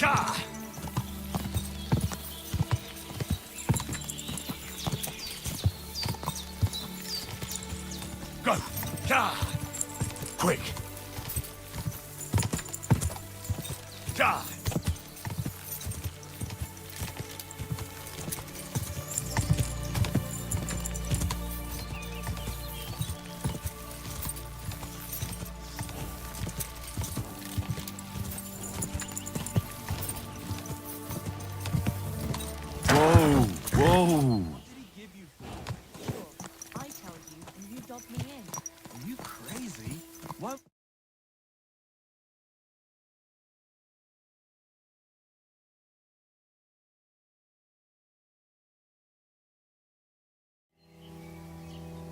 Go! Quick! Whoa! Whoa! What did he give you for? I tell you, and you dob me in. Are you crazy? What?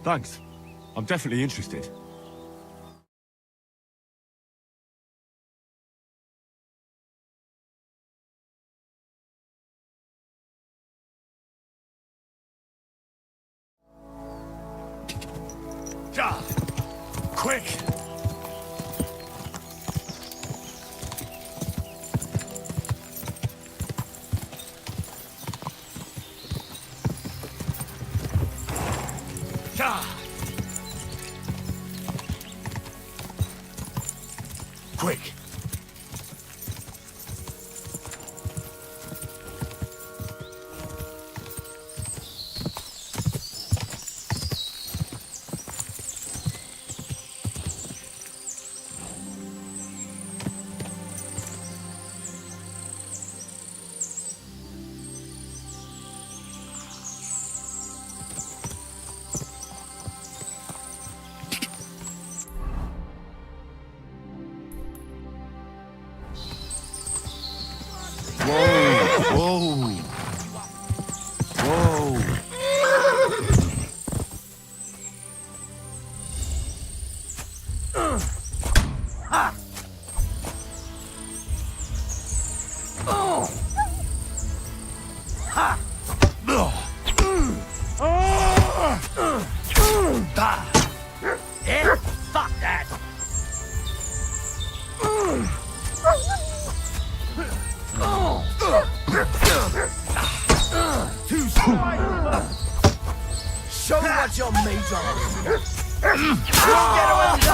Thanks. I'm definitely interested. Quick! Quick! Whoa! Whoa! Fuck that! Show what you're made of. Don't get away with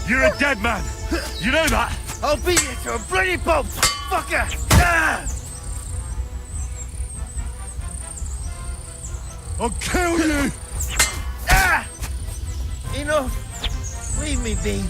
You're a dead man! You know that? I'll beat you to a bloody pulp, fucker! I'll kill you! Enough! Leave me be.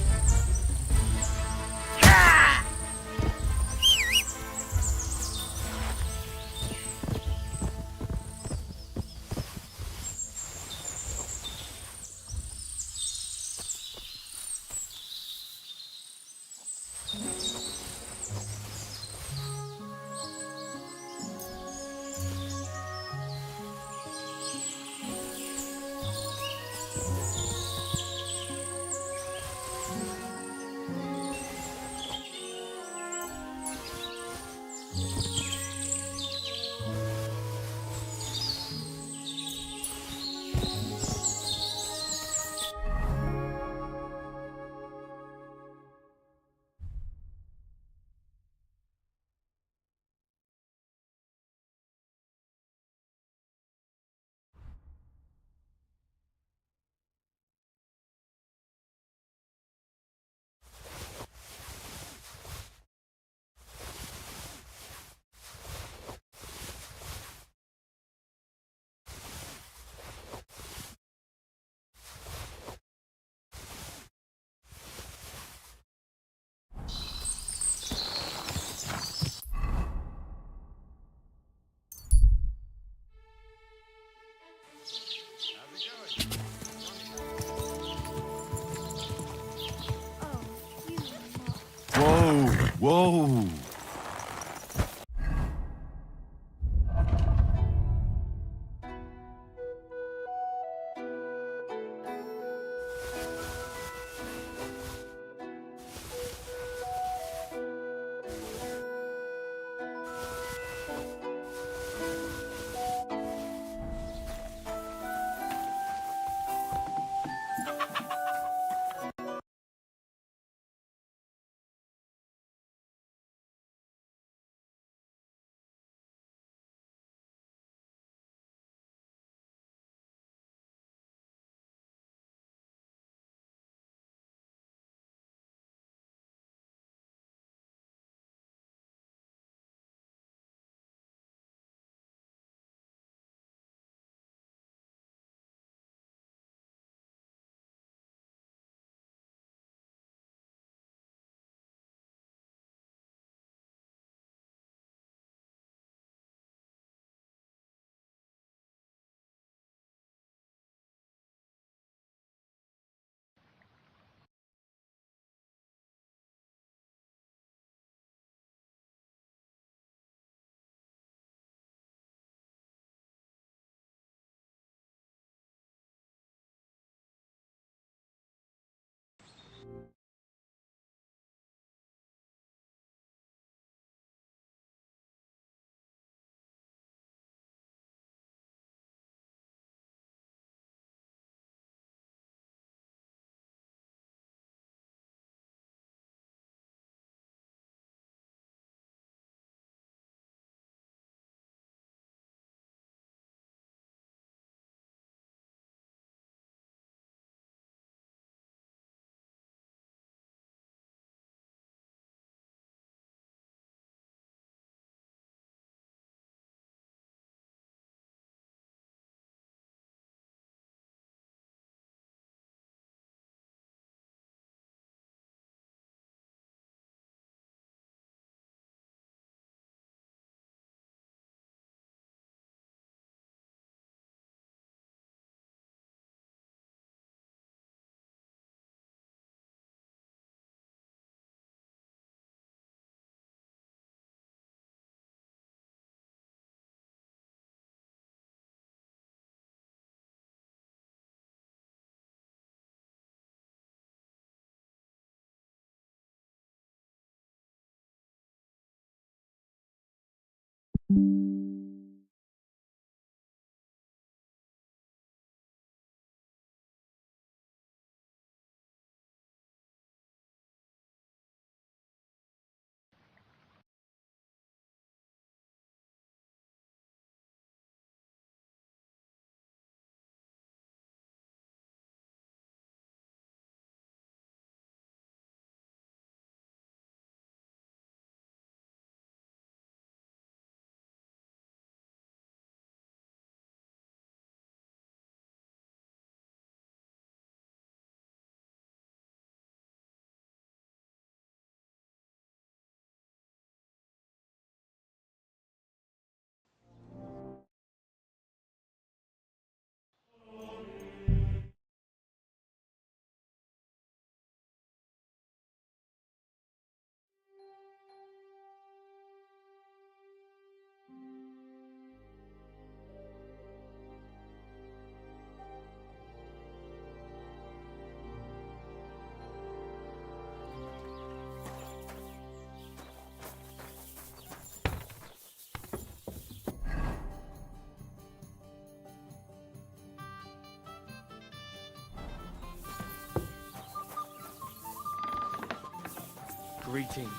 Greetings.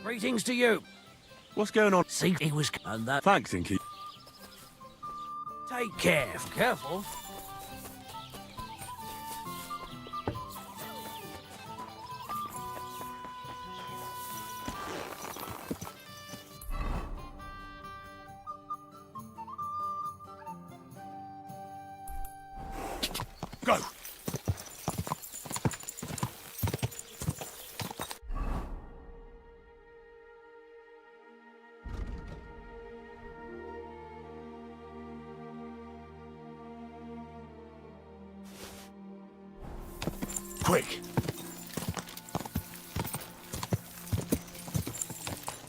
Greetings to you. What's going on? See, he was... And that... Thanks, Inky. Take care. Careful. Go! Quick!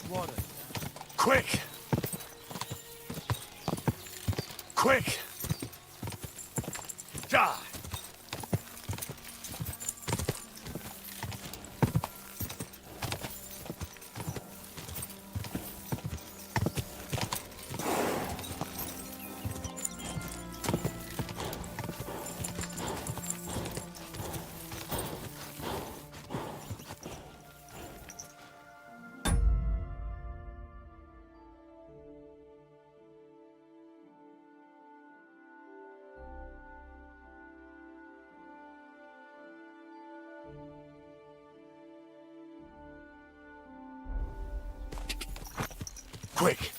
What a... Quick! Quick! Die! Quick!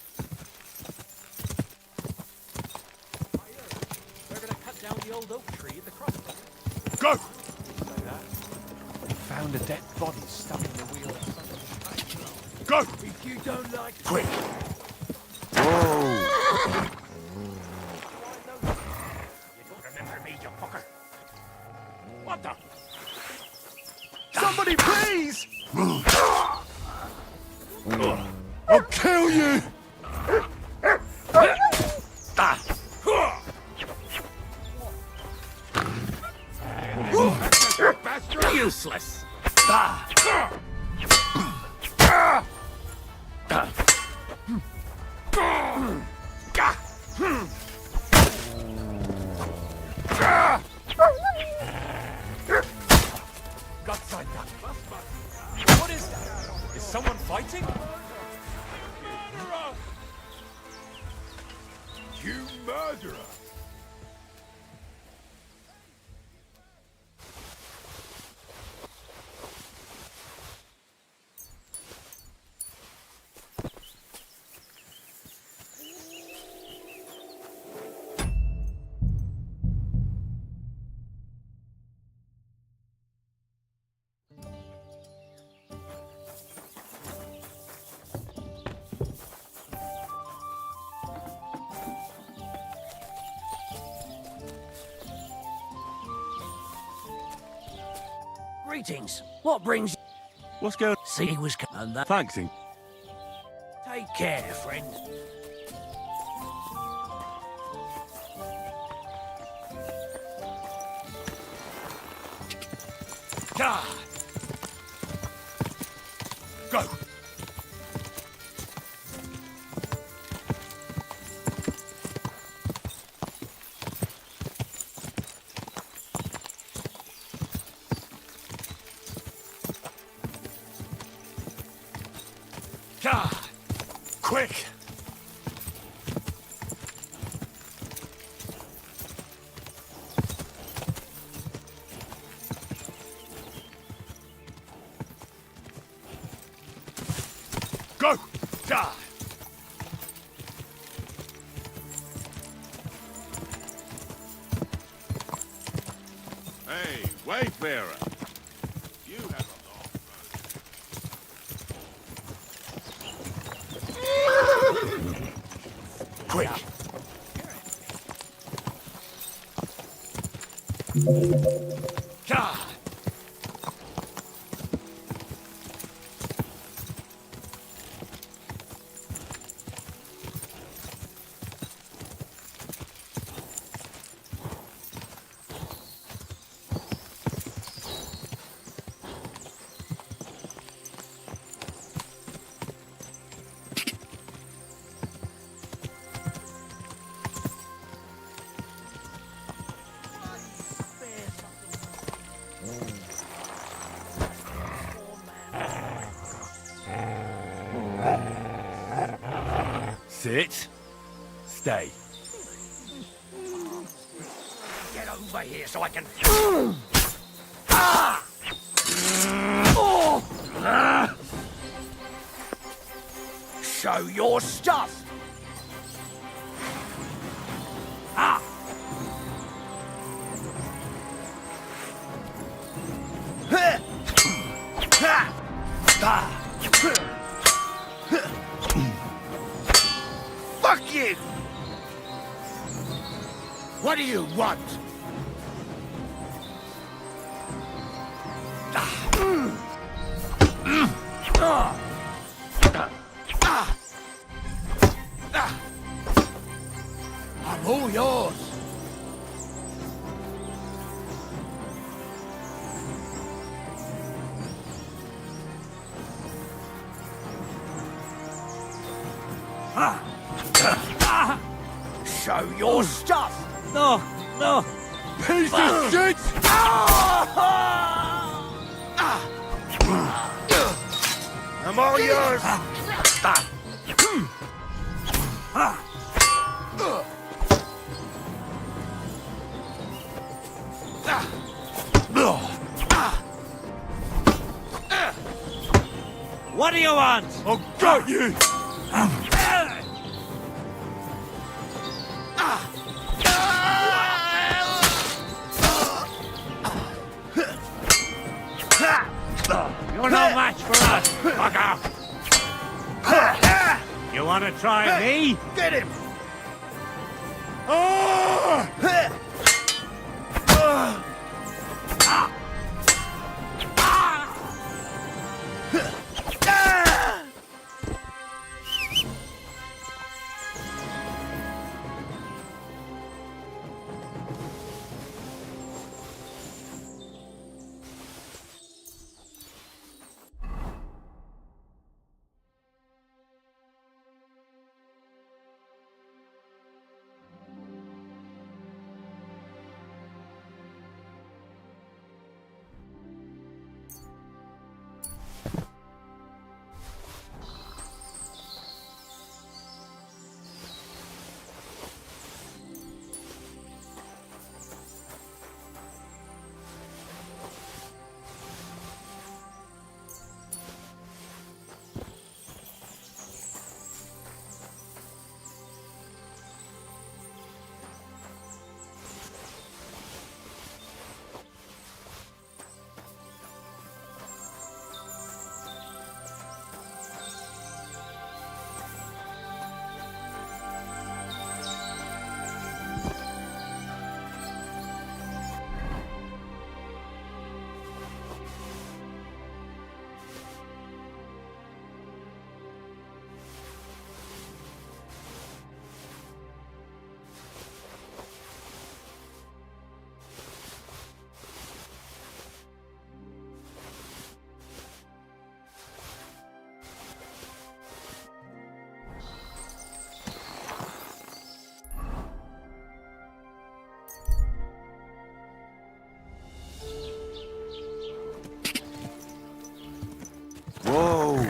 They're gonna cut down the old oak tree at the crossroads. Go! Like that. We found a dead body stuck in the wheel. Go! If you don't like... Quick! You don't remember me, you fucker. What the? Somebody please! Move! I'll kill you! Useless. What is that? Is someone fighting? You murderer! Greetings. What brings... What's going on? See, he was... And that... Thanks, Inky. Take care, friend. Die! Go! Die! Quick! Go! Die! Hey, Wayfarer. You have a long Quick! Die! Sit. Stay. Get over here so I can... Show your stuff! Fuck you! What do you want? I'm all yours. Show your stuff. No, no. Piece of shit! I'm all yours. What do you want? I've got you! You're no match for us. Fuck off. You want to try me? Get him. Whoa!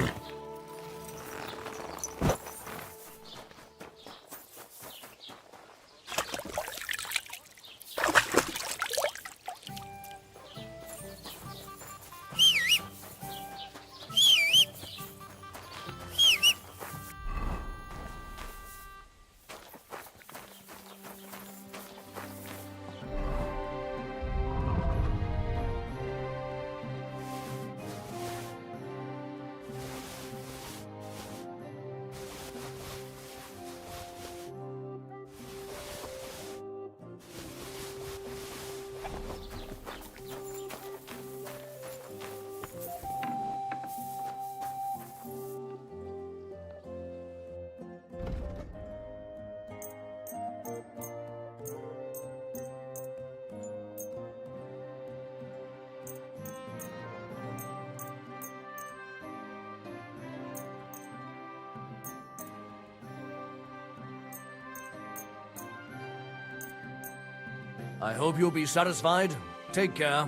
I hope you'll be satisfied. Take care.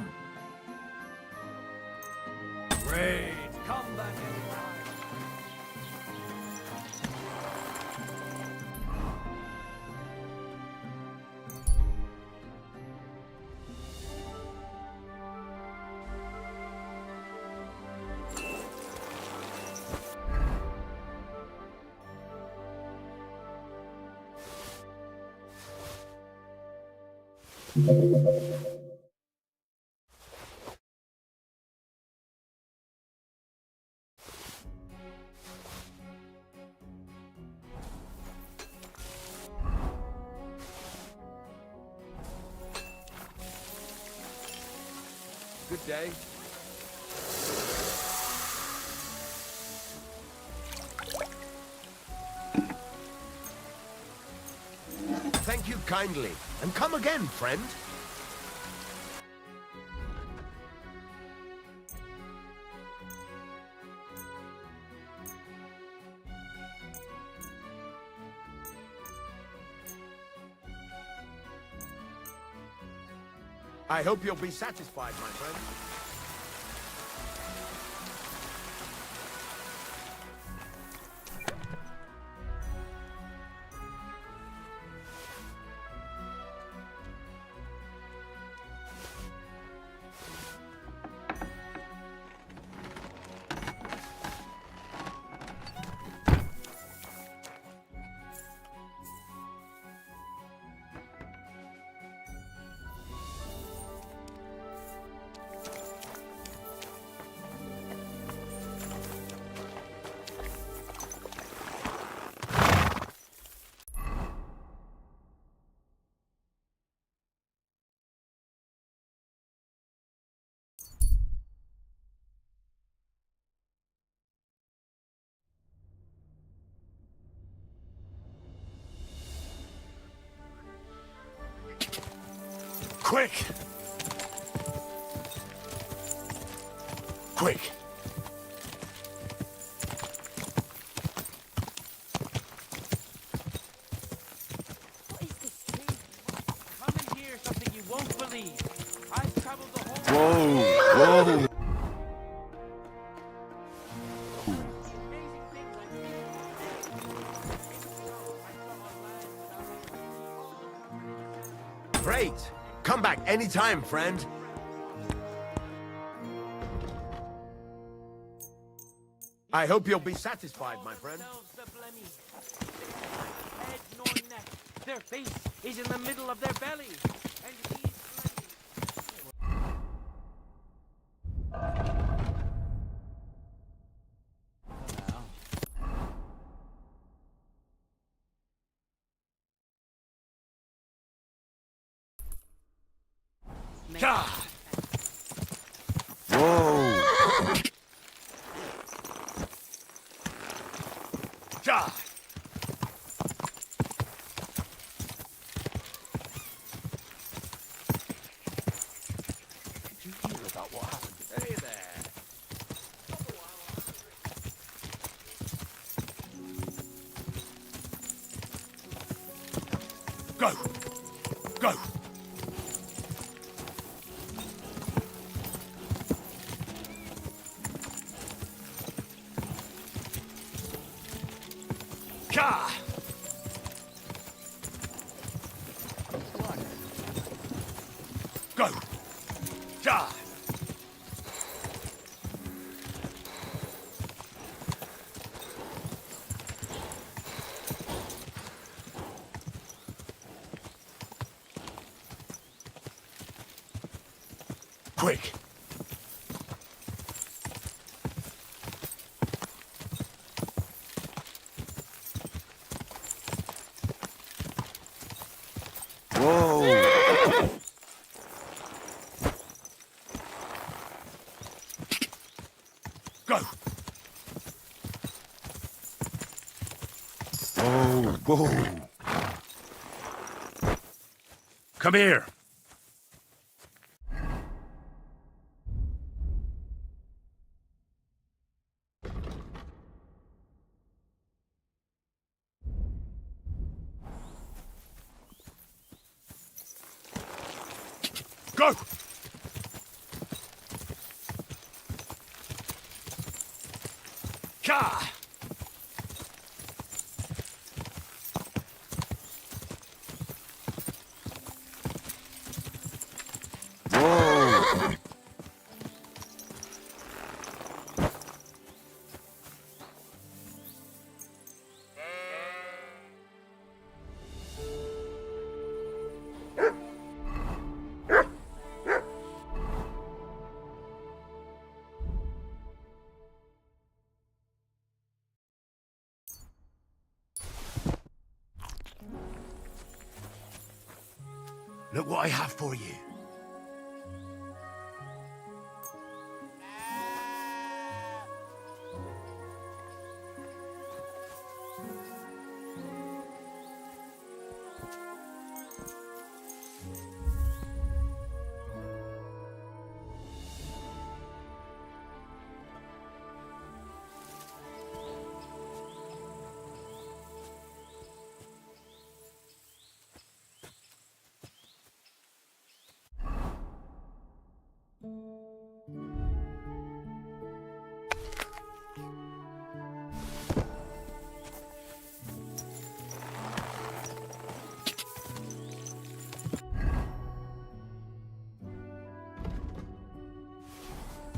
Great. Come back anytime. Good day. Thank you kindly, and come again, friend. I hope you'll be satisfied, my friend. Quick! Quick! What is this thing? Come and hear something you won't believe. I've traveled the whole Whoa! Whoa! Great! Come back anytime, friend. I hope you'll be satisfied, my friend. Head nor neck. Their face is in the middle of their belly. And these God! Whoa! God! Did you hear about what happened? Hey there! Go! Go! Ka! Go! Ja! Quick! Whoa! Go! Whoa, whoa! Come here! Go! Ka! Whoa! Look what I have for you.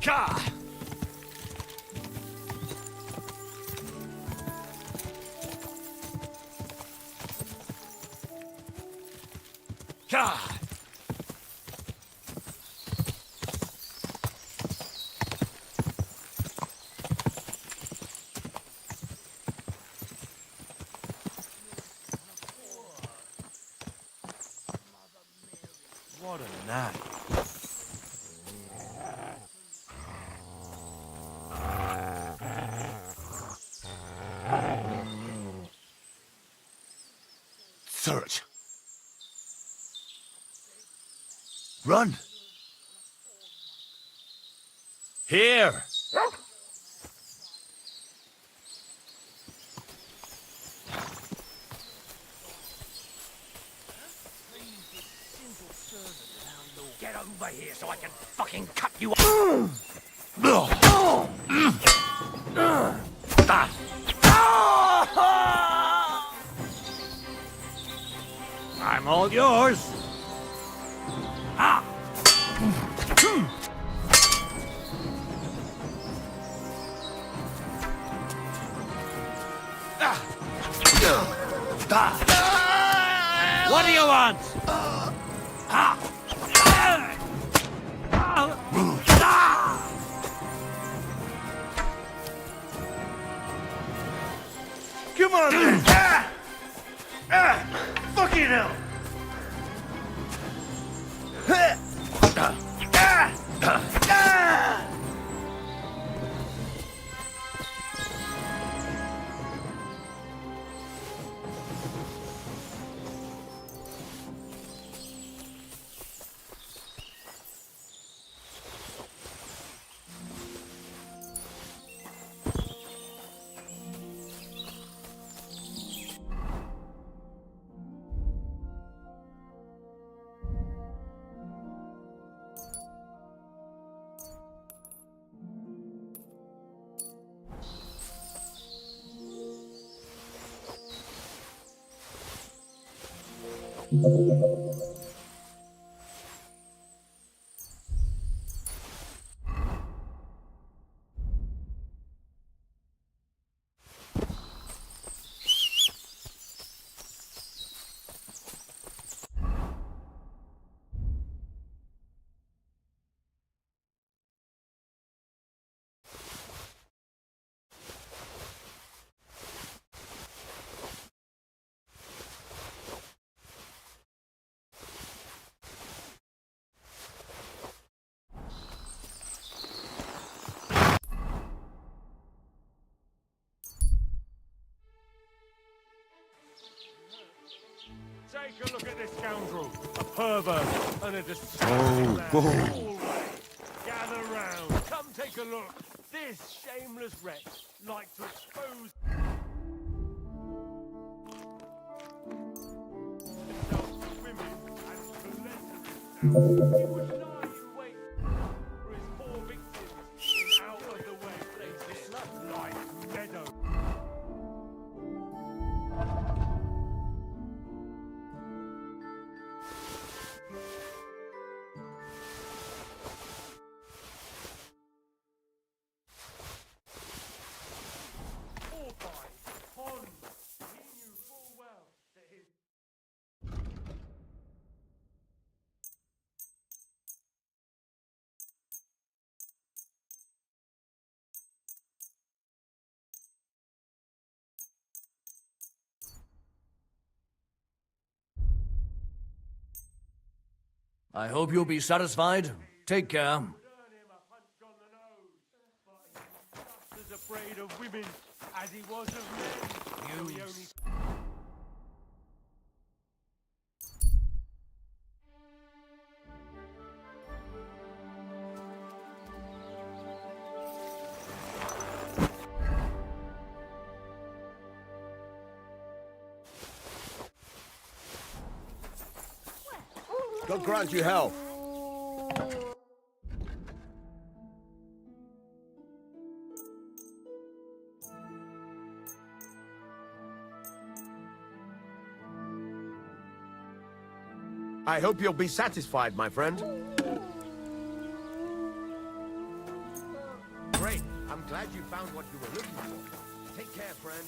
Ka! Ka! What a night. Search. Run. Here. Get over here so I can fucking cut you up. I'm all yours. What do you want? Come on then! Fucking hell! Take a look at this scoundrel, a pervert and a disgusting Oh, man. whoa. Always. Gather round, come take a look. This shameless wretch likes to expose himself to women and pleasure himself. He would lie in wait for his poor victims in out-of-the-way places like meadows. I hope you'll be satisfied. Take care. Turn him a punch on the nose, but he's just as afraid of women as he was of men. So he only God grant you health. I hope you'll be satisfied, my friend. Great. I'm glad you found what you were looking for. Take care, friend.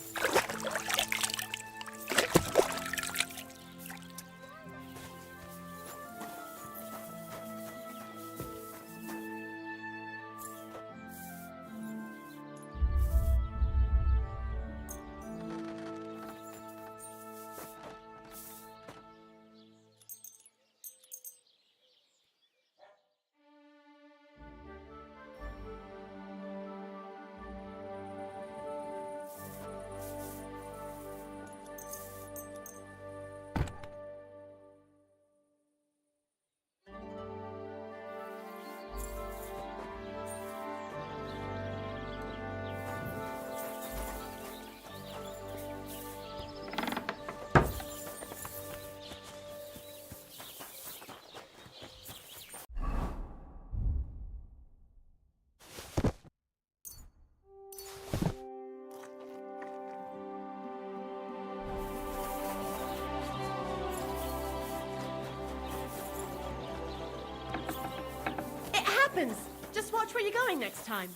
Just watch where you're going next time.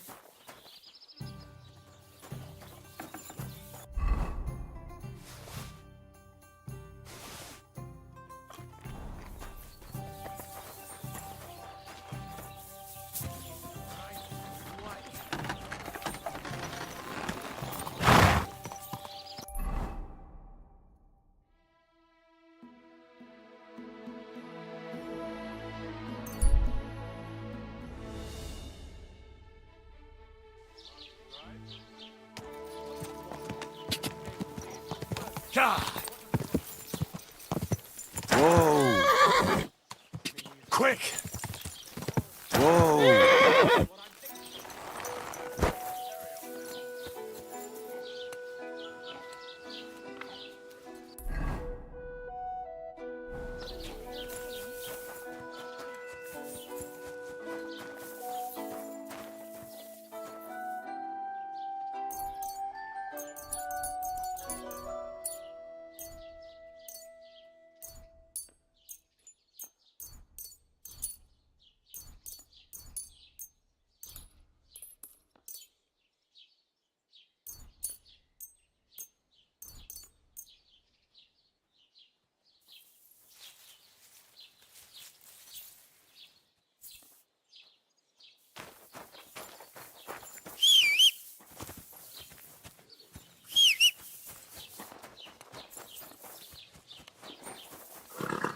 Whoa! Quick! Whoa!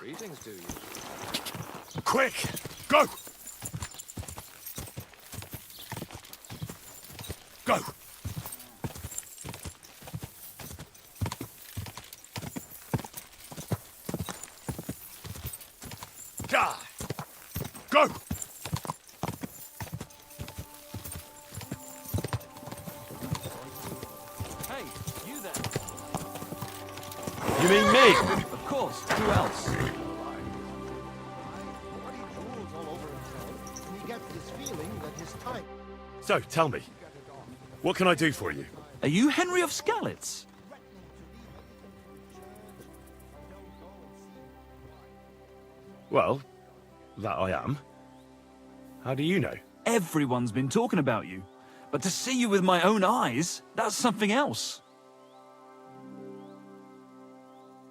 Greetings to you. Quick! Go! Go! God! Go! Hey, you there? You mean me? Of course, who else? So, tell me, what can I do for you? Are you Henry of Skalitz? Well, that I am. How do you know? Everyone's been talking about you. But to see you with my own eyes, that's something else.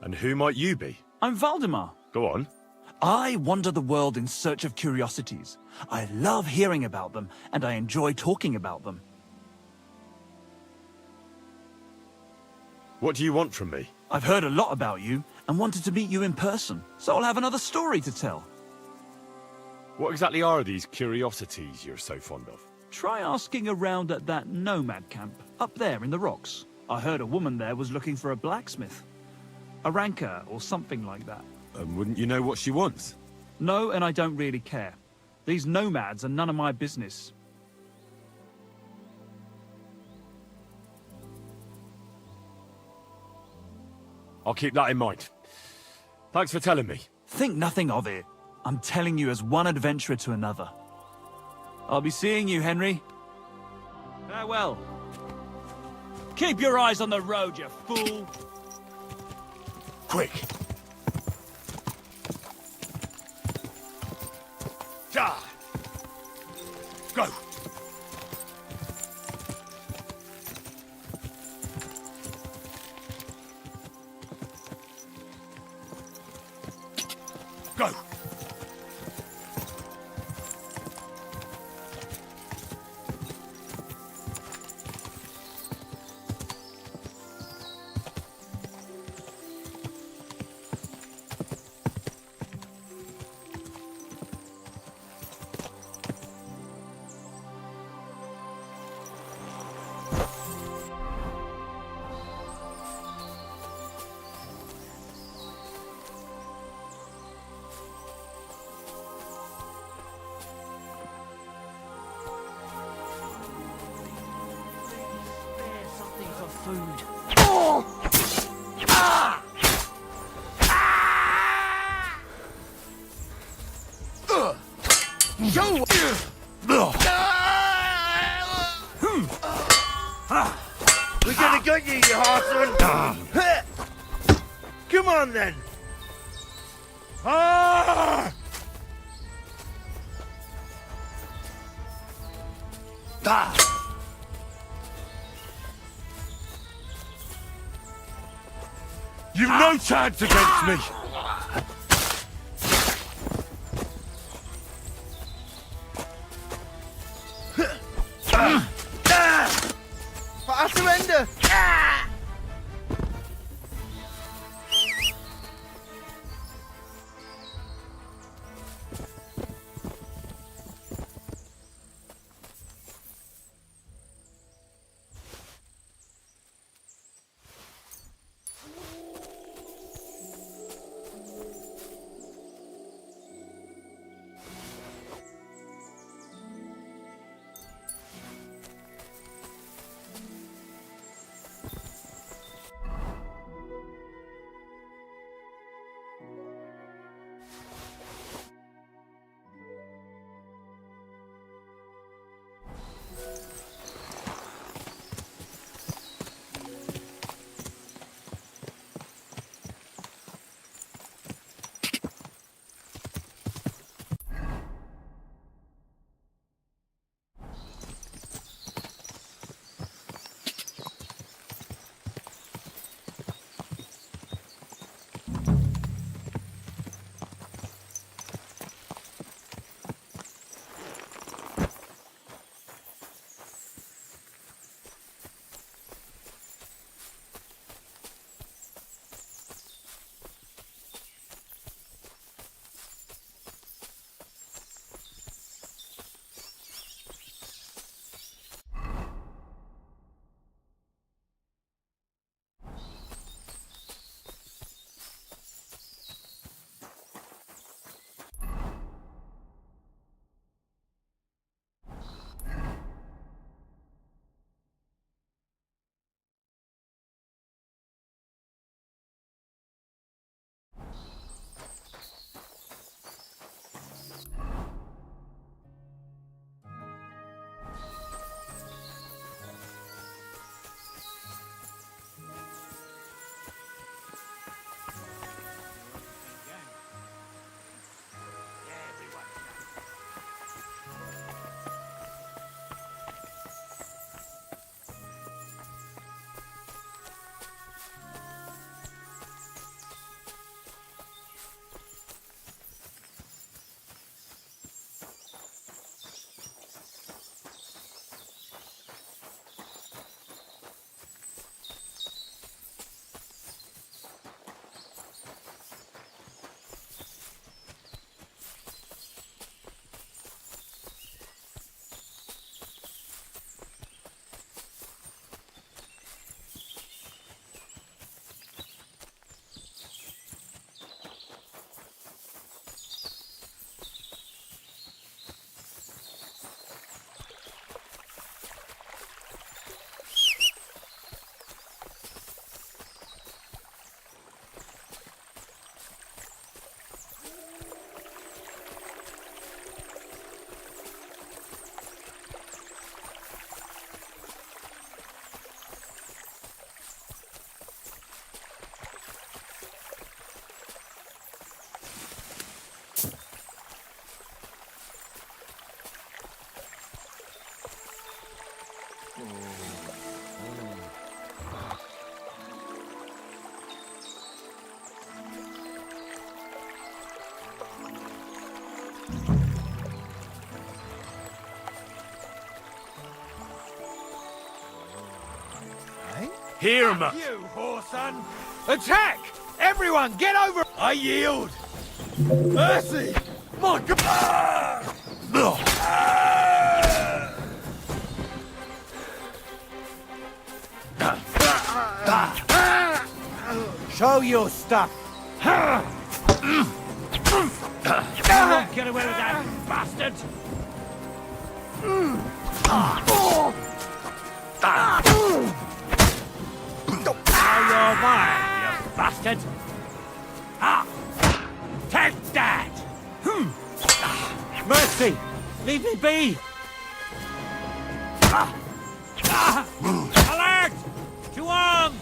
And who might you be? I'm Valdemar. Go on. I wander the world in search of curiosities. I love hearing about them, and I enjoy talking about them. What do you want from me? I've heard a lot about you, and wanted to meet you in person, so I'll have another story to tell. What exactly are these curiosities you're so fond of? Try asking around at that nomad camp, up there in the rocks. I heard a woman there was looking for a blacksmith. A ranker or something like that. And wouldn't you know what she wants? No, and I don't really care. These nomads are none of my business. I'll keep that in mind. Thanks for telling me. Think nothing of it. I'm telling you as one adventurer to another. I'll be seeing you, Henry. Farewell. Keep your eyes on the road, you fool! Quick! Ja! Go! Go! We're gonna get you, you horseman! Come on then! Ah! You've no chance against me! I surrender! Hear 'em. You whoreson! Attack! Everyone, get over! I yield! Mercy! My God! Show your stuff! You won't get away with that, bastard! Now you're mine, you bastard! Take that! Mercy! Leave me be! Alert! To arms!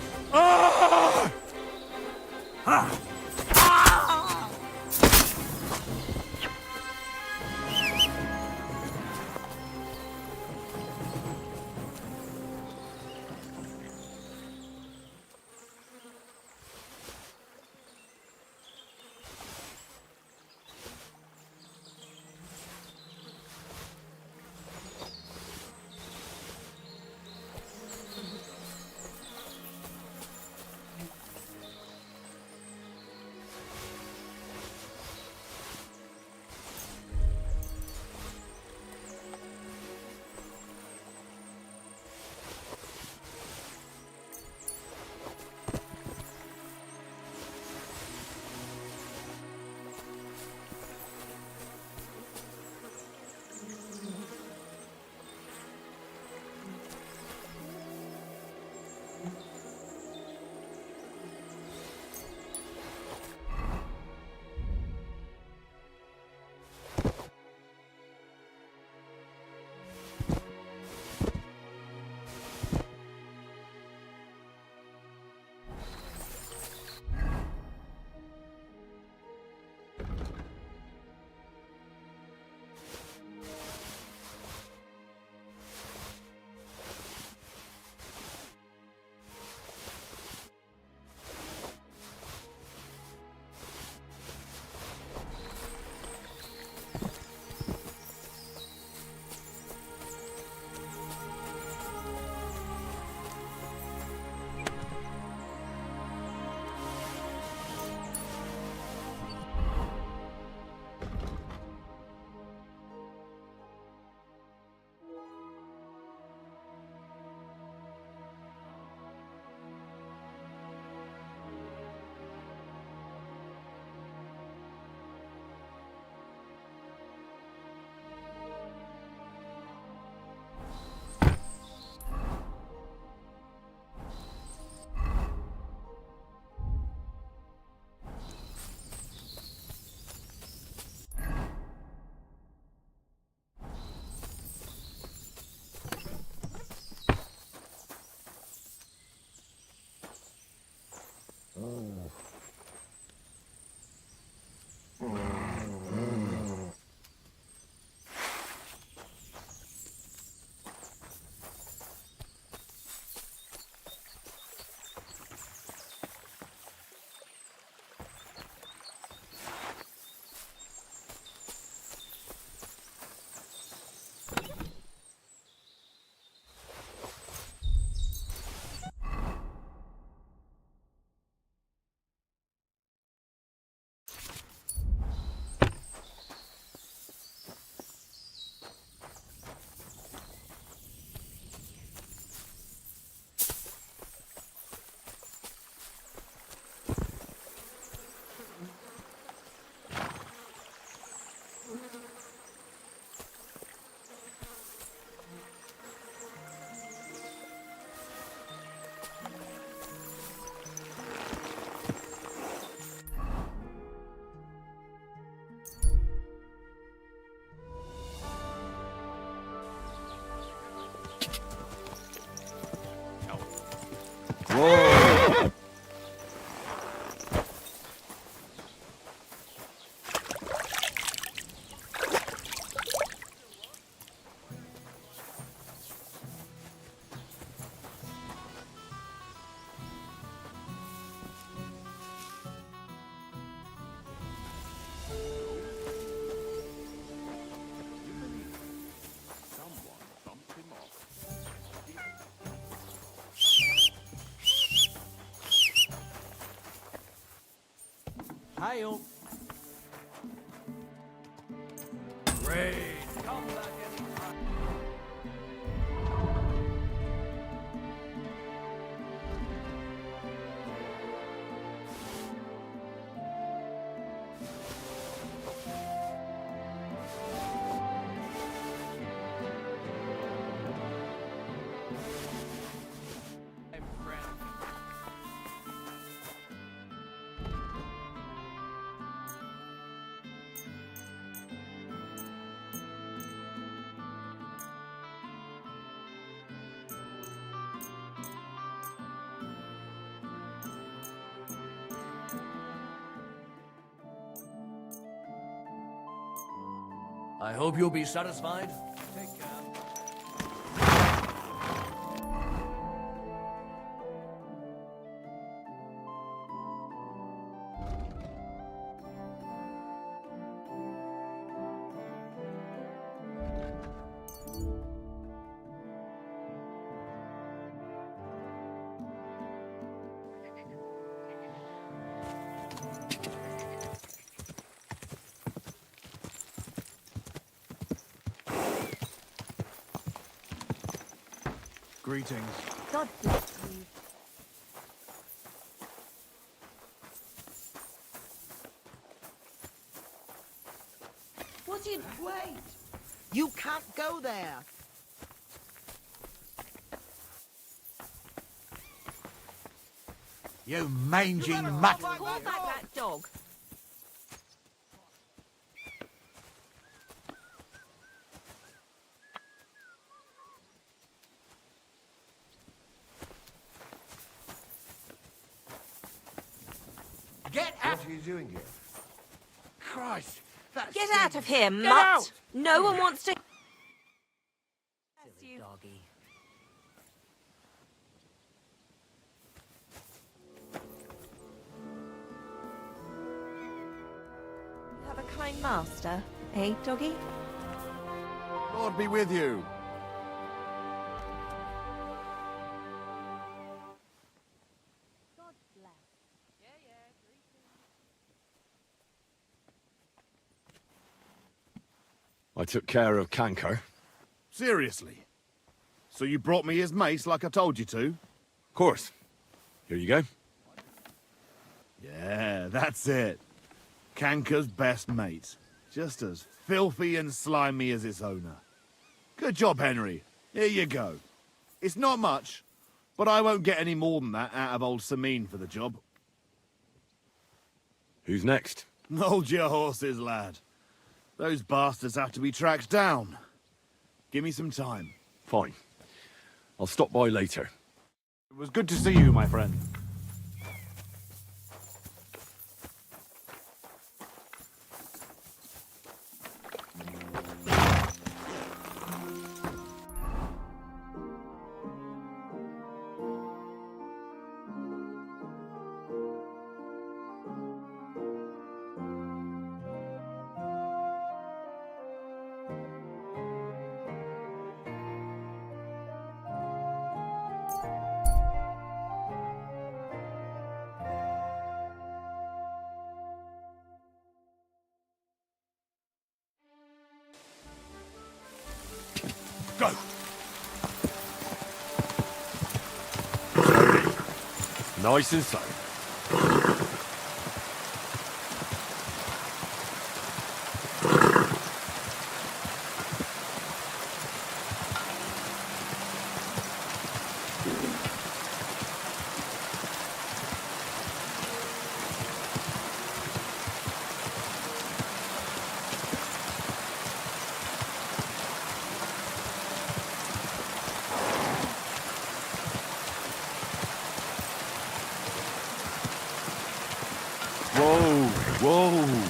Hail. Raid. Come back anytime. I hope you'll be satisfied. Take care. Greetings. God bless you. What do you... Wait! You can't go there! You mangy mutt! Call back that dog. Get out! What are you doing here? Christ! That's Get out of here, mutt! out! No one wants to... Silly doggy. You have a kind master, eh, doggy? Lord be with you. God bless. I took care of Canker. Seriously? So you brought me his mace like I told you to? Of course. Here you go. Yeah, that's it. Canker's best mate. Just as filthy and slimy as its owner. Good job, Henry. Here you go. It's not much, but I won't get any more than that out of old Samine for the job. Who's next? Hold your horses, lad. Those bastards have to be tracked down. Give me some time. Fine. I'll stop by later. It was good to see you, my friend. Go! Nice and slow. Whoa, whoa.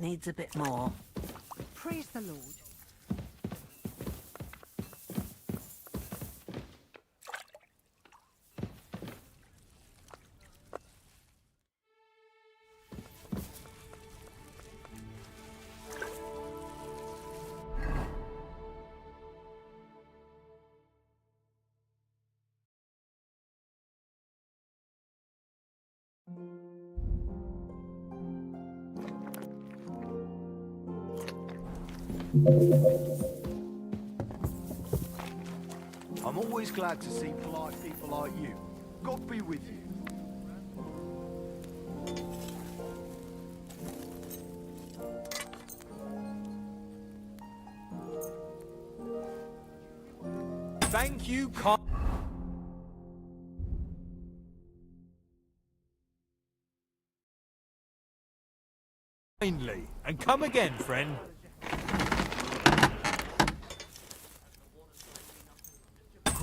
needs a bit more. Praise the Lord. I'm always glad to see polite people like you. God be with you. Thank you, kindly. And come again, friend.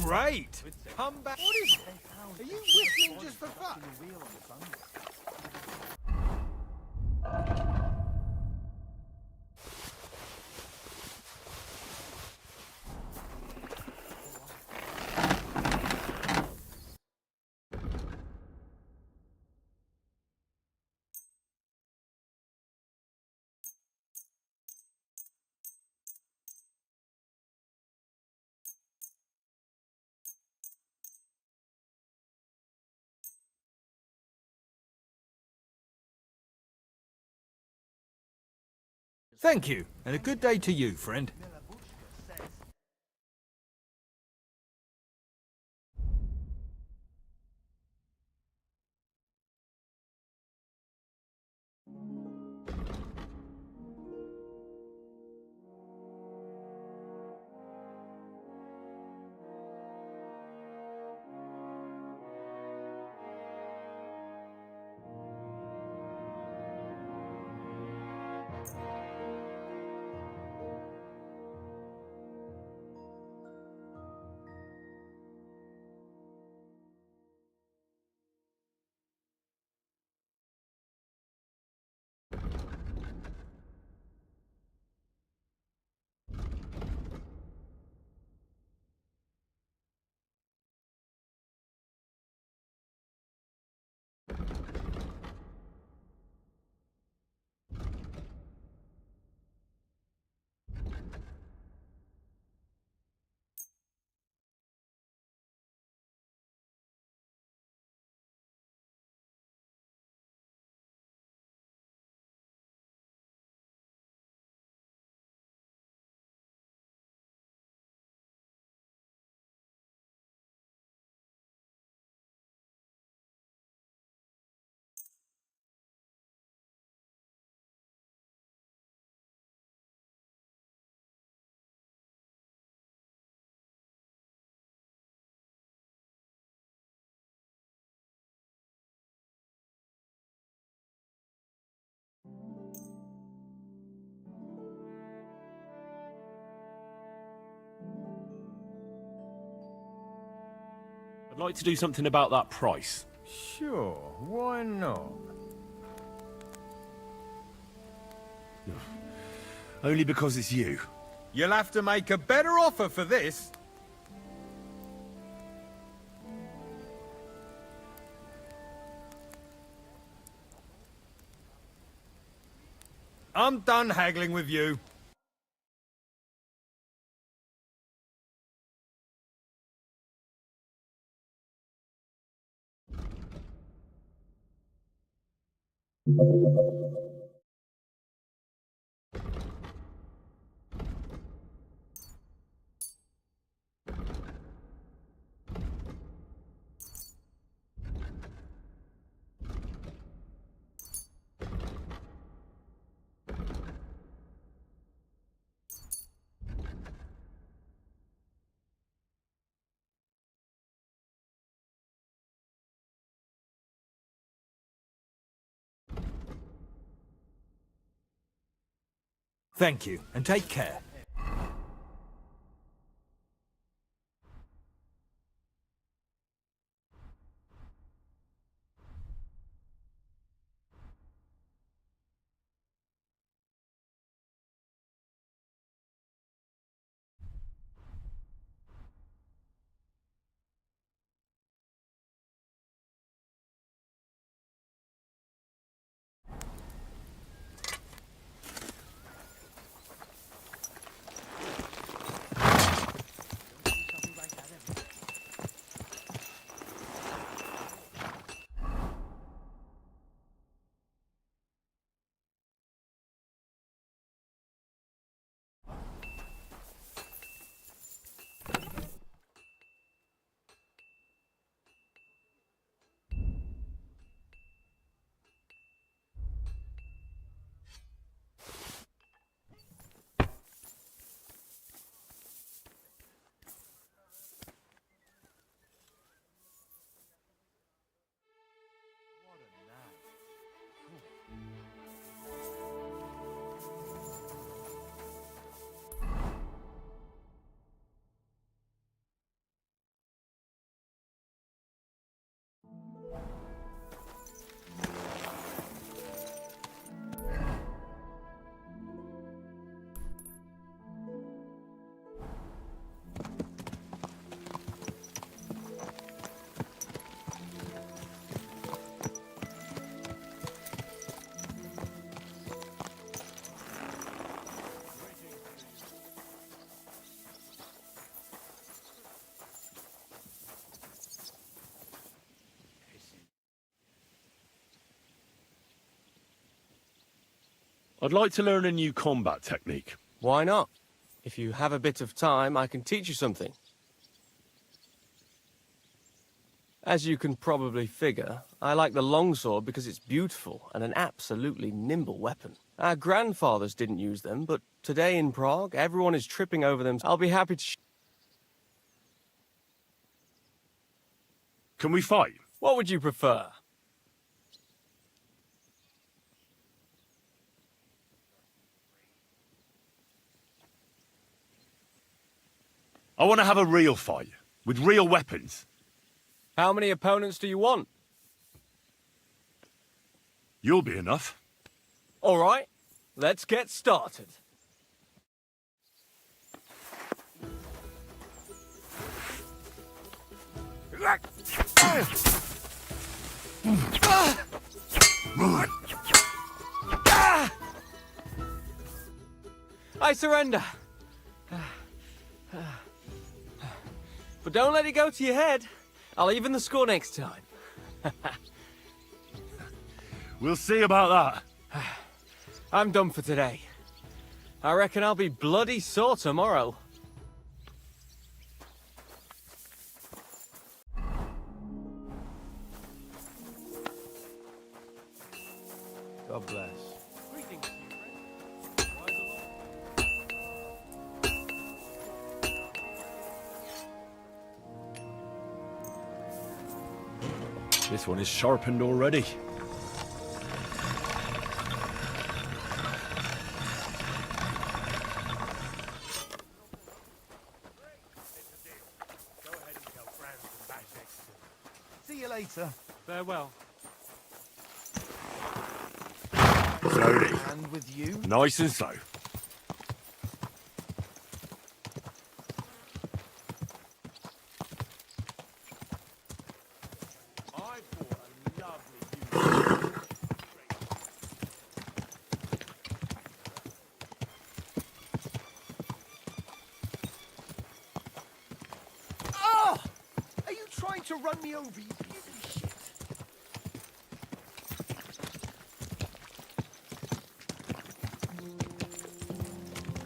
Great! Come back. What is it? Are you whistling just for fun? Thank you, and a good day to you, friend. I'd like to do something about that price. Sure, why not? Only because it's you. You'll have to make a better offer for this. I'm done haggling with you. Thank you, and take care. I'd like to learn a new combat technique. Why not? If you have a bit of time, I can teach you something. As you can probably figure, I like the longsword because it's beautiful and an absolutely nimble weapon. Our grandfathers didn't use them, but today in Prague, everyone is tripping over them. I'll be happy to Can we fight? What would you prefer? I want to have a real fight, with real weapons. How many opponents do you want? You'll be enough. All right, let's get started. I surrender. But don't let it go to your head. I'll even the score next time. We'll see about that. I'm done for today. I reckon I'll be bloody sore tomorrow. God bless. Greetings to you, friend. This one is sharpened already. See you later. Farewell. Slowly. And with you? Nice and slow. Oh! Are you trying to run me over, you piece of shit?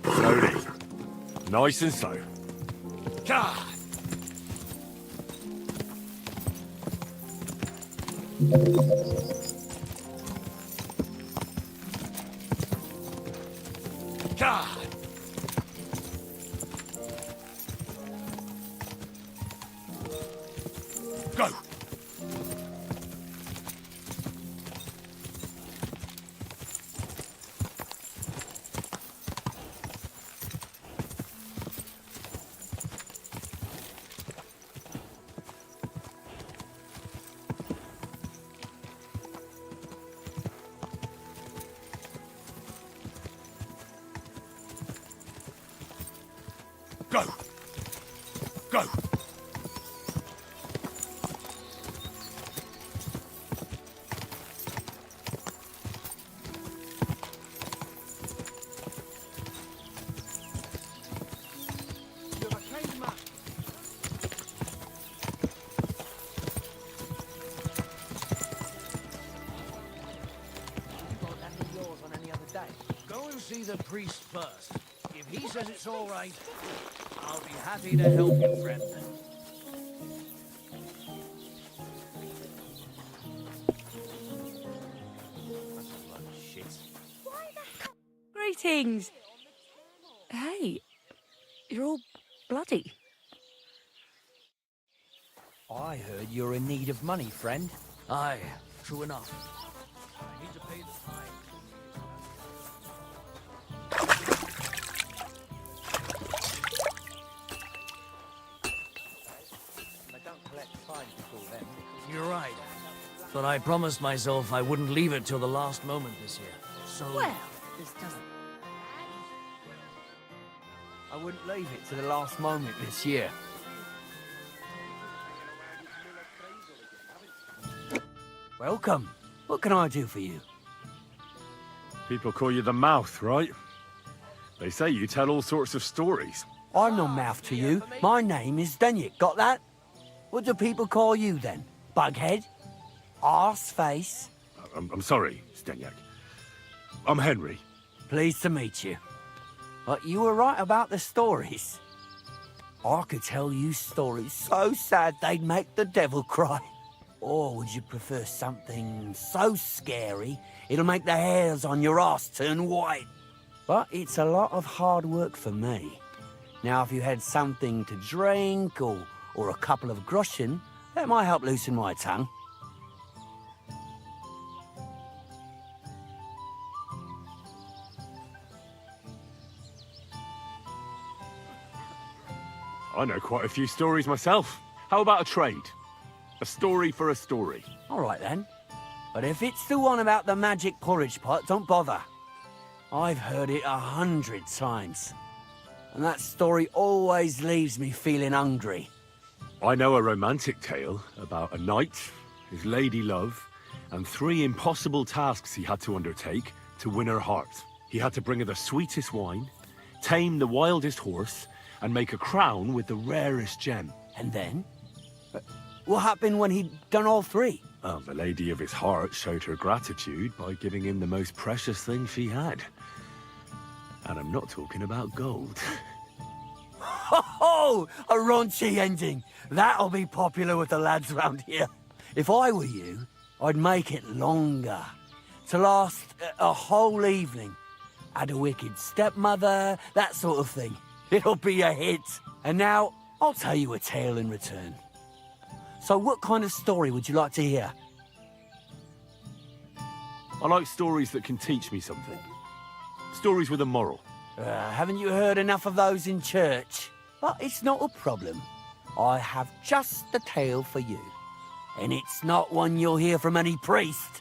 Slowly. Nice and slow. God! God! Go! Go! Go! Go and see the priest first. If he says it's all right, I'll be happy to help you, friend. Greetings. Hey, you're all bloody. I heard you're in need of money, friend. Aye, true enough. I need to pay the fine. You're right. But I promised myself I wouldn't leave it till the last moment this year. So... Well, this doesn't... I wouldn't leave it to the last moment this year. Welcome. What can I do for you? People call you the mouth, right? They say you tell all sorts of stories. I'm no mouth to you. My name is Denyek. Got that? What do people call you then? Bughead? Arseface? I'm sorry, Stenyak. I'm Henry. Pleased to meet you. But you were right about the stories. I could tell you stories so sad they'd make the devil cry. Or would you prefer something so scary it'll make the hairs on your ass turn white? But it's a lot of hard work for me. Now, if you had something to drink or a couple of groschen, that might help loosen my tongue. I know quite a few stories myself. How about a trade? A story for a story. All right, then. But if it's the one about the magic porridge pot, don't bother. I've heard it 100 times. And that story always leaves me feeling hungry. I know a romantic tale about a knight, his lady love, and 3 impossible tasks he had to undertake to win her heart. He had to bring her the sweetest wine, tame the wildest horse, and make a crown with the rarest gem. And then? What happened when he'd done all 3? Well, the lady of his heart showed her gratitude by giving him the most precious thing she had. And I'm not talking about gold. Ho! A raunchy ending. That'll be popular with the lads round here. If I were you, I'd make it longer. To last a whole evening. Add a wicked stepmother, that sort of thing. It'll be a hit. And now, I'll tell you a tale in return. So what kind of story would you like to hear? I like stories that can teach me something. Stories with a moral. Haven't you heard enough of those in church? But it's not a problem. I have just the tale for you. And it's not one you'll hear from any priest.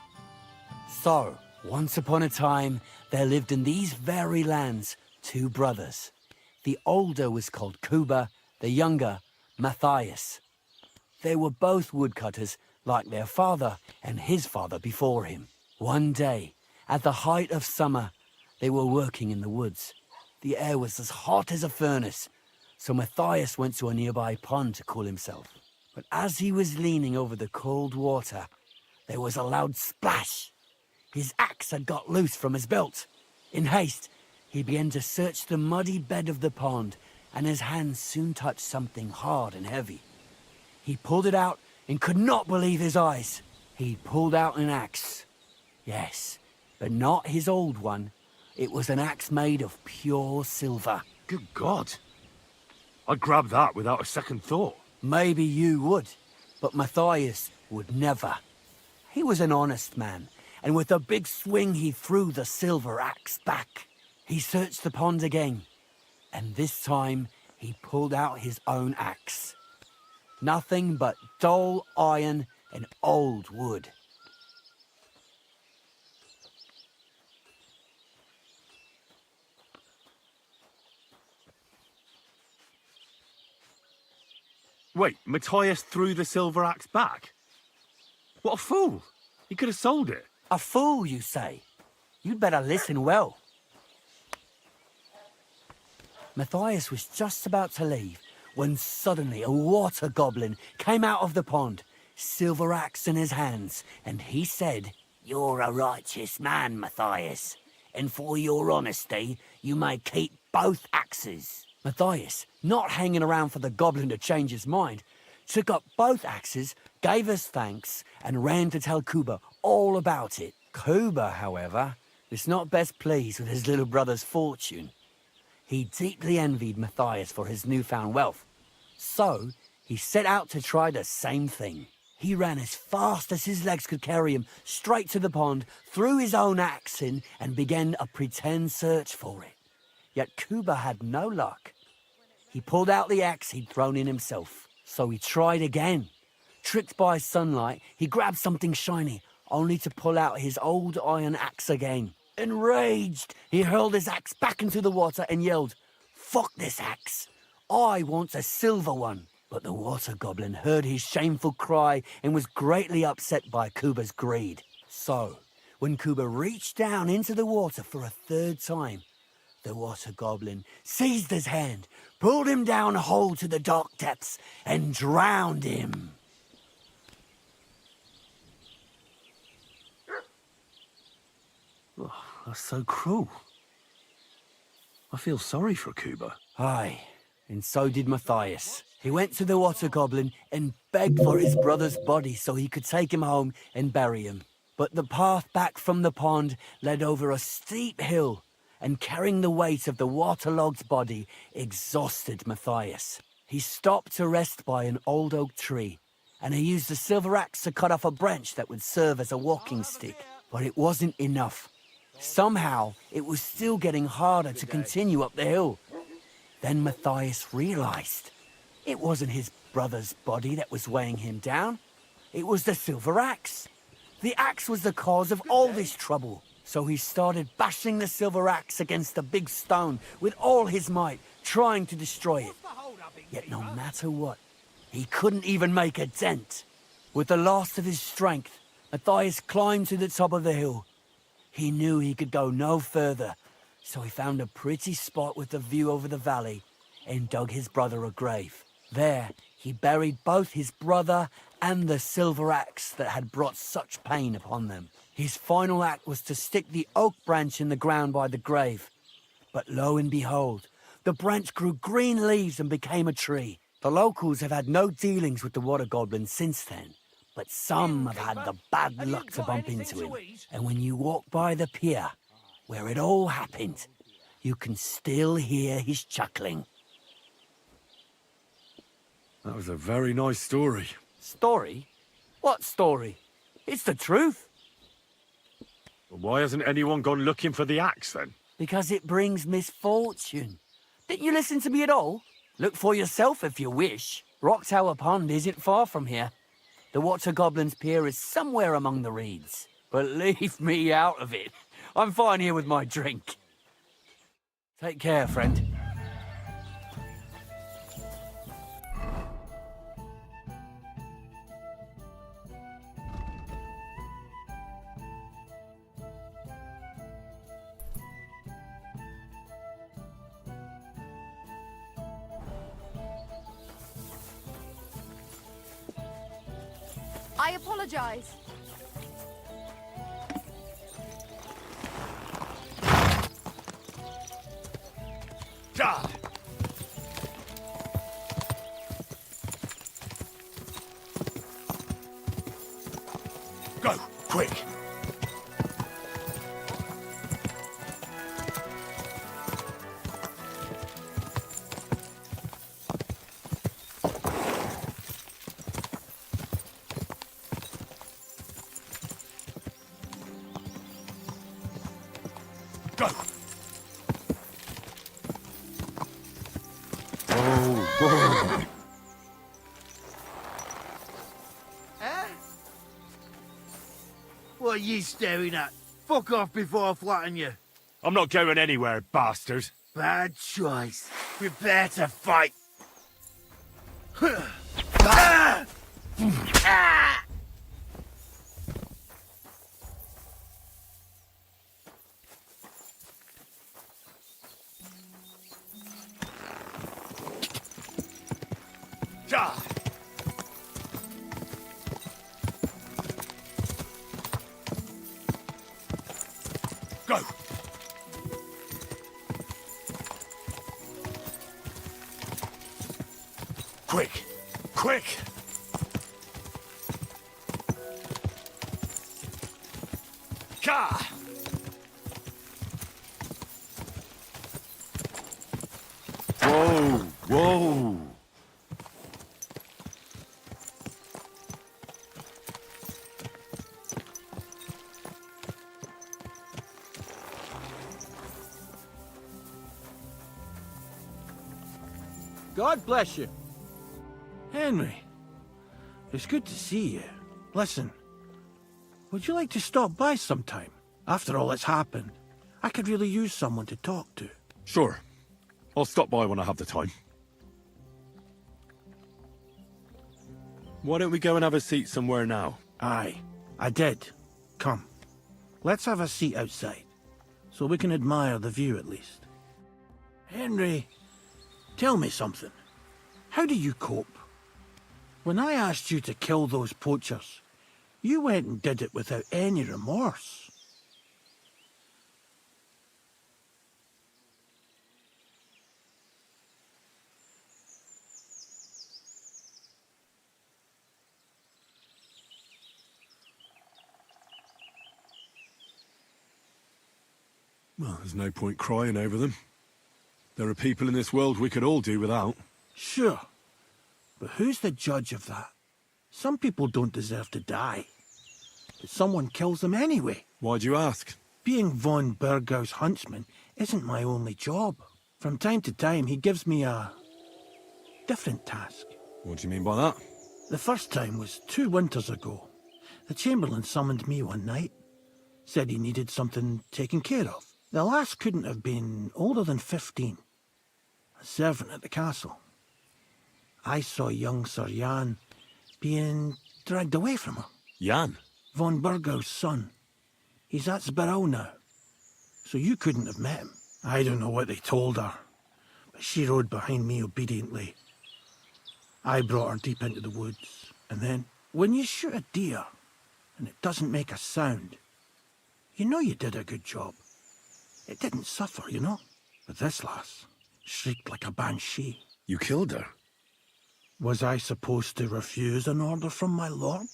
So, once upon a time, there lived in these very lands 2 brothers. The older was called Kuba, the younger, Matthias. They were both woodcutters, like their father and his father before him. One day, at the height of summer, they were working in the woods. The air was as hot as a furnace, so Matthias went to a nearby pond to cool himself. But as he was leaning over the cold water, there was a loud splash. His axe had got loose from his belt. In haste, he began to search the muddy bed of the pond, and his hands soon touched something hard and heavy. He pulled it out and could not believe his eyes. He pulled out an axe. Yes, but not his old one. It was an axe made of pure silver. Good God. I'd grab that without a second thought. Maybe you would, but Matthias would never. He was an honest man, and with a big swing he threw the silver axe back. He searched the pond again, and this time he pulled out his own axe. Nothing but dull iron and old wood. Wait, Matthias threw the silver axe back? What a fool! He could have sold it. A fool, you say? You'd better listen well. Matthias was just about to leave when suddenly a water goblin came out of the pond, silver axe in his hands, and he said, "You're a righteous man, Matthias, and for your honesty, you may keep both axes." Matthias, not hanging around for the goblin to change his mind, took up both axes, gave us thanks, and ran to tell Kuba all about it. Kuba, however, was not best pleased with his little brother's fortune. He deeply envied Matthias for his newfound wealth. So, he set out to try the same thing. He ran as fast as his legs could carry him straight to the pond, threw his own axe in, and began a pretend search for it. Yet Kuba had no luck. He pulled out the axe he'd thrown in himself. So he tried again. Tricked by sunlight, he grabbed something shiny, only to pull out his old iron axe again. Enraged, he hurled his axe back into the water and yelled, "Fuck this axe! I want a silver one." But the water goblin heard his shameful cry and was greatly upset by Kuba's greed. So, when Kuba reached down into the water for a 3rd time, the water goblin seized his hand, pulled him down a hole to the dark depths, and drowned him. Oh, that's so cruel. I feel sorry for Cuba. Aye, and so did Matthias. He went to the water goblin and begged for his brother's body so he could take him home and bury him. But the path back from the pond led over a steep hill, and carrying the weight of the waterlogged body exhausted Matthias. He stopped to rest by an old oak tree, and he used a silver axe to cut off a branch that would serve as a walking stick. But it wasn't enough. Somehow, it was still getting harder to continue up the hill. Then Matthias realized it wasn't his brother's body that was weighing him down. It was the silver axe. The axe was the cause of all this trouble. So he started bashing the silver axe against the big stone with all his might, trying to destroy it. Yet no matter what, he couldn't even make a dent. With the last of his strength, Matthias climbed to the top of the hill. He knew he could go no further, so he found a pretty spot with a view over the valley and dug his brother a grave. There, he buried both his brother and the silver axe that had brought such pain upon them. His final act was to stick the oak branch in the ground by the grave. But lo and behold, the branch grew green leaves and became a tree. The locals have had no dealings with the water goblin since then, but some have had the bad luck to bump into him. And when you walk by the pier, where it all happened, you can still hear his chuckling. That was a very nice story. Story? What story? It's the truth. But why hasn't anyone gone looking for the axe then? Because it brings misfortune. Didn't you listen to me at all? Look for yourself if you wish. Rock Tower Pond isn't far from here. The Water Goblin's pier is somewhere among the reeds. But leave me out of it. I'm fine here with my drink. Take care, friend. I apologize. Die! Go, quick! Go! Whoa. What are you staring at? Fuck off before I flatten you. I'm not going anywhere, bastard. Bad choice. Prepare to fight. Ah! Ah! Die! Go! Quick! Quick! Ka! Whoa, whoa. God bless you. Henry, it's good to see you. Listen, would you like to stop by sometime? After all that's happened, I could really use someone to talk to. Sure. I'll stop by when I have the time. Why don't we go and have a seat somewhere now? Aye, I did. Come, let's have a seat outside, so we can admire the view at least. Henry, tell me something. How do you cope? When I asked you to kill those poachers, you went and did it without any remorse. Well, there's no point crying over them. There are people in this world we could all do without. Sure. But who's the judge of that? Some people don't deserve to die. But someone kills them anyway. Why'd you ask? Being von Burgau's huntsman isn't my only job. From time to time, he gives me a different task. What do you mean by that? The first time was 2 winters ago. The Chamberlain summoned me one night. Said he needed something taken care of. The lass couldn't have been older than 15. A servant at the castle. I saw young Sir Jan being dragged away from her. Jan? Von Burgau's son. He's at Sparco now. So you couldn't have met him. I don't know what they told her, but she rode behind me obediently. I brought her deep into the woods, and then, when you shoot a deer, and it doesn't make a sound, you know you did a good job. It didn't suffer, you know? But this lass shrieked like a banshee. You killed her? Was I supposed to refuse an order from my lord?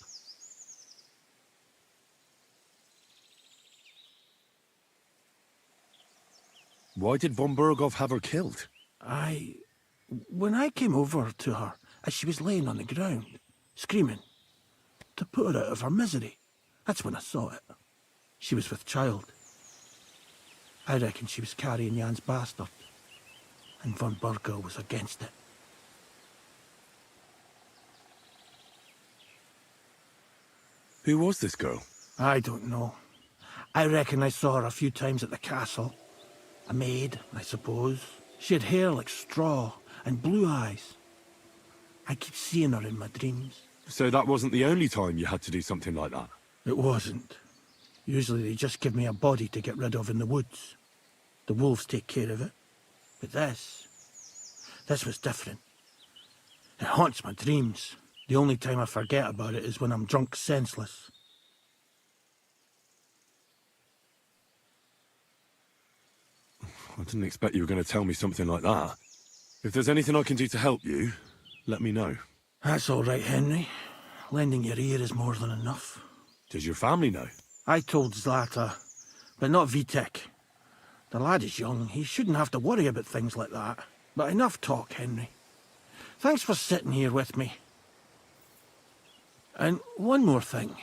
Why did von Burgov have her killed? When I came over to her, as she was laying on the ground, screaming, to put her out of her misery, that's when I saw it. She was with child. I reckon she was carrying Jan's bastard, and von Burgau was against it. Who was this girl? I don't know. I reckon I saw her a few times at the castle. A maid, I suppose. She had hair like straw and blue eyes. I keep seeing her in my dreams. So that wasn't the only time you had to do something like that? It wasn't. Usually they just give me a body to get rid of in the woods. The wolves take care of it. But this was different. It haunts my dreams. The only time I forget about it is when I'm drunk senseless. I didn't expect you were going to tell me something like that. If there's anything I can do to help you, let me know. That's all right, Henry. Lending your ear is more than enough. Does your family know? I told Zlata, but not Vitek. The lad is young. He shouldn't have to worry about things like that. But enough talk, Henry. Thanks for sitting here with me. And one more thing.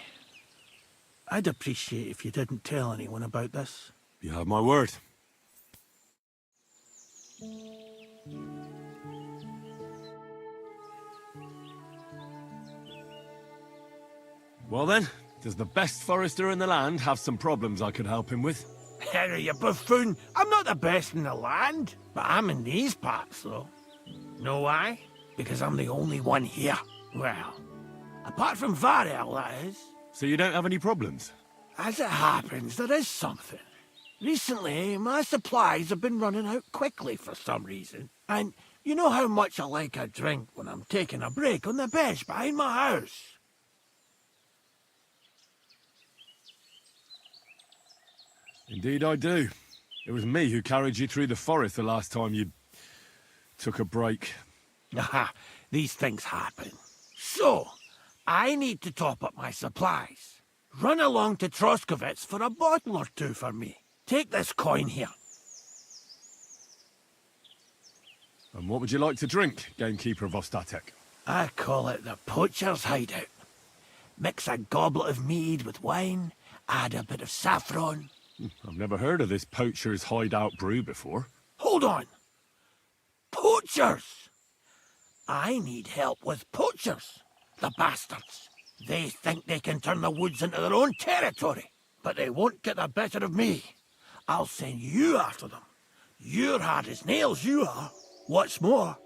I'd appreciate if you didn't tell anyone about this. You have my word. Well then, does the best forester in the land have some problems I could help him with? Henry, you buffoon! I'm not the best in the land, but I'm in these parts, though. Know why? Because I'm the only one here. Well, apart from Varel, that is. So you don't have any problems? As it happens, there is something. Recently, my supplies have been running out quickly for some reason. And you know how much I like a drink when I'm taking a break on the bench behind my house. Indeed I do. It was me who carried you through the forest the last time you took a break. Aha, these things happen. So, I need to top up my supplies. Run along to Troskovitz for a bottle or two for me. Take this coin here. And what would you like to drink, gamekeeper of Ostatek? I call it the poacher's hideout. Mix a goblet of mead with wine, add a bit of saffron. I've never heard of this poacher's hideout brew before. Hold on! Poachers! I need help with poachers. The bastards. They think they can turn the woods into their own territory, but they won't get the better of me. I'll send you after them. You're hard as nails, you are. What's more,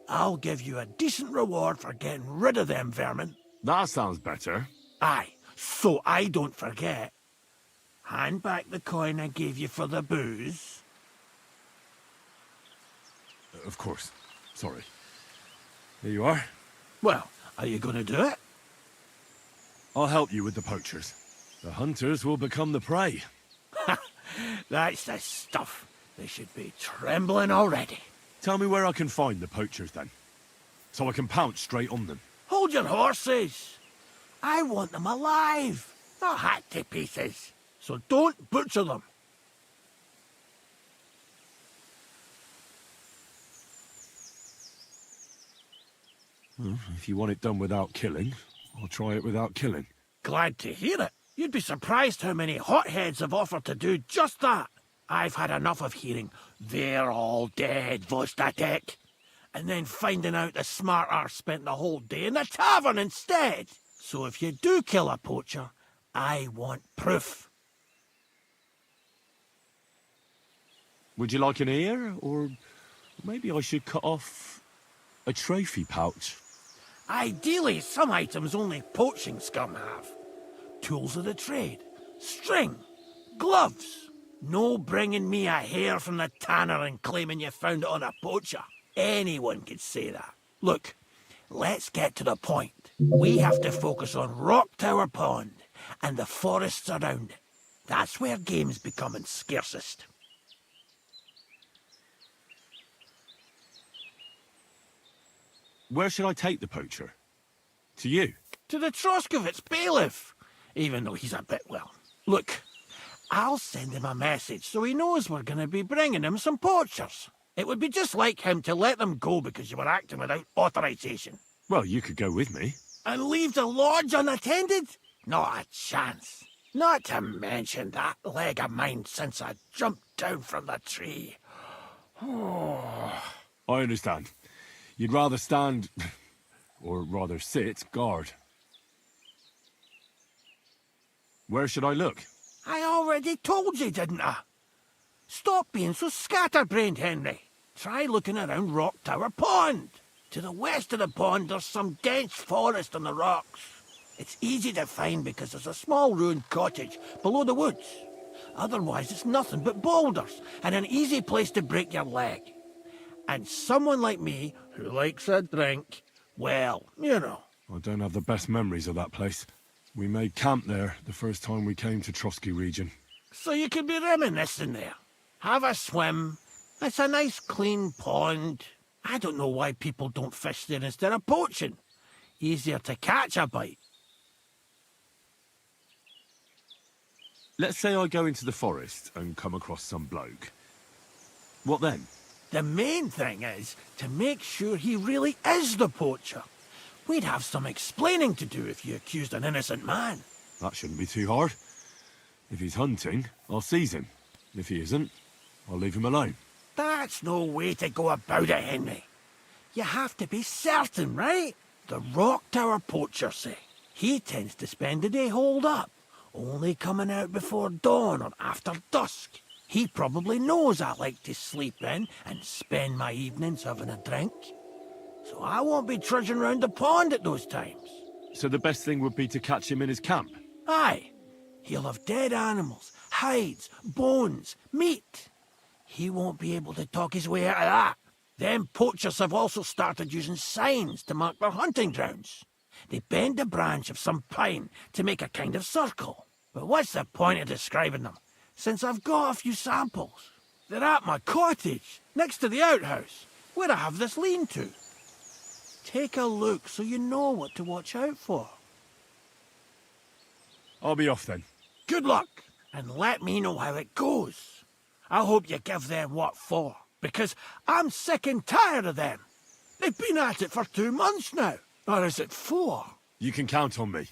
I'll give you a decent reward for getting rid of them vermin. That sounds better. Aye, so I don't forget. Hand back the coin I gave you for the booze. Of course. Sorry. Here you are. Well, are you going to do it? I'll help you with the poachers. The hunters will become the prey. That's the stuff. They should be trembling already. Tell me where I can find the poachers, then. So I can pounce straight on them. Hold your horses. I want them alive, not hacked to pieces. So don't butcher them. Well, if you want it done without killing, I'll try it without killing. Glad to hear it. You'd be surprised how many hotheads have offered to do just that. I've had enough of hearing, "They're all dead, Logitech," and then finding out the smart arse spent the whole day in the tavern instead. So if you do kill a poacher, I want proof. Would you like an ear, or maybe I should cut off a trophy pouch? Ideally, some items only poaching scum have. Tools of the trade, string, gloves. No bringing me a hair from the tanner and claiming you found it on a poacher. Anyone could say that. Look, let's get to the point. We have to focus on Rock Tower Pond and the forests around it. That's where game's becoming scarcest. Where should I take the poacher? To you? To the Troskovitz bailiff, even though he's a bit, well. Look, I'll send him a message so he knows we're going to be bringing him some poachers. It would be just like him to let them go because you were acting without authorization. Well, you could go with me. And leave the lodge unattended? Not a chance. Not to mention that leg of mine since I jumped down from the tree. I understand. You'd rather stand, or rather sit, guard. Where should I look? I already told you, didn't I? Stop being so scatterbrained, Henry. Try looking around Rock Tower Pond. To the west of the pond, there's some dense forest on the rocks. It's easy to find because there's a small ruined cottage below the woods. Otherwise, it's nothing but boulders and an easy place to break your leg. And someone like me, who likes a drink, well, you know. I don't have the best memories of that place. We made camp there the first time we came to Trotsky region. So you could be reminiscing there. Have a swim. It's a nice clean pond. I don't know why people don't fish there instead of poaching. Easier to catch a bite. Let's say I go into the forest and come across some bloke. What then? The main thing is to make sure he really is the poacher. We'd have some explaining to do if you accused an innocent man. That shouldn't be too hard. If he's hunting, I'll seize him. If he isn't, I'll leave him alone. That's no way to go about it, Henry. You have to be certain, right? The Rock Tower poacher, say. He tends to spend the day holed up, only coming out before dawn or after dusk. He probably knows I like to sleep in and spend my evenings having a drink. So I won't be trudging round the pond at those times. So the best thing would be to catch him in his camp? Aye. He'll have dead animals, hides, bones, meat. He won't be able to talk his way out of that. Them poachers have also started using signs to mark their hunting grounds. They bend a branch of some pine to make a kind of circle. But what's the point of describing them, since I've got a few samples? They're at my cottage, next to the outhouse, where I have this lean-to. Take a look so you know what to watch out for. I'll be off then. Good luck, and let me know how it goes. I hope you give them what for, because I'm sick and tired of them. They've been at it for 2 months now. Or is it 4? You can count on me.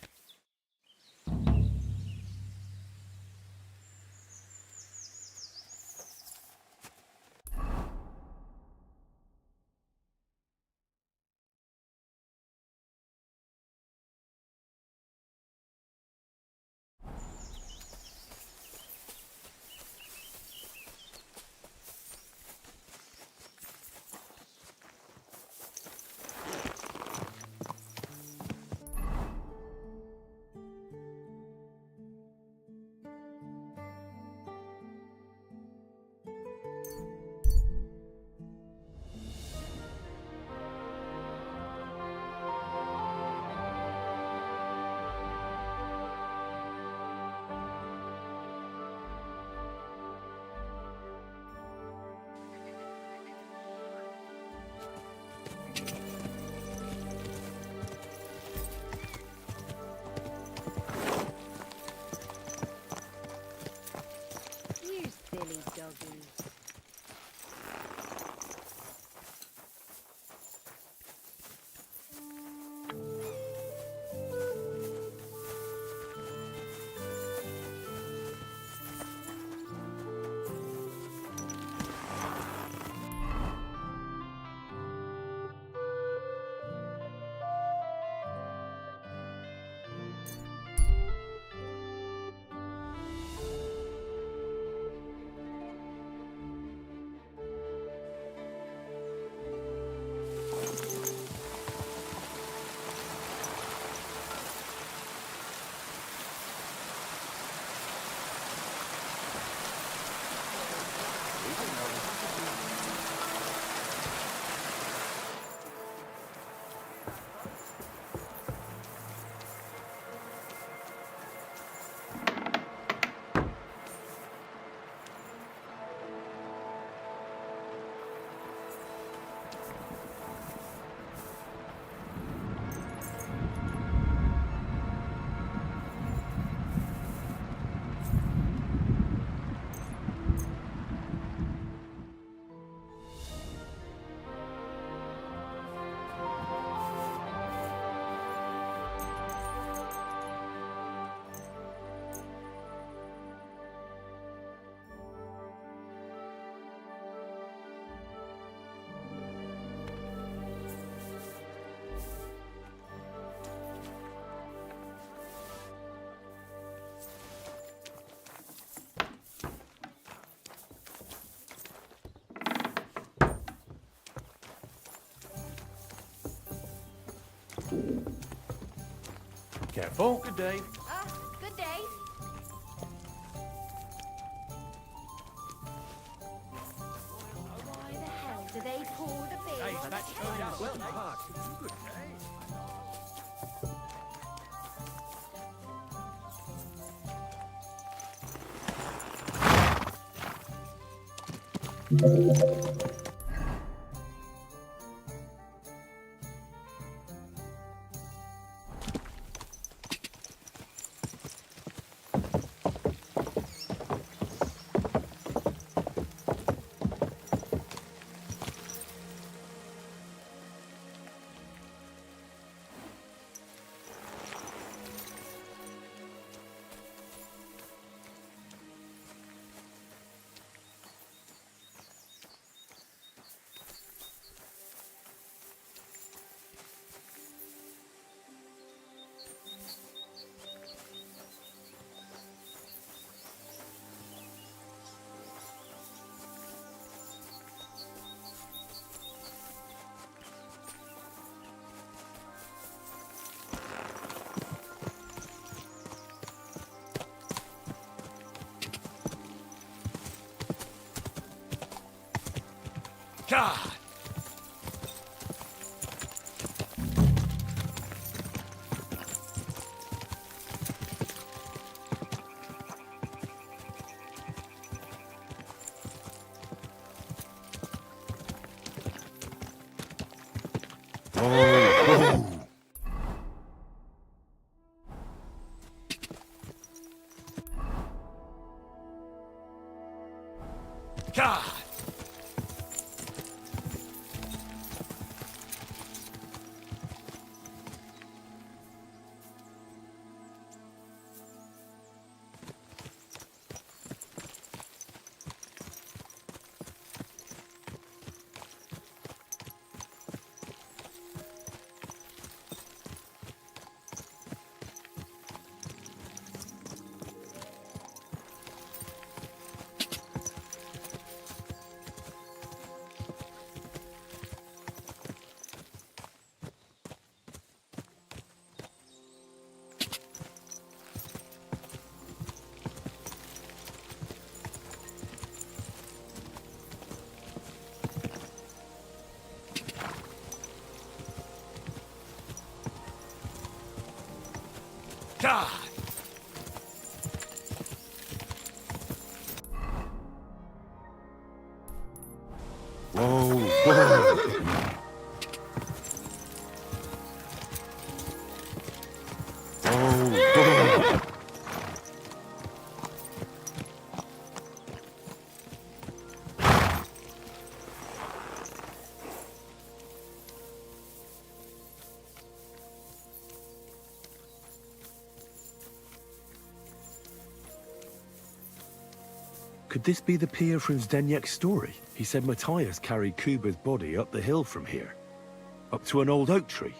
Careful. Good day. Good day. Why the hell do they pour the beer on the table? Well parked. Good day. God! God! God! Whoa, whoa. Could this be the pier from Zdeněk's story? He said Matthias carried Kuba's body up the hill from here, up to an old oak tree.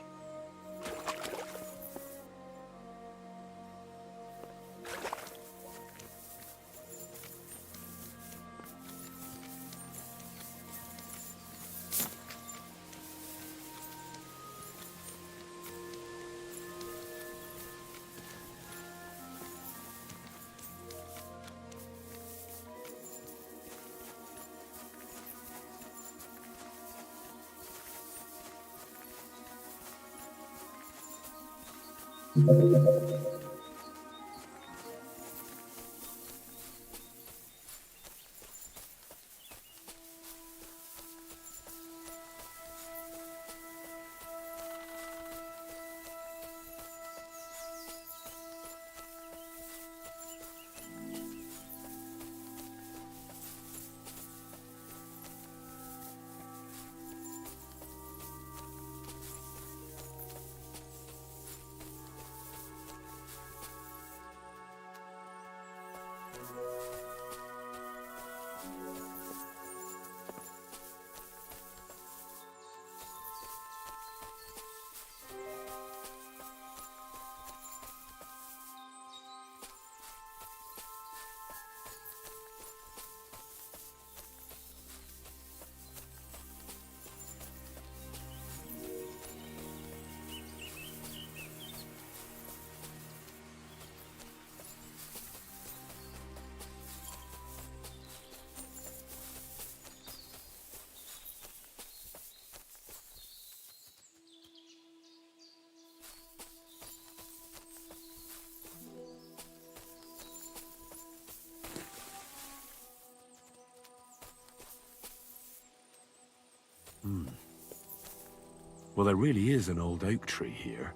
Well, there really is an old oak tree here.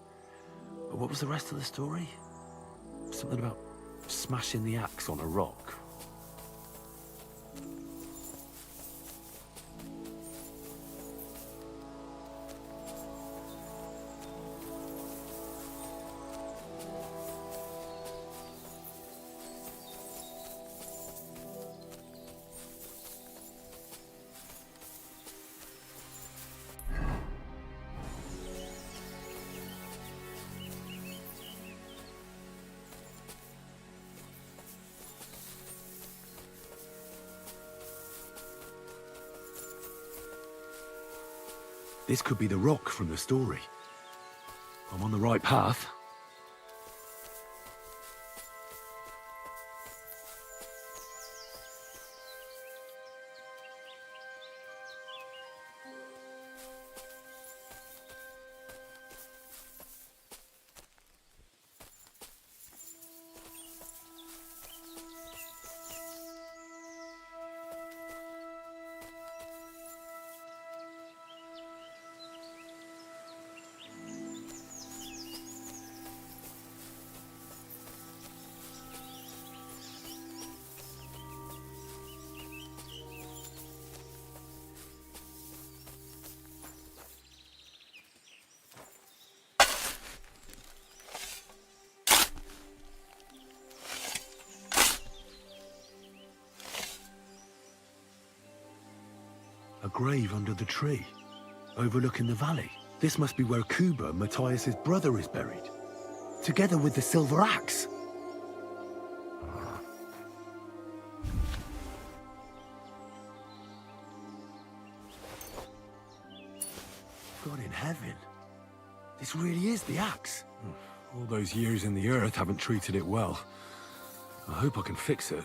But what was the rest of the story? Something about smashing the axe on a rock. This could be the rock from the story. I'm on the right path. A grave under the tree, overlooking the valley. This must be where Kuba, Matthias's brother, is buried, together with the silver axe. God in heaven, this really is the axe. All those years in the earth haven't treated it well. I hope I can fix it.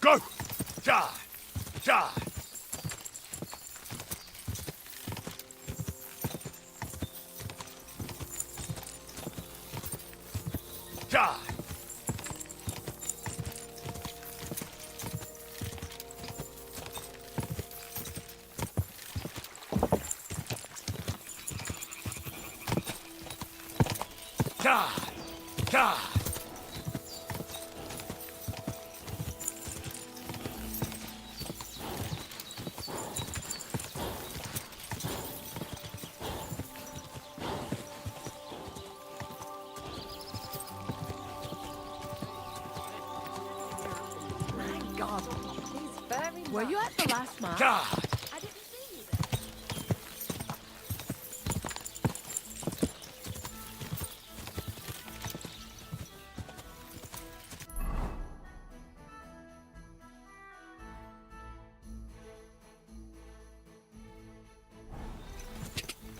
Go! Die! Die! Die! Die! Die! Were you at the last march? Die! I didn't see you there.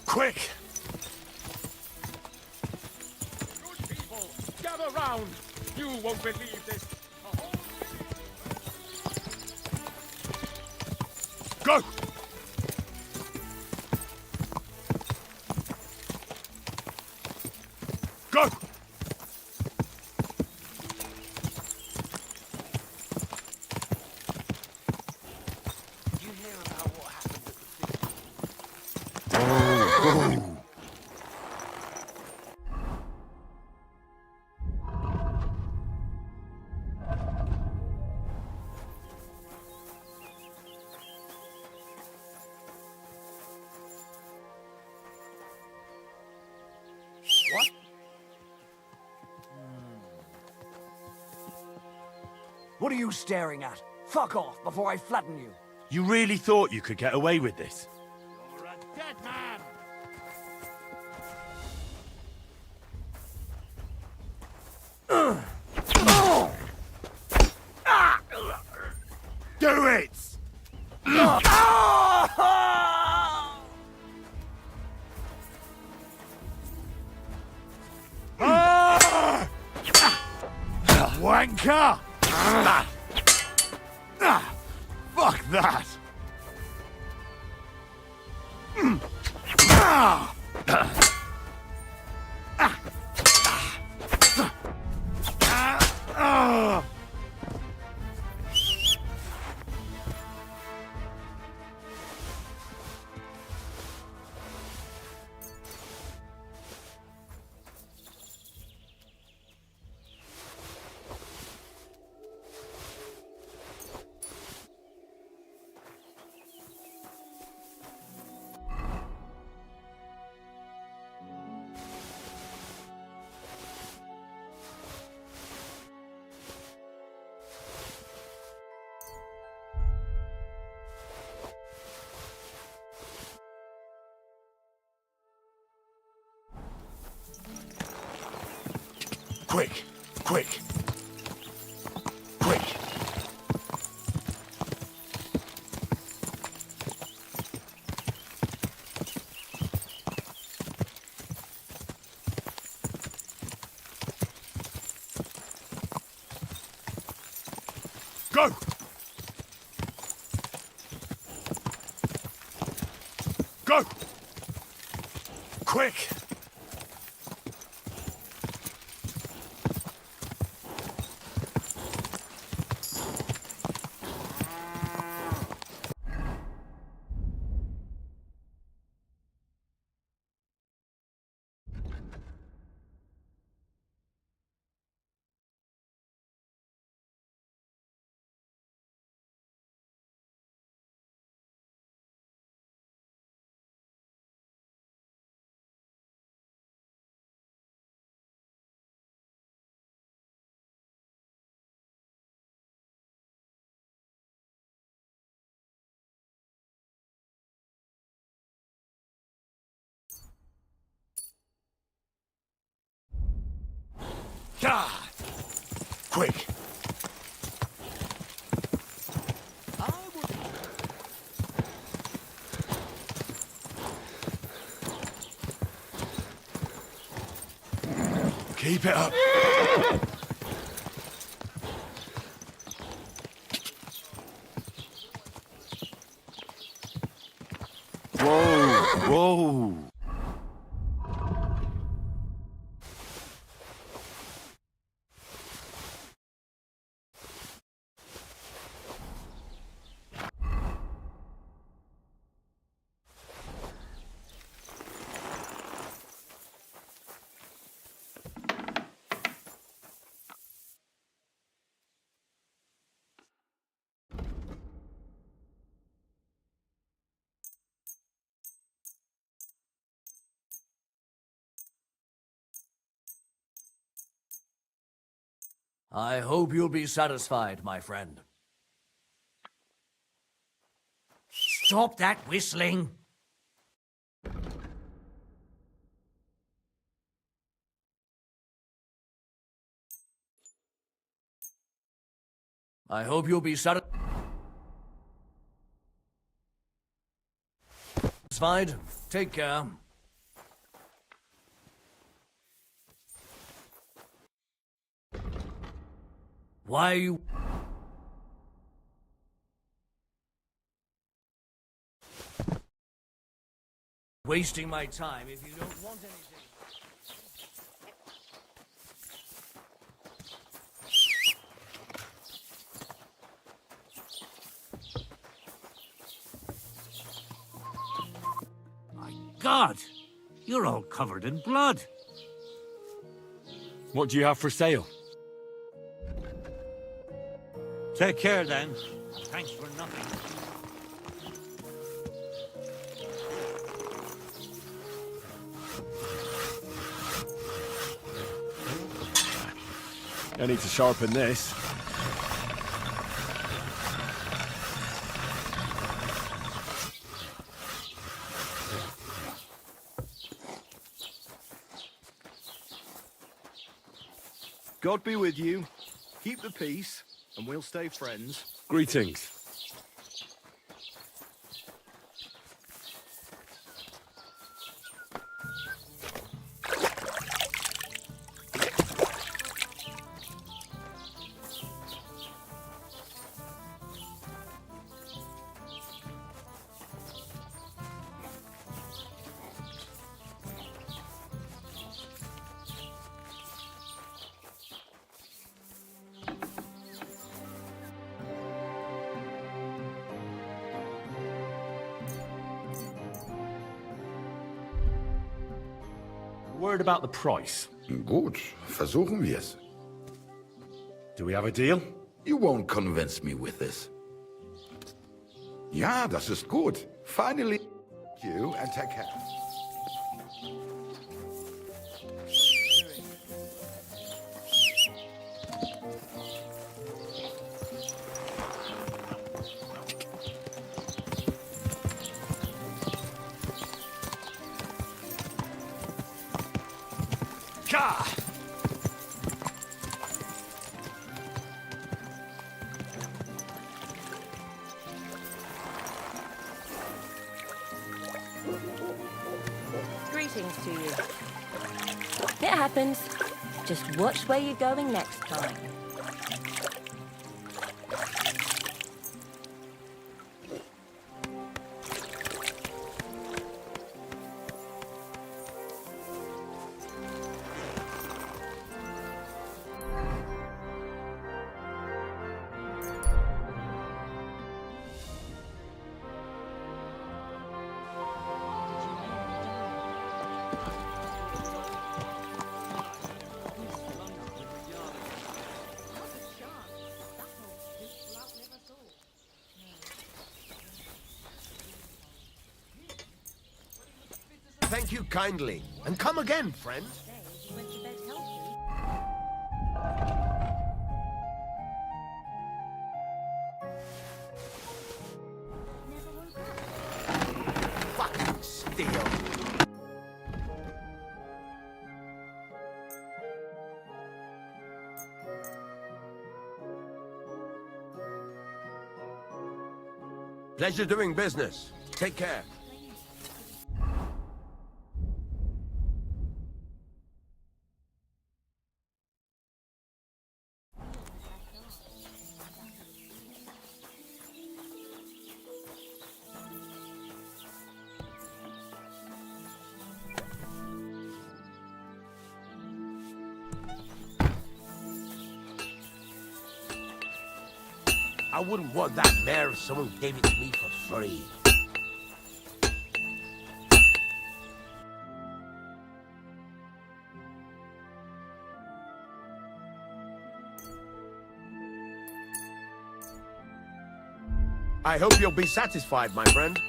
Quick! Good people, gather round. You won't believe this. A whole Go! Go! Did you hear about what happened at the theatre? What? What are you staring at? Fuck off before I flatten you. You really thought you could get away with this? You're a dead man. Do it! Wanker! Fuck that! Quick! Quick! Quick! Go! Go! Quick! Ah! Quick! Keep it up! Whoa! Whoa! I hope you'll be satisfied, my friend. Stop that whistling! I hope you'll be satisfied. Take care. Why are you... wasting my time if you don't want anything? My God! You're all covered in blood. What do you have for sale? Take care then. Thanks for nothing. I need to sharpen this. God be with you. Keep the peace, and we'll stay friends. Greetings. Word about the price. Gut, versuchen wir's. Do we have a deal? You won't convince me with this. Ja, das ist gut. Finally, you and take care. Greetings to you. It happens. Just watch where you're going next time. Thank you kindly, and come again, friend. Fucking steel. Pleasure doing business. Take care. I wouldn't want that mare if someone gave it to me for free. I hope you'll be satisfied, my friend.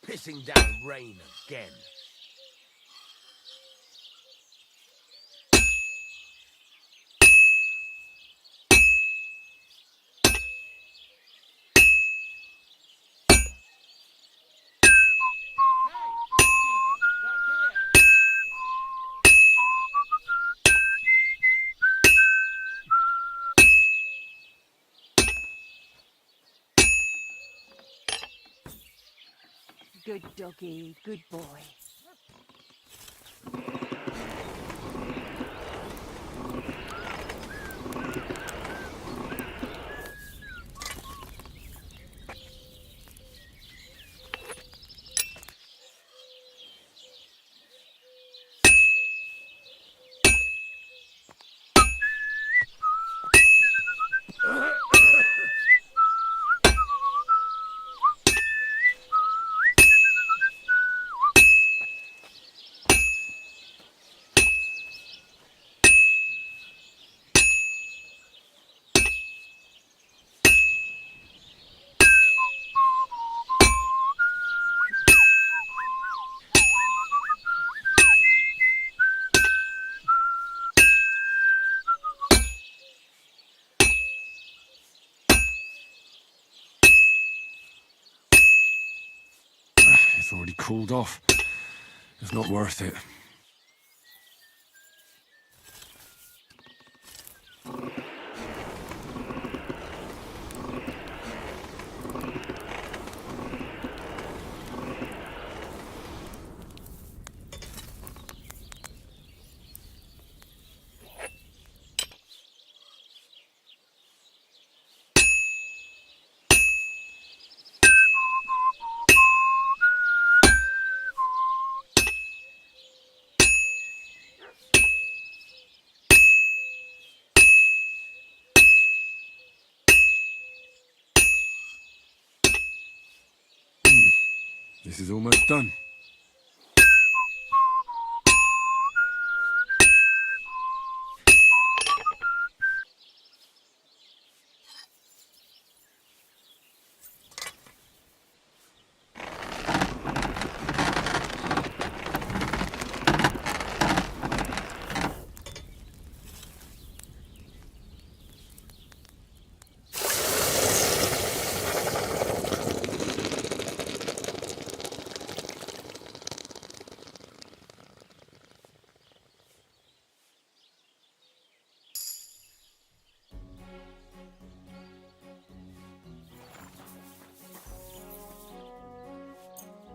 Pissing down rain again. Good doggy, good boy. It's already cooled off. It's not worth it. This is almost done.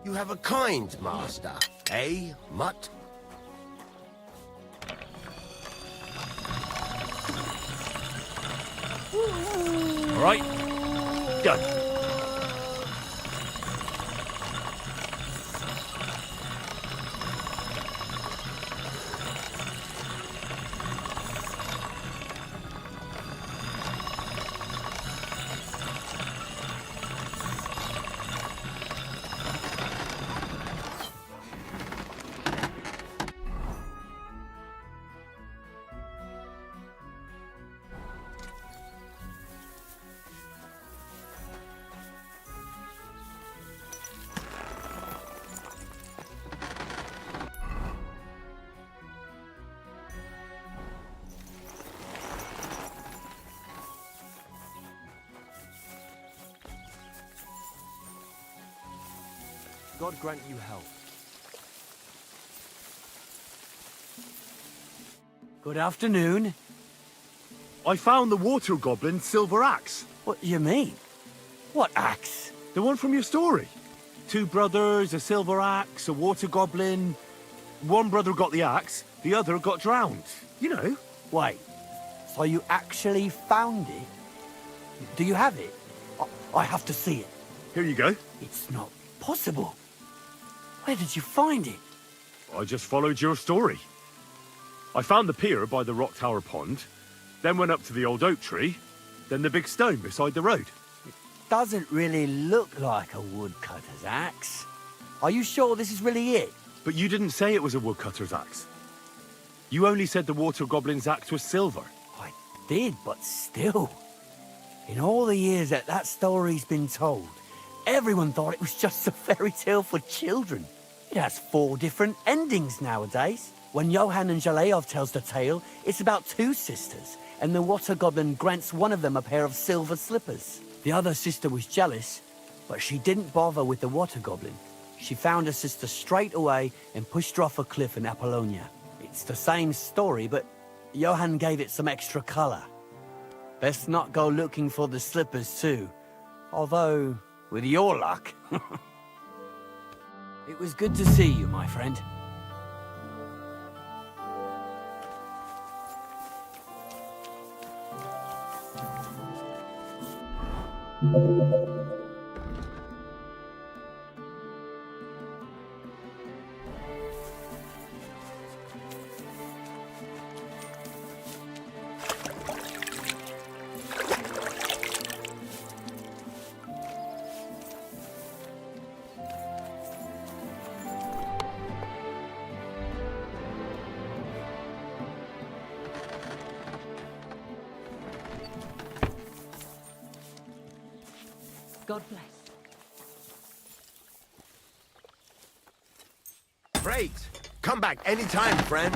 You have a kind master, eh, Mutt? All right, go. God grant you health. Good afternoon. I found the water goblin's silver axe. What do you mean? What axe? The one from your story. 2 brothers, a silver axe, a water goblin. One brother got the axe, the other got drowned. You know. Wait, so you actually found it? Do you have it? I have to see it. Here you go. It's not possible. Where did you find it? I just followed your story. I found the pier by the rock tower pond, then went up to the old oak tree, then the big stone beside the road. Doesn't really look like a woodcutter's axe. Are you sure this is really it? But you didn't say it was a woodcutter's axe. You only said the water goblin's axe was silver. I did, but still. In all the years that story's been told, everyone thought it was just a fairy tale for children. It has 4 different endings nowadays. When Johann and Jaleov tells the tale, it's about 2 sisters, and the water goblin grants one of them a pair of silver slippers. The other sister was jealous, but she didn't bother with the water goblin. She found her sister straight away and pushed her off a cliff in Apollonia. It's the same story, but Johann gave it some extra color. Best not go looking for the slippers too. Although, with your luck. It was good to see you, my friend. God bless. Great! Come back anytime, friend.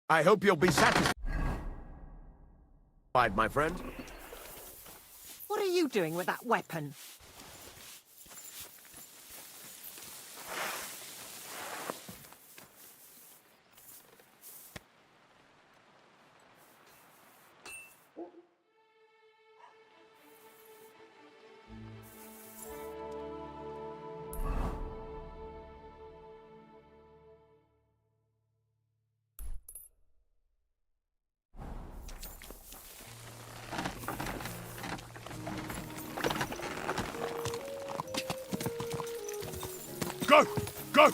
I hope you'll be satisfied. Right, my friend. What are you doing with that weapon? Go! Go!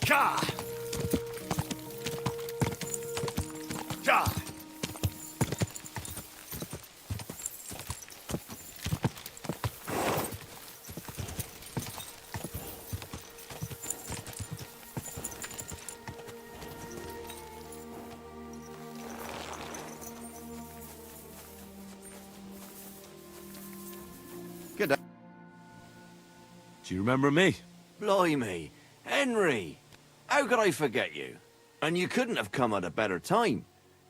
Cha! Cha! Good day. Do you remember me? Blimey. Henry! How could I forget you? And you couldn't have come at a better time.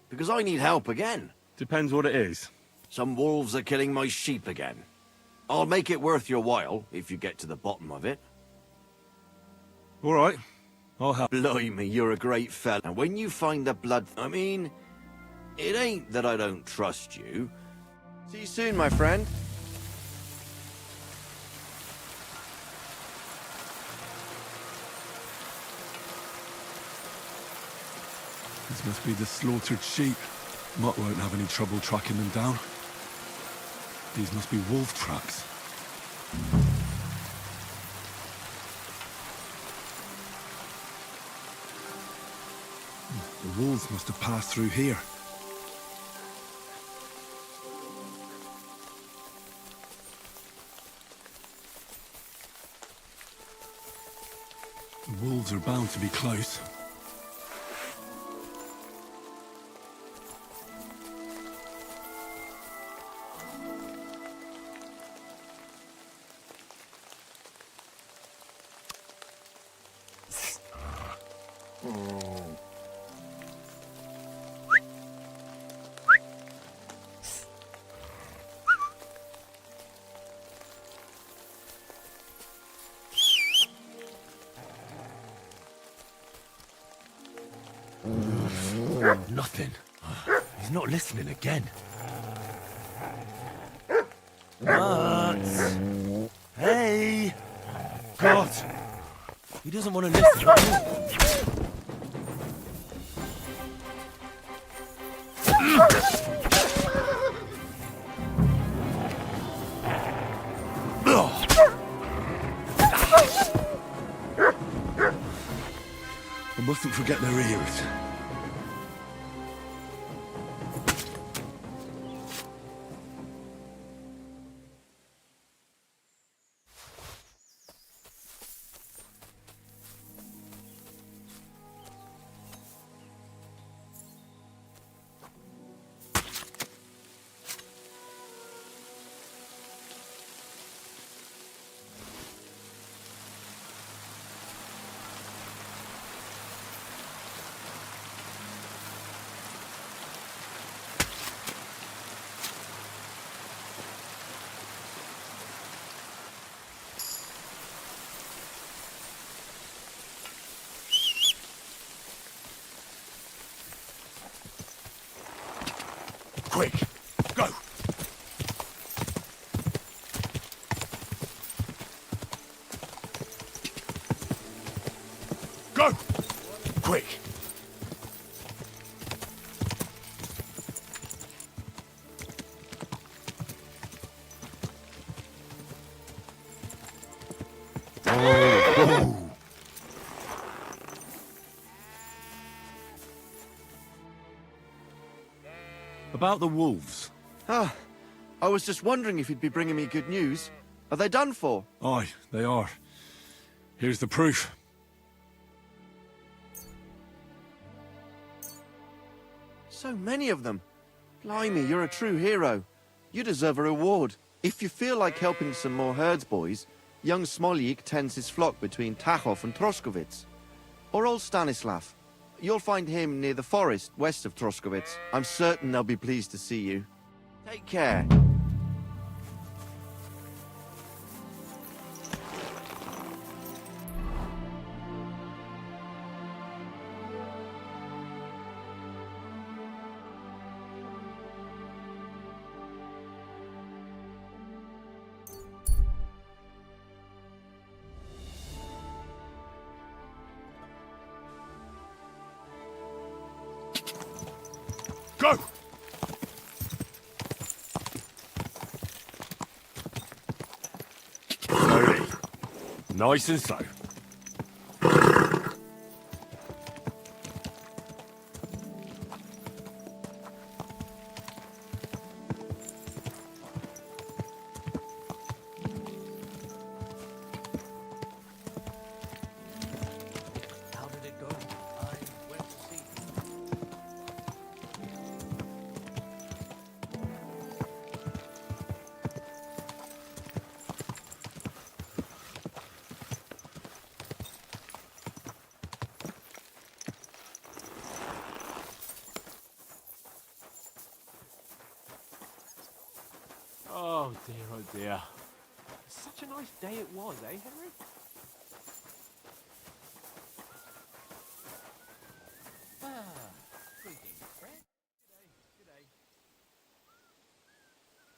Because I need help again. Depends what it is. Some wolves are killing my sheep again. I'll make it worth your while, if you get to the bottom of it. All right. I'll help. Blimey, you're a great fella. And when you find the blood... I mean, it ain't that I don't trust you. See you soon, my friend. This must be the slaughtered sheep. Mutt won't have any trouble tracking them down. These must be wolf tracks. The wolves must have passed through here. The wolves are bound to be close. Nothing. He's not listening again. What? Hey! God! He doesn't want to listen. I mustn't forget their ears. Quick, go! Go! Quick! Oh. About the wolves. Ah, I was just wondering if you'd be bringing me good news. Are they done for? Aye, they are. Here's the proof. So many of them. Blimey, you're a true hero. You deserve a reward. If you feel like helping some more herds, boys, Young Smoljik tends his flock between Tachov and Troskowitz. Or old Stanislav. You'll find him near the forest west of Troskowitz. I'm certain they'll be pleased to see you. Take care. Go! Slowly. Nice and slow. How did it go? I went to see. Oh dear, oh dear. Such a nice day it was, eh, Henry?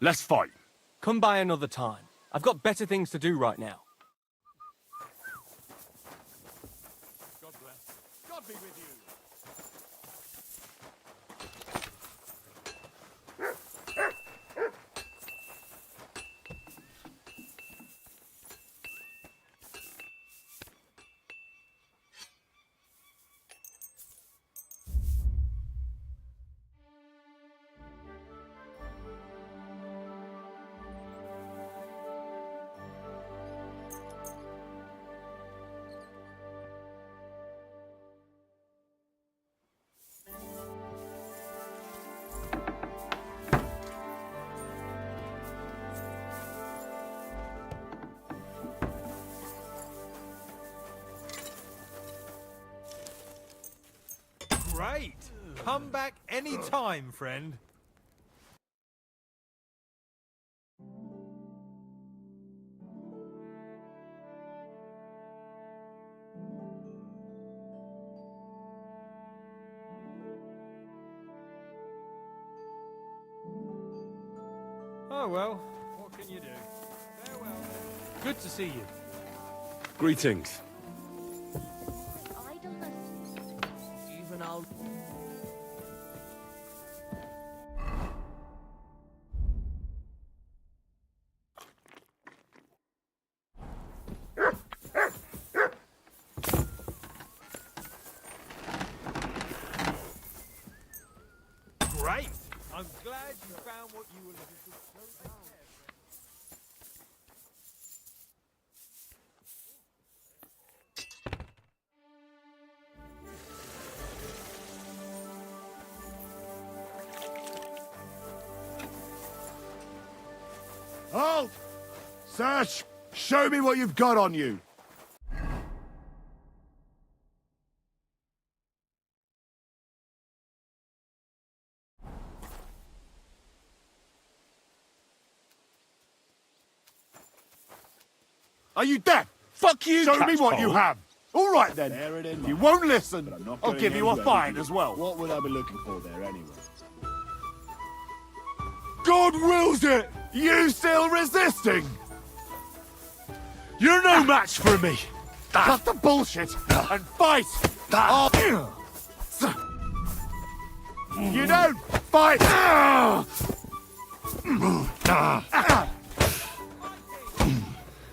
Let's fight. Come by another time. I've got better things to do right now. God bless. God be with you. Great! Come back any time, friend. Oh well, what can you do? Farewell. Good to see you. Greetings. Even I'll... Great! I'm glad you found what you were looking for. Halt! Search! Show me what you've got on you! Are you deaf? Fuck you, Show me what you catchpole. have! All right then. Bear it in You mind. won't listen. But I'm not I'll going give you a anywhere fine with as you. well. What would I be looking for there anyway? God wills it! You still resisting? You're no match for me! Cut the bullshit and fight! You don't fight!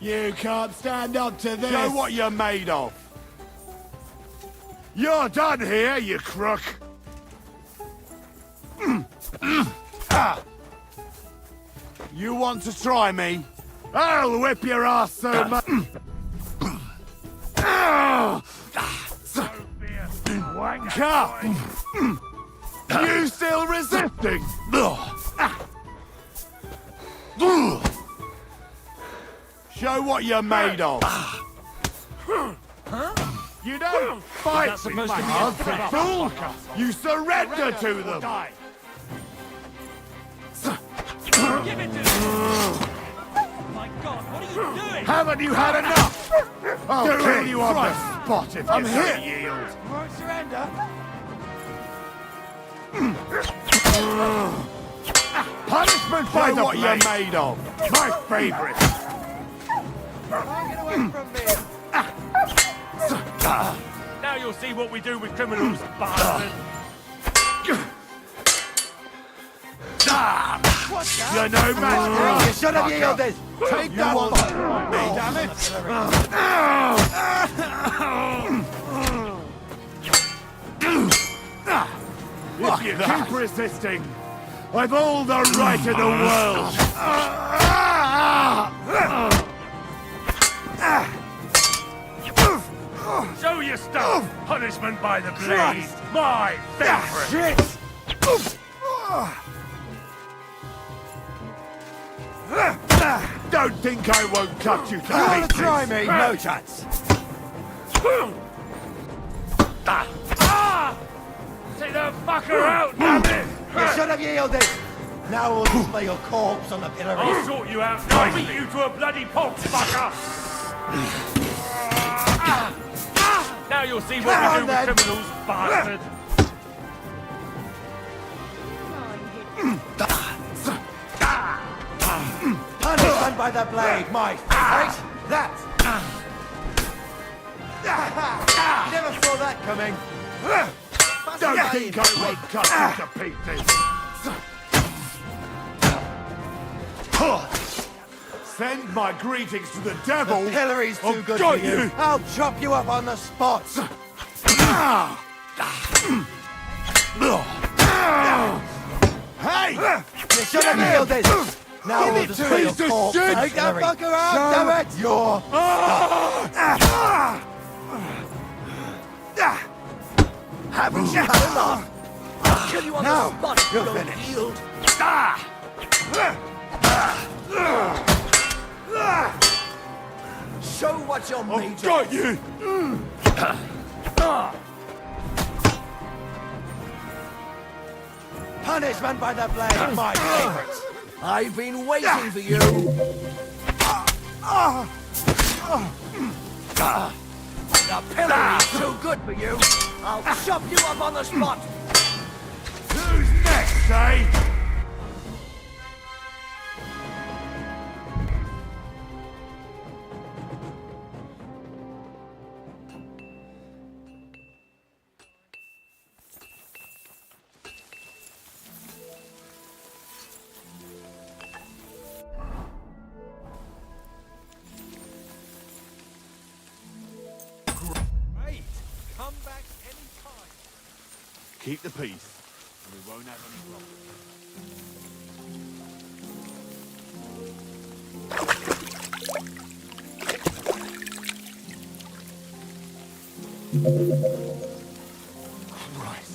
You can't stand up to this! Show what you're made of! You're done here, you crook! You want to try me? I'll whip your ass so much. Wanker! You still resisting? Show what you're made of. You don't fight with my hands, fool! You surrender to them! Give it to me! My God, what are you doing? Haven't you had enough? I'll kill you on the spot if you don't yield. Won't surrender. Punishment by what you're made of. My favourite. Get away from me. Now you'll see what we do with criminals, bastard. You're no match for us. You should have yielded. Take that one from me, damn it. If you keep resisting, I've all the right in the world. Show your stuff. Punishment by the blade. My favorite. Don't think I won't cut you to You want pieces. to try me? No chance. Take the fucker out, damn it! You should have yielded. Now we'll display your corpse on the pillory. I'll sort you out. I'll beat you to a bloody pulp, fucker! Now you'll see what we do with criminals, bastard! Punishment by the blade, my favorite. That. Never saw that coming. Don't think I won't cut you to pieces. Send my greetings to the devil. The pillory's too I've good got for you. I'll chop you up on the spot. Hey! You should have yielded. Now we'll destroy your corpse. Take that fucker out, damn it! You're... Haven't you had enough? I'll kill you on the spot if you you're don't finished. yield. Show what you're made of. Got you! Punishment by the blade, my favorite. I've been waiting for you. The pillory's too good for you. I'll chop you up on the spot. Who's next, eh? Great. Come back anytime. Keep the peace, and we won't have any problems. Christ.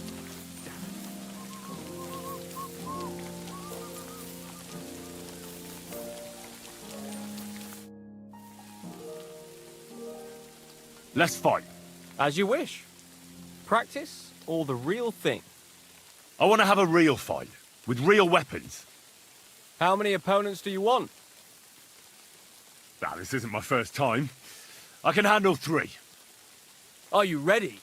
Let's fight. As you wish. Practice or the real thing? I want to have a real fight, with real weapons. How many opponents do you want? Now, this isn't my first time. I can handle 3. Are you ready?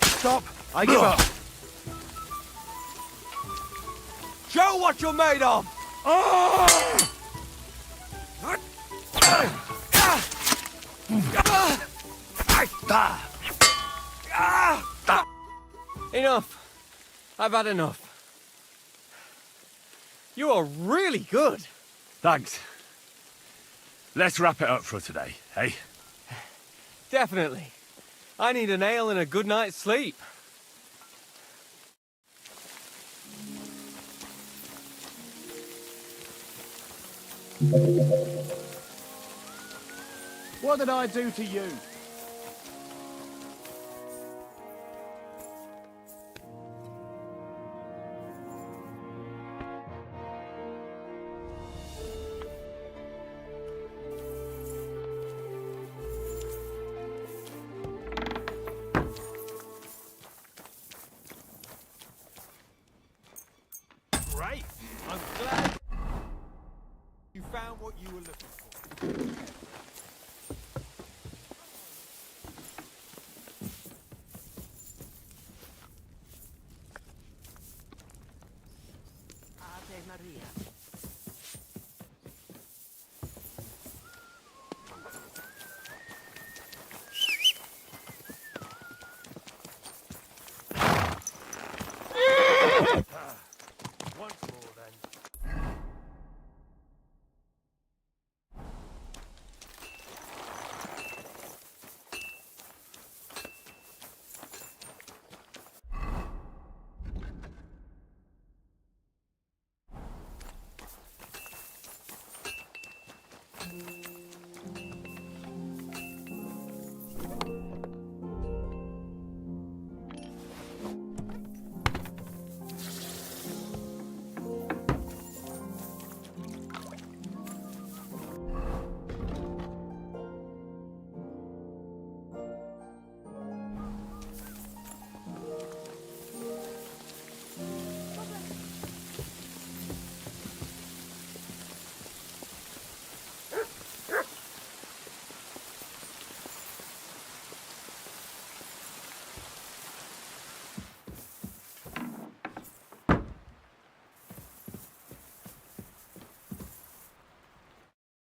Stop. I give up. Show what you're made of. Enough. I've had enough. You are really good. Thanks. Let's wrap it up for today, eh? Definitely. I need an ale and a good night's sleep. What did I do to you? Great. I'm glad you found what you were looking for. Ave Maria. Once more, then.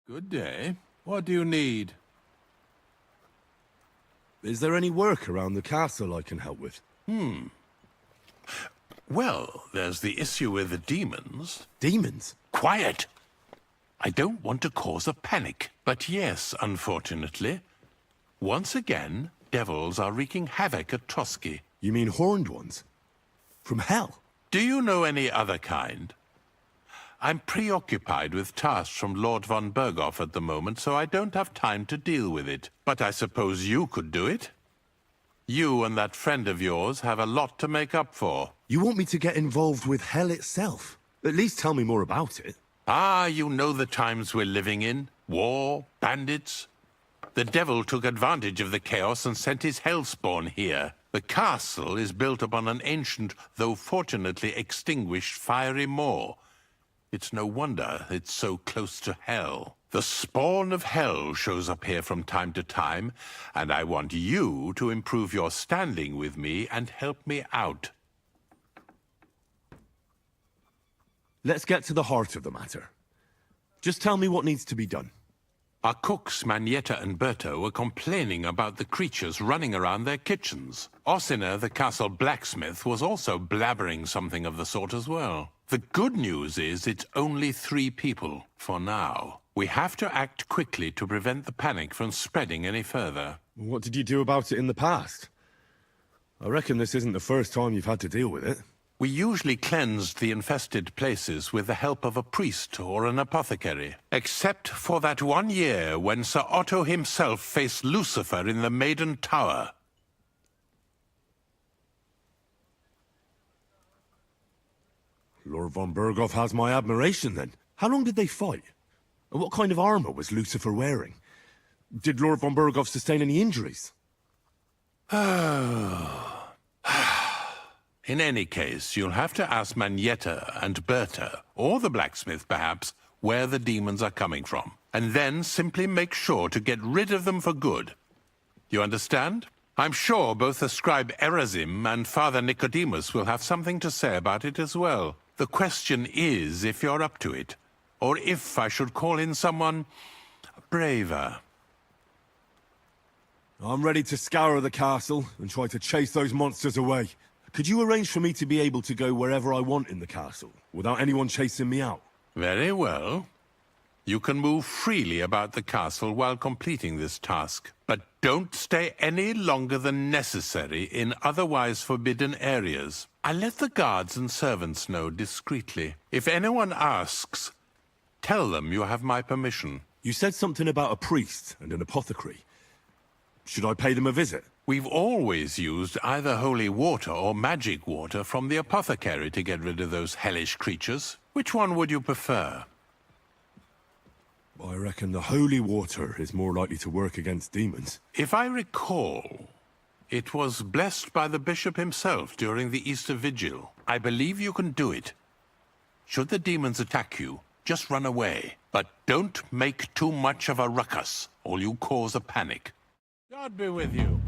Good day. What do you need? Is there any work around the castle I can help with? Well, there's the issue with the demons. Demons? Quiet! I don't want to cause a panic, but yes, unfortunately. Once again, devils are wreaking havoc at Trotsky. You mean horned ones? From hell? Do you know any other kind? I'm preoccupied with tasks from Lord von Berghoff at the moment, so I don't have time to deal with it. But I suppose you could do it? You and that friend of yours have a lot to make up for. You want me to get involved with hell itself? At least tell me more about it. Ah, you know the times we're living in. War, bandits. The devil took advantage of the chaos and sent his hellspawn here. The castle is built upon an ancient, though fortunately extinguished, fiery moor. It's no wonder it's so close to hell. The spawn of hell shows up here from time to time, and I want you to improve your standing with me and help me out. Let's get to the heart of the matter. Just tell me what needs to be done. Our cooks, Manietta and Berto, were complaining about the creatures running around their kitchens. Ossiner, the castle blacksmith, was also blabbering something of the sort as well. The good news is it's only 3 people, for now. We have to act quickly to prevent the panic from spreading any further. What did you do about it in the past? I reckon this isn't the first time you've had to deal with it. We usually cleansed the infested places with the help of a priest or an apothecary. Except for that one year when Sir Otto himself faced Lucifer in the Maiden Tower. Lord von Berghoff has my admiration, then. How long did they fight? And what kind of armor was Lucifer wearing? Did Lord von Berghoff sustain any injuries? In any case, you'll have to ask Manietta and Berta, or the blacksmith perhaps, where the demons are coming from. And then simply make sure to get rid of them for good. You understand? I'm sure both the scribe Erazim and Father Nicodemus will have something to say about it as well. The question is if you're up to it, or if I should call in someone braver. I'm ready to scour the castle and try to chase those monsters away. Could you arrange for me to be able to go wherever I want in the castle, without anyone chasing me out? Very well. You can move freely about the castle while completing this task, but don't stay any longer than necessary in otherwise forbidden areas. I'll let the guards and servants know discreetly. If anyone asks, tell them you have my permission. You said something about a priest and an apothecary. Should I pay them a visit? We've always used either holy water or magic water from the apothecary to get rid of those hellish creatures. Which one would you prefer? I reckon the holy water is more likely to work against demons. If I recall, it was blessed by the bishop himself during the Easter Vigil. I believe you can do it. Should the demons attack you, just run away. But don't make too much of a ruckus, or you cause a panic. God be with you.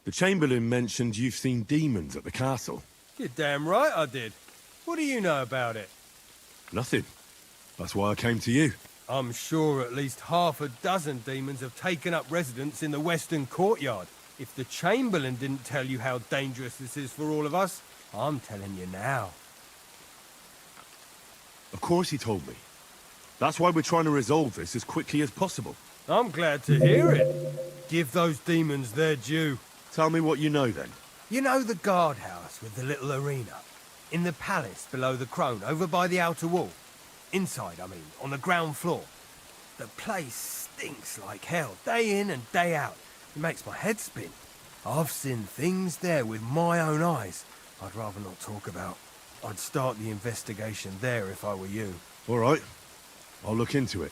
The Chamberlain mentioned you've seen demons at the castle. You're damn right I did. What do you know about it? Nothing. That's why I came to you. I'm sure at least half a dozen demons have taken up residence in the western courtyard. If the Chamberlain didn't tell you how dangerous this is for all of us, I'm telling you now. Of course he told me. That's why we're trying to resolve this as quickly as possible. I'm glad to hear it. Give those demons their due. Tell me what you know, then. You know the guardhouse with the little arena? In the palace below the Crone, over by the outer wall? Inside, I mean, on the ground floor. The place stinks like hell, day in and day out. It makes my head spin. I've seen things there with my own eyes I'd rather not talk about. I'd start the investigation there if I were you. All right. I'll look into it.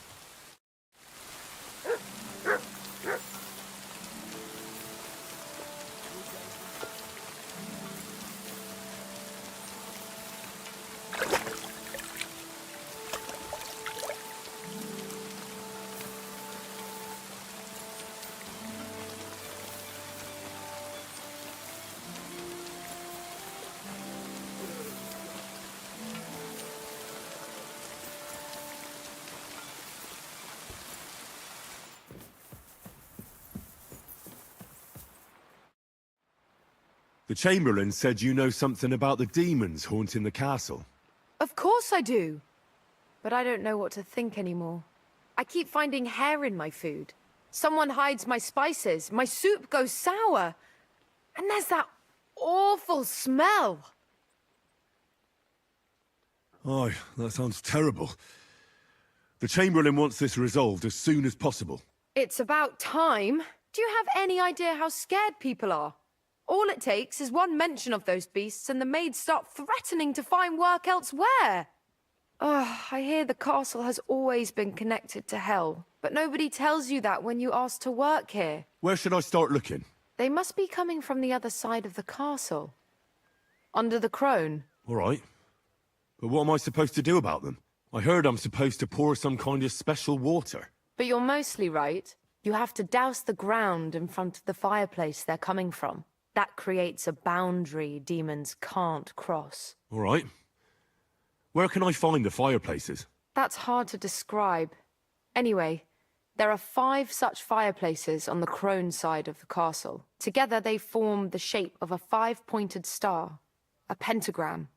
The Chamberlain said you know something about the demons haunting the castle. Of course I do. But I don't know what to think anymore. I keep finding hair in my food. Someone hides my spices. My soup goes sour. And there's that awful smell. Oh, that sounds terrible. The Chamberlain wants this resolved as soon as possible. It's about time. Do you have any idea how scared people are? All it takes is one mention of those beasts and the maids start threatening to find work elsewhere. I hear the castle has always been connected to hell, but nobody tells you that when you ask to work here. Where should I start looking? They must be coming from the other side of the castle. Under the Crone. All right. But what am I supposed to do about them? I heard I'm supposed to pour some kind of special water. But you're mostly right. You have to douse the ground in front of the fireplace they're coming from. That creates a boundary demons can't cross. All right. Where can I find the fireplaces? That's hard to describe. Anyway, there are 5 such fireplaces on the Crone side of the castle. Together they form the shape of a 5-pointed star, a pentagram.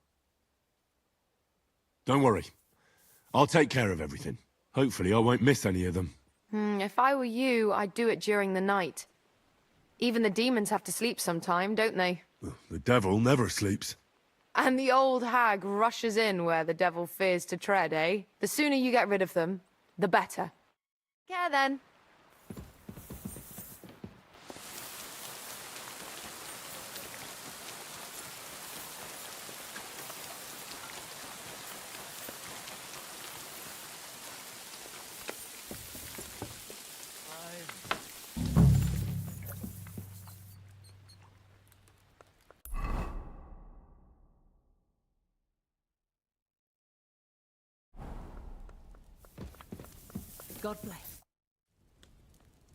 Don't worry. I'll take care of everything. Hopefully I won't miss any of them. If I were you, I'd do it during the night. Even the demons have to sleep sometime, don't they? The devil never sleeps. And the old hag rushes in where the devil fears to tread, eh? The sooner you get rid of them, the better. Care then. God bless.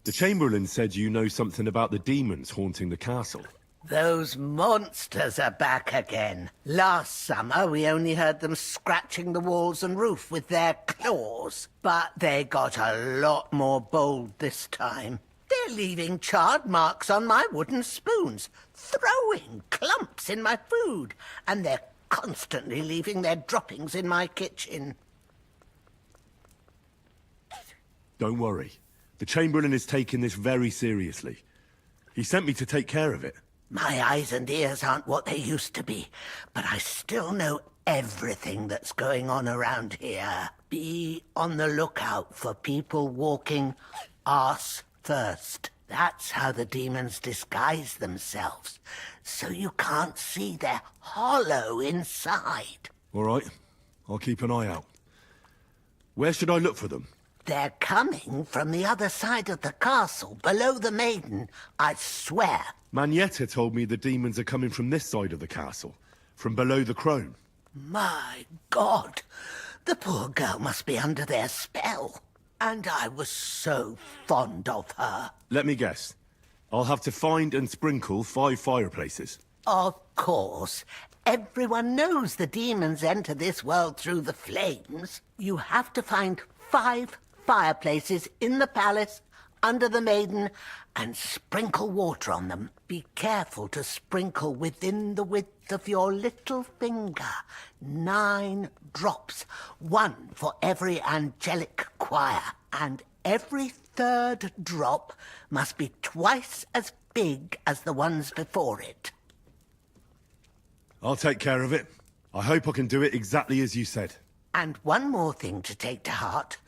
The Chamberlain said you know something about the demons haunting the castle. Those monsters are back again. Last summer, we only heard them scratching the walls and roof with their claws. But they got a lot more bold this time. They're leaving charred marks on my wooden spoons, throwing clumps in my food, and they're constantly leaving their droppings in my kitchen. Don't worry. The Chamberlain is taking this very seriously. He sent me to take care of it. My eyes and ears aren't what they used to be, but I still know everything that's going on around here. Be on the lookout for people walking arse first. That's how the demons disguise themselves, so you can't see their hollow inside. All right, I'll keep an eye out. Where should I look for them? They're coming from the other side of the castle, below the maiden, I swear. Manietta told me the demons are coming from this side of the castle, from below the crone. My God, the poor girl must be under their spell. And I was so fond of her. Let me guess. I'll have to find and sprinkle 5 fireplaces. Of course. Everyone knows the demons enter this world through the flames. You have to find 5 fireplaces in the palace, under the maiden, and sprinkle water on them. Be careful to sprinkle within the width of your little finger. 9 drops, 1 for every angelic choir, and every 3rd drop must be twice as big as the ones before it. I'll take care of it. I hope I can do it exactly as you said. And one more thing to take to heart.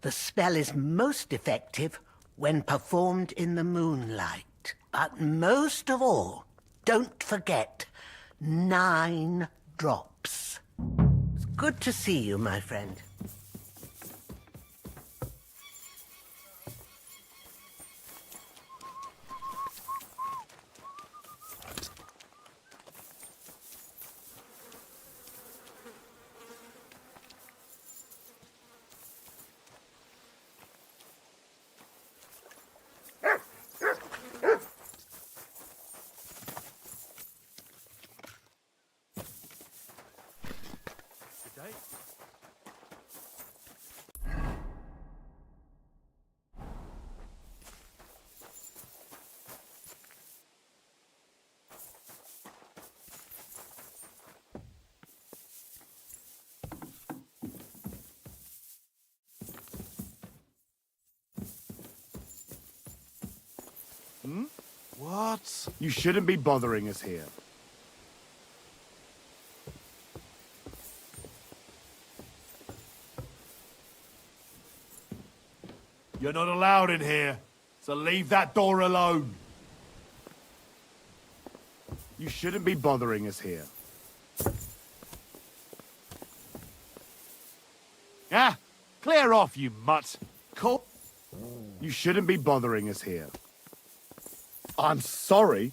The spell is most effective when performed in the moonlight. But most of all, don't forget 9 drops. It's good to see you, my friend. What? You shouldn't be bothering us here. You're not allowed in here, so leave that door alone. You shouldn't be bothering us here. Ah, clear off, you mutt. Cool. You shouldn't be bothering us here. I'm sorry.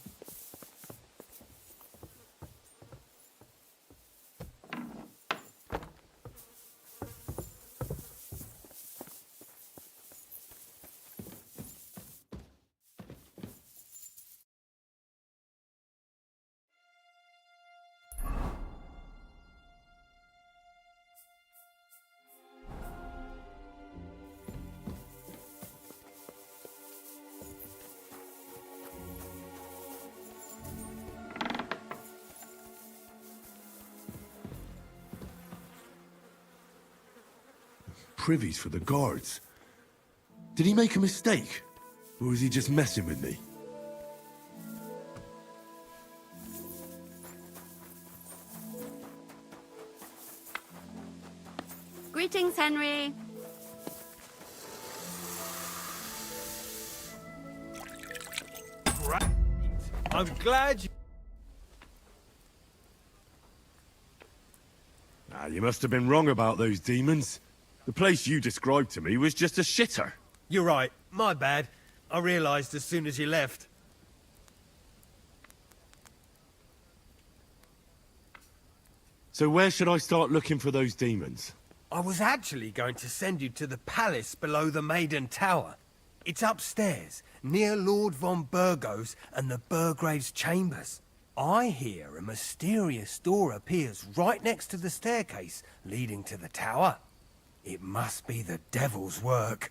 Privies for the guards. Did he make a mistake? Or was he just messing with me? Greetings, Henry. Great. I'm glad you... Ah, you must have been wrong about those demons. The place you described to me was just a shitter. You're right. My bad. I realised as soon as you left. So where should I start looking for those demons? I was actually going to send you to the palace below the Maiden Tower. It's upstairs, near Lord von Burgos and the Burgrave's chambers. I hear a mysterious door appears right next to the staircase leading to the tower. It must be the devil's work.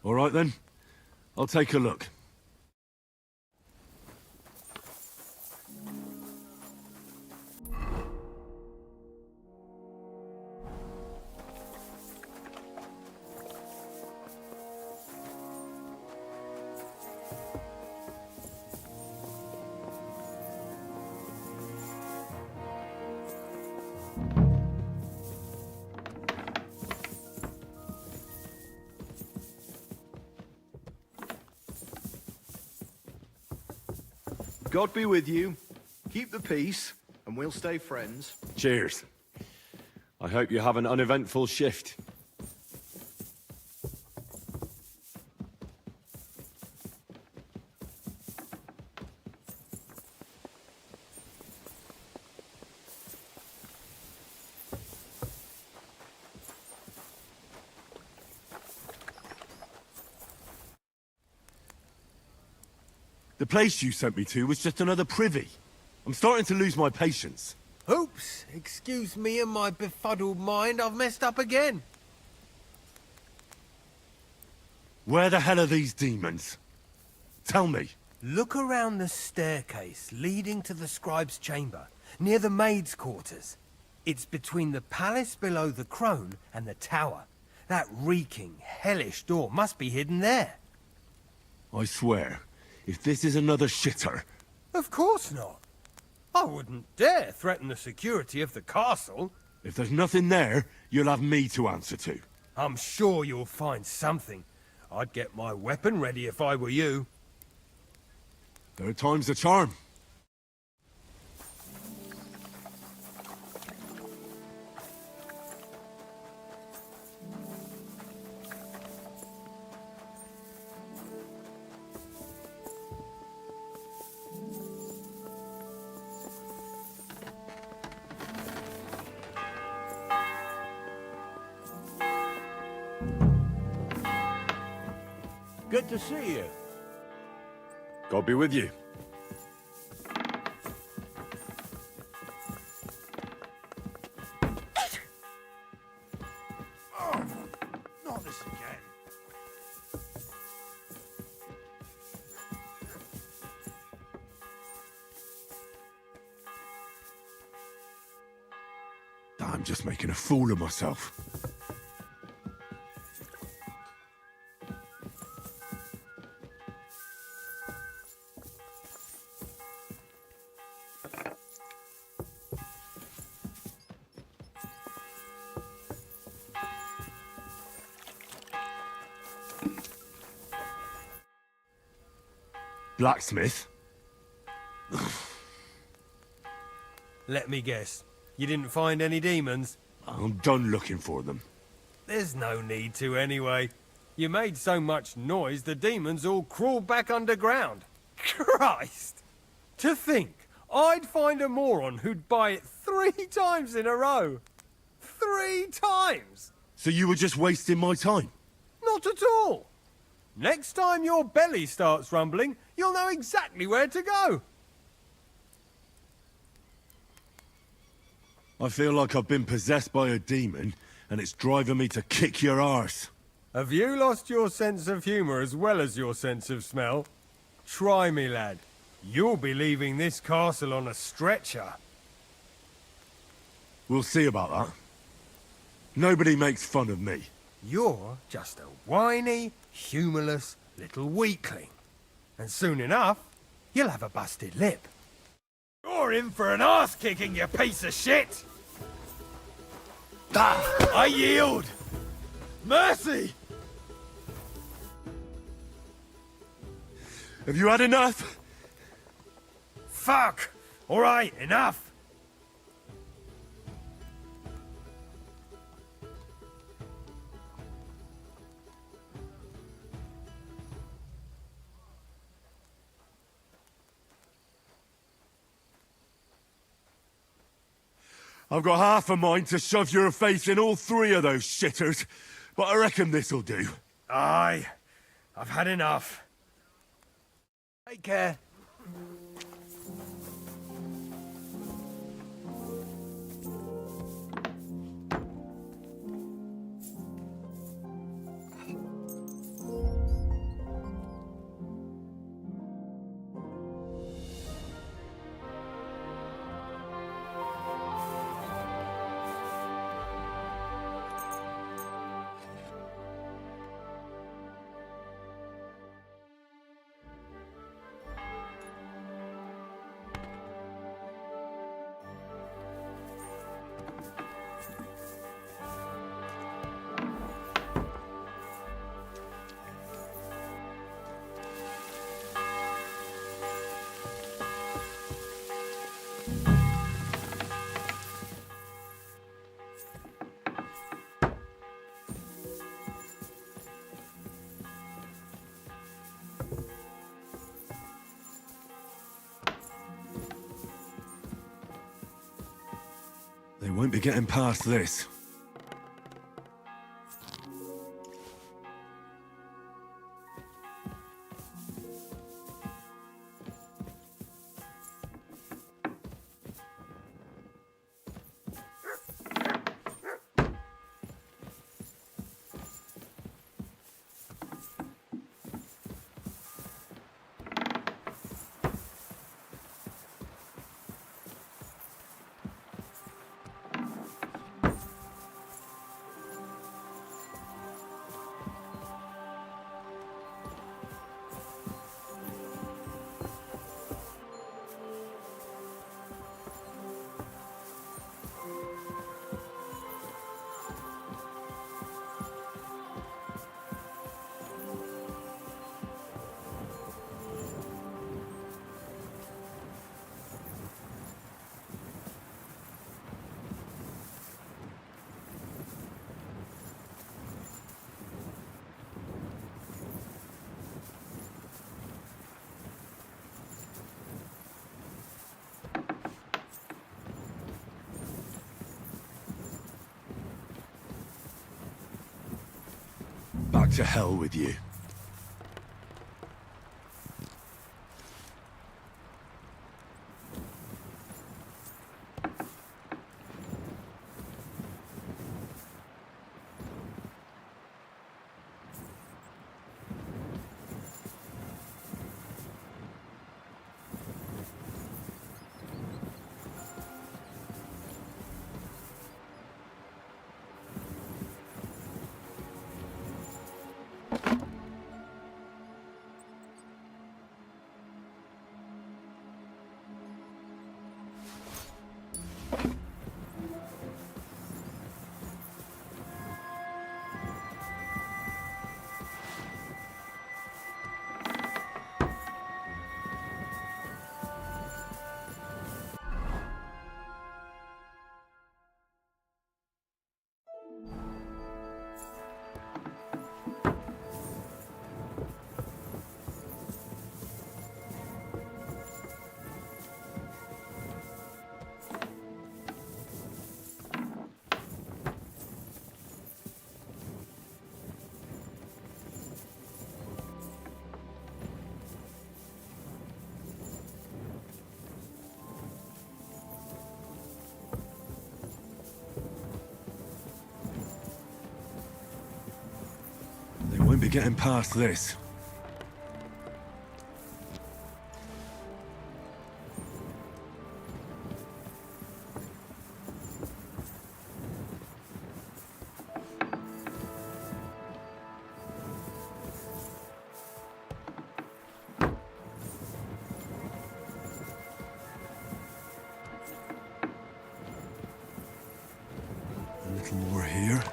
All right then. I'll take a look. God be with you. Keep the peace, and we'll stay friends. Cheers. I hope you have an uneventful shift. The place you sent me to was just another privy. I'm starting to lose my patience. Oops, excuse me and my befuddled mind, I've messed up again. Where the hell are these demons? Tell me. Look around the staircase leading to the scribe's chamber, near the maid's quarters. It's between the palace below the crone and the tower. That reeking, hellish door must be hidden there. I swear, if this is another shitter... Of course not. I wouldn't dare threaten the security of the castle. If there's nothing there, you'll have me to answer to. I'm sure you'll find something. I'd get my weapon ready if I were you. Third time's the charm. Good to see you. God be with you. Oh, not this again. I'm just making a fool of myself. Blacksmith? Let me guess. You didn't find any demons? I'm done looking for them. There's no need to anyway. You made so much noise the demons all crawled back underground. Christ! To think I'd find a moron who'd buy it 3 times in a row. 3 times! So you were just wasting my time? Not at all. Next time your belly starts rumbling, you'll know exactly where to go. I feel like I've been possessed by a demon, and it's driving me to kick your arse. Have you lost your sense of humour as well as your sense of smell? Try me, lad. You'll be leaving this castle on a stretcher. We'll see about that. Nobody makes fun of me. You're just a whiny, humourless little weakling. And soon enough, you'll have a busted lip. You're in for an arse-kicking, you piece of shit! Ah, I yield! Mercy! Have you had enough? Fuck! All right, enough! I've got half a mind to shove your face in all 3 of those shitters, but I reckon this'll do. Aye, I've had enough. Take care. They won't be getting past this. Back to hell with you. They won't be getting past this. A little more here.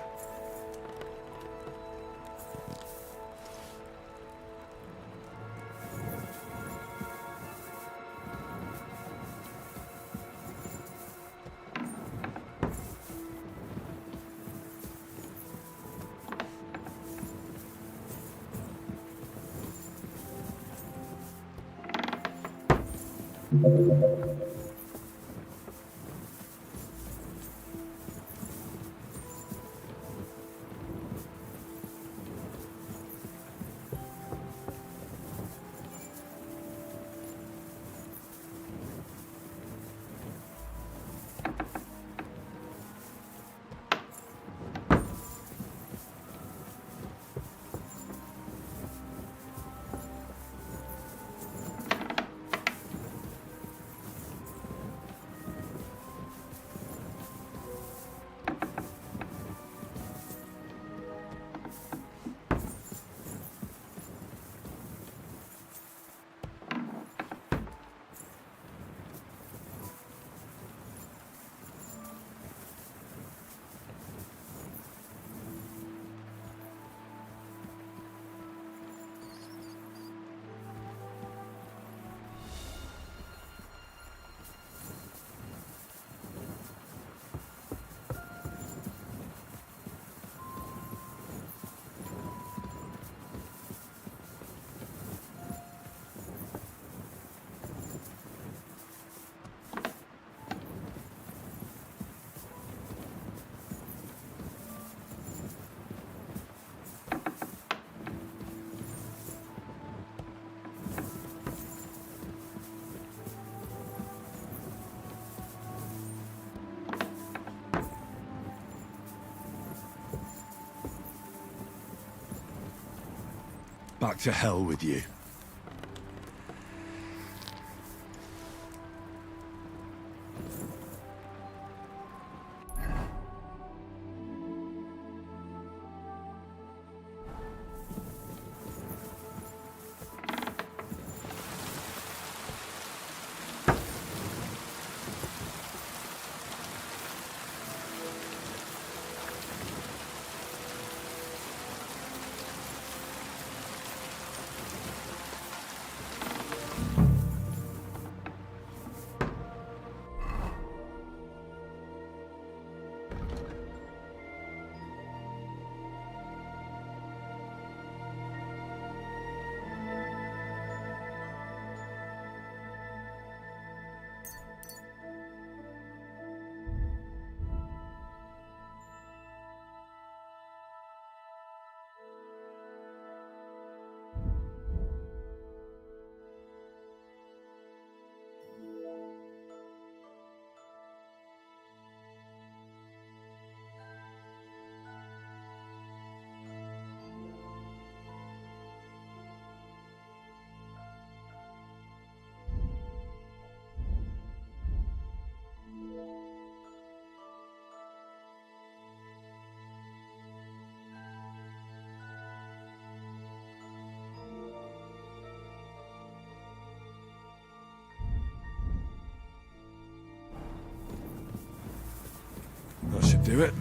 Back to hell with you. That should do it.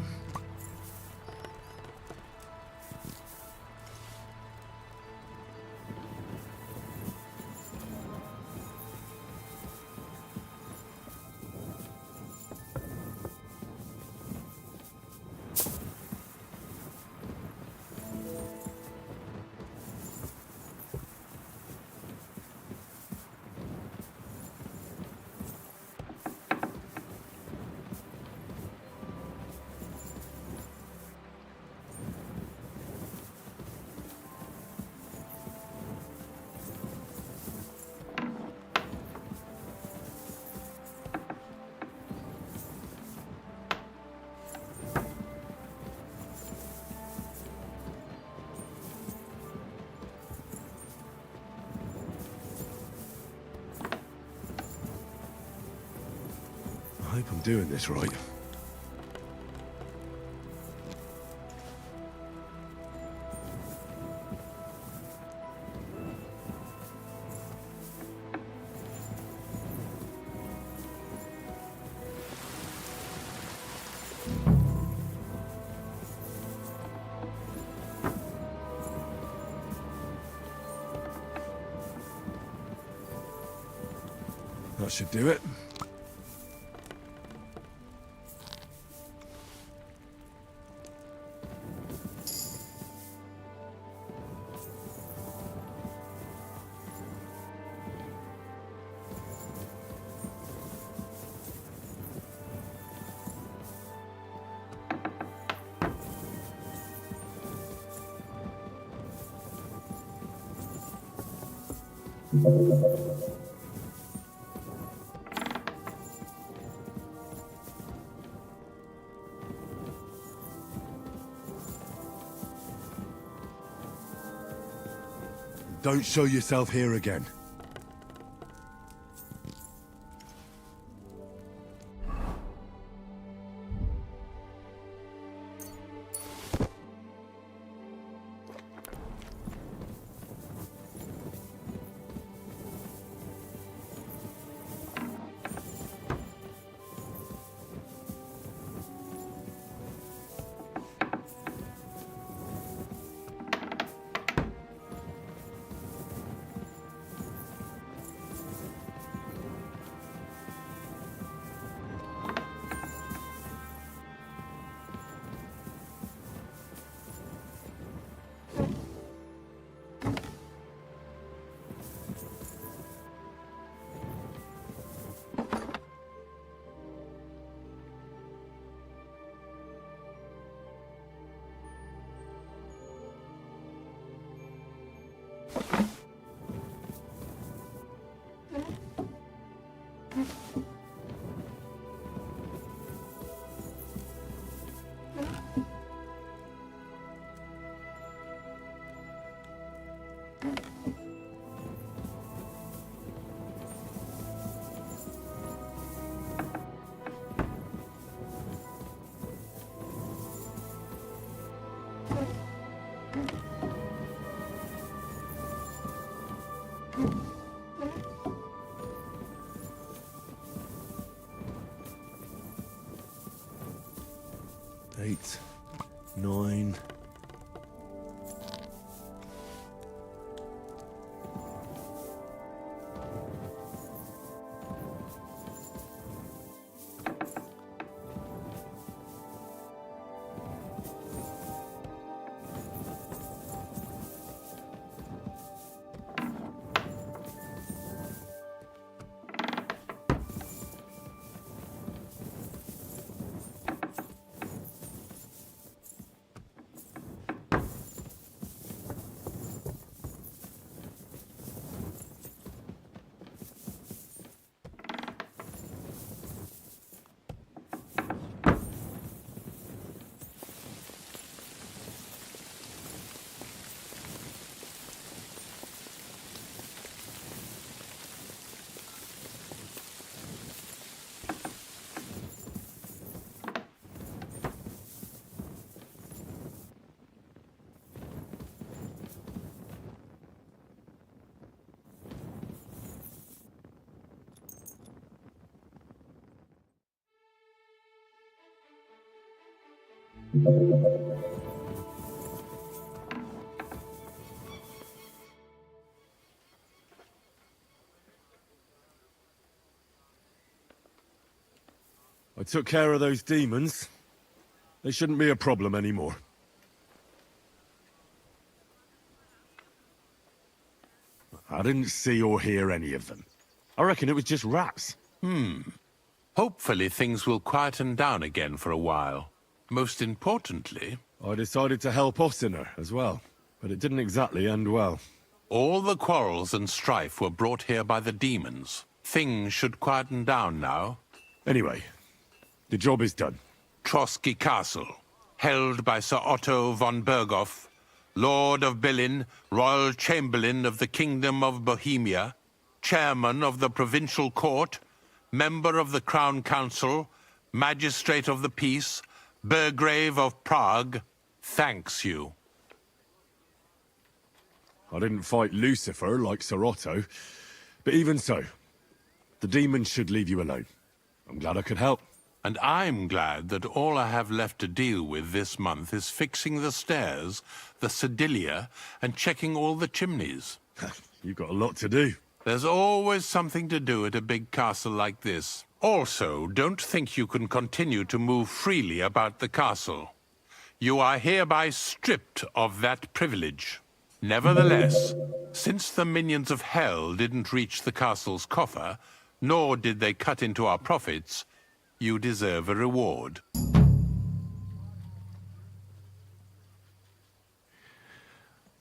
I hope I'm doing this right. That should do it. Don't show yourself here again. 8, 9. I took care of those demons. They shouldn't be a problem anymore. I didn't see or hear any of them. I reckon it was just rats. Hopefully things will quieten down again for a while. Most importantly... I decided to help Ossiner as well, but it didn't exactly end well. All the quarrels and strife were brought here by the demons. Things should quieten down now. Anyway, the job is done. Trotsky Castle, held by Sir Otto von Berghoff, Lord of Berlin, Royal Chamberlain of the Kingdom of Bohemia, Chairman of the Provincial Court, Member of the Crown Council, Magistrate of the Peace, Burgrave of Prague, thanks you. I didn't fight Lucifer like Sir Otto, but even so, the demons should leave you alone. I'm glad I could help. And I'm glad that all I have left to deal with this month is fixing the stairs, the sedilia, and checking all the chimneys. You've got a lot to do. There's always something to do at a big castle like this. Also, don't think you can continue to move freely about the castle. You are hereby stripped of that privilege. Nevertheless, since the minions of hell didn't reach the castle's coffer, nor did they cut into our profits, you deserve a reward.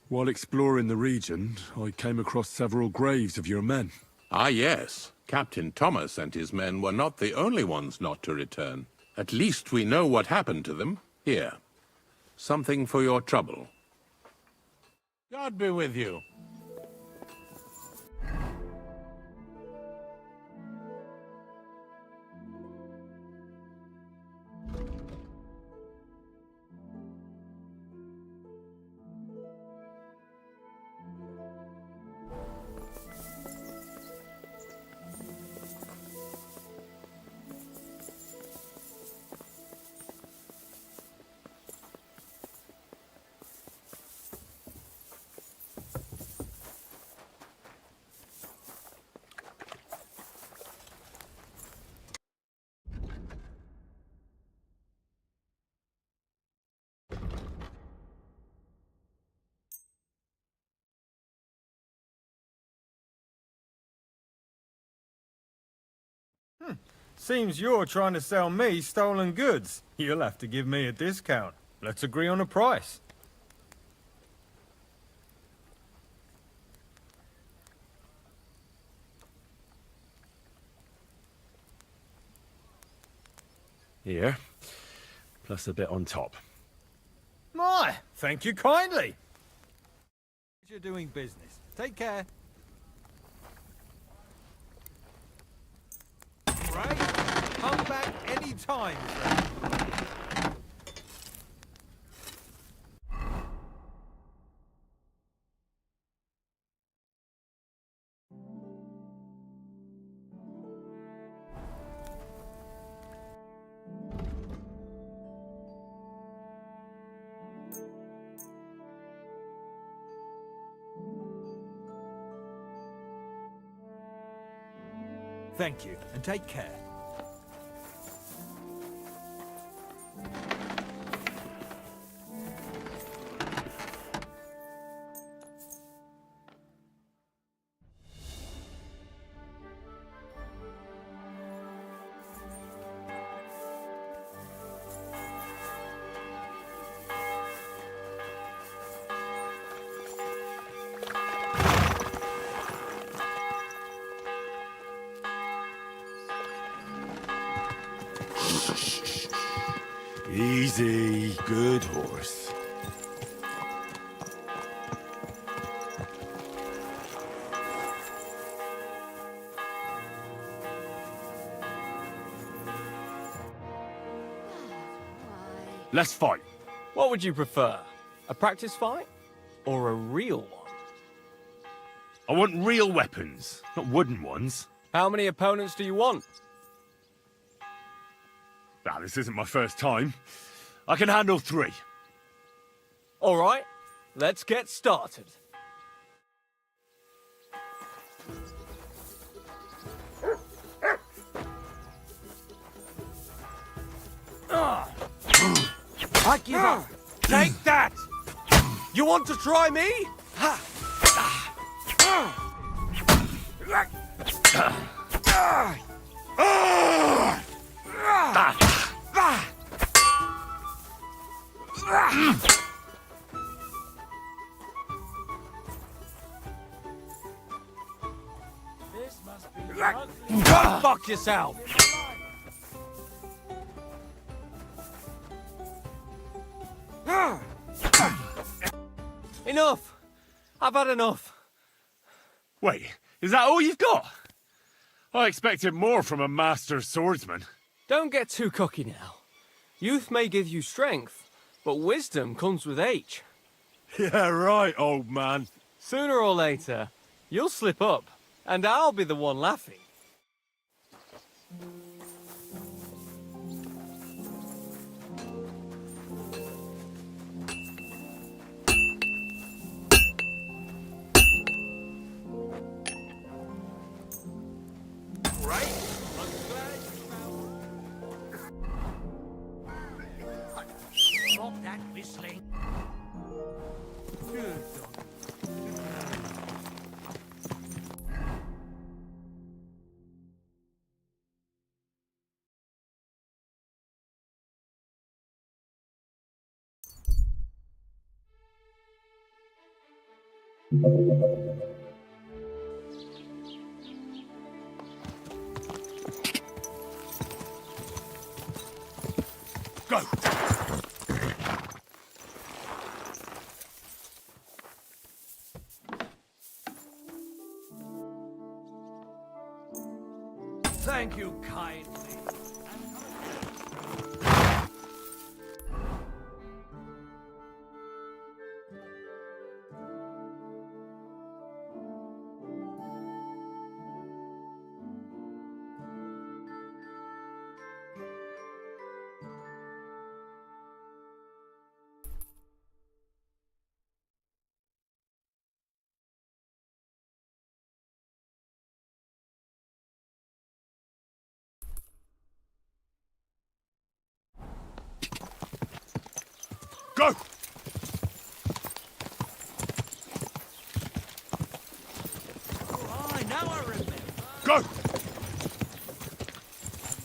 While exploring the region, I came across several graves of your men. Ah, yes. Captain Thomas and his men were not the only ones not to return. At least we know what happened to them. Here. Something for your trouble. God be with you. Seems you're trying to sell me stolen goods. You'll have to give me a discount. Let's agree on a price. Here, plus a bit on top. My, thank you kindly. You're doing business. Take care. Right? Come back any time, sir. Thank you, and take care. Easy, good horse. Let's fight. What would you prefer? A practice fight? Or a real one? I want real weapons, not wooden ones. How many opponents do you want? Ah, this isn't my first time. I can handle 3. All right, let's get started. I give up. Take that! You want to try me? This must be Go fuck yourself! Enough! I've had enough. Wait, is that all you've got? I expected more from a master swordsman. Don't get too cocky now. Youth may give you strength, but wisdom comes with age. Yeah, right, old man. Sooner or later, you'll slip up, and I'll be the one laughing. Stop that whistling. Good dog. Go! Thank you kindly. Go! Oh, now I remember. Go!